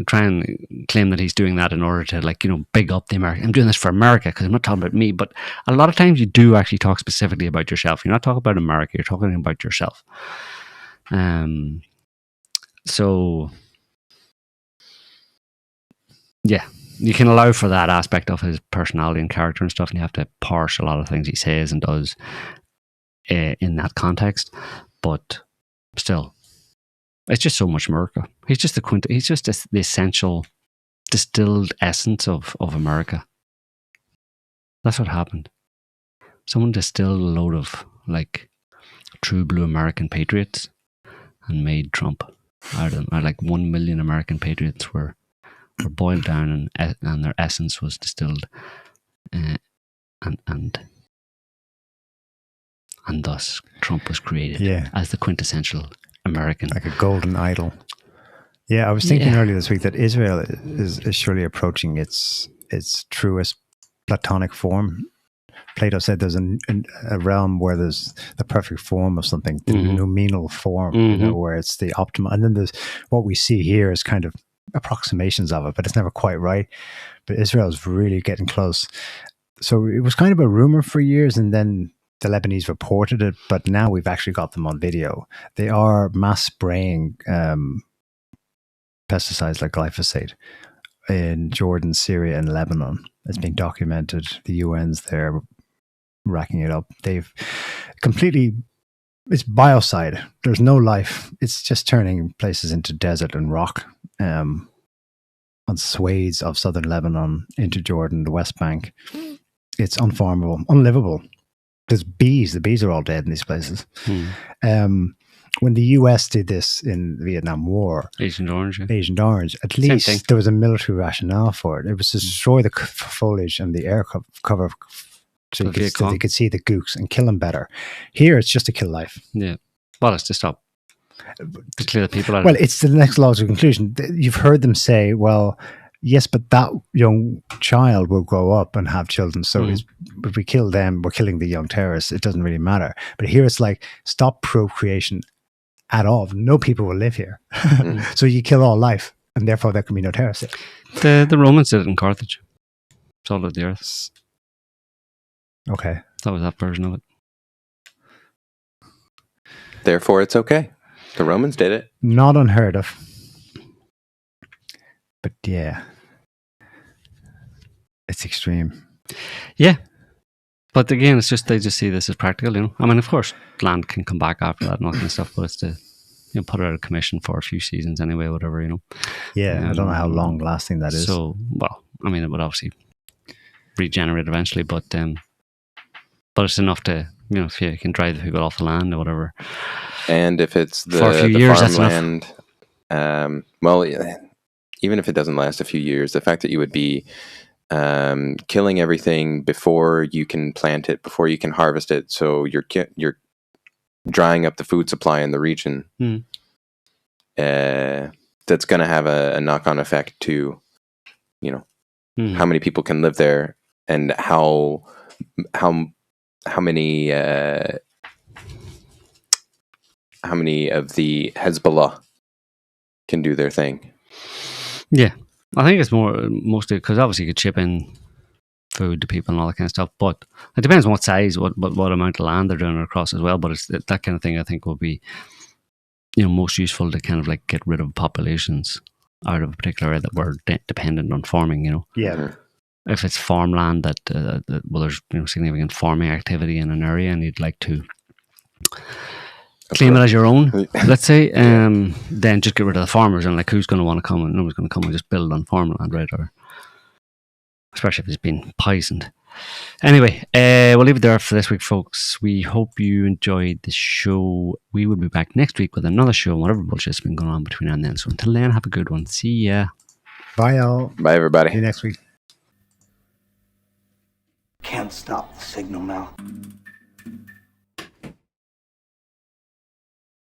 try and claim that he's doing that in order to, like, big up the American. I'm doing this for America because I'm not talking about me. But a lot of times you do actually talk specifically about yourself. You're not talking about America. You're talking about yourself. So, yeah, you can allow for that aspect of his personality and character and stuff, and you have to parse a lot of things he says and does in that context. But still, it's just so much America. He's just the essential distilled essence of America. That's what happened. Someone distilled a load of, like, true blue American patriots and made Trump out of them. Like 1 million American patriots were boiled down and their essence was distilled, and thus Trump was created as the quintessential American, like a golden idol. Yeah, I was thinking earlier this week that Israel is surely approaching its truest Platonic form. Plato said there's a realm where there's the perfect form of something, the noumenal form, where it's the optimal. And then there's what we see here is kind of approximations of it, but it's never quite right. But Israel's really getting close. So it was kind of a rumor for years, and then the Lebanese reported it, but now we've actually got them on video. They are mass spraying pesticides like glyphosate in Jordan, Syria, and Lebanon. It's being documented. The UN's there racking it up. They've completely, it's biocide. There's no life. It's just turning places into desert and rock on swathes of southern Lebanon into Jordan, the West Bank. It's unfarmable, unlivable. There's bees. The bees are all dead in these places. When the US did this in the Vietnam War, Agent Orange, at least there was a military rationale for it. It was to destroy the foliage and the air cover so they could see the gooks and kill them better. Here, it's just to kill life. Yeah. Well, it's to stop. To clear the people out. Well, it's the next logical conclusion. You've heard them say, well, yes, but that young child will grow up and have children. So if we kill them, we're killing the young terrorists. It doesn't really matter. But here it's like, stop procreation at all. No people will live here. So you kill all life, and therefore there can be no terrorists. The Romans did it in Carthage. Salted the earth. Okay. That was that version of it. Therefore, it's okay. The Romans did it. Not unheard of. But yeah, it's extreme. Yeah. But again, it's just, they just see this as practical, I mean, of course, land can come back after that and all that kind of stuff, but it's to, put it out of commission for a few seasons anyway, whatever, Yeah, I don't know how long lasting that is. So, well, I mean, it would obviously regenerate eventually, but it's enough to, if you can drive the people off the land or whatever. And if it's the farmland, well, even if it doesn't last a few years, the fact that you would be killing everything before you can plant it, before you can harvest it, so you're drying up the food supply in the region. That's going to have a knock-on effect to, how many people can live there, and how many of the Hezbollah can do their thing. Yeah, I think it's mostly because obviously you could chip in food to people and all that kind of stuff, but it depends on what size, what amount of land they're doing it across as well. But it's that kind of thing I think will be, most useful to kind of like get rid of populations out of a particular area that were dependent on farming. Yeah. If it's farmland that there's significant farming activity in an area and you'd like to claim it as your own, let's say, then just get rid of the farmers, and like who's going to want to come, and nobody's going to come and just build on farmland, right? Or especially if it's been poisoned. Anyway, we'll leave it there for this week, folks. We hope you enjoyed the show. We will be back next week with another show, whatever bullshit's been going on between now and then. So until then, have a good one. See ya. Bye, all. Bye, everybody. See you next week. Can't stop the signal now.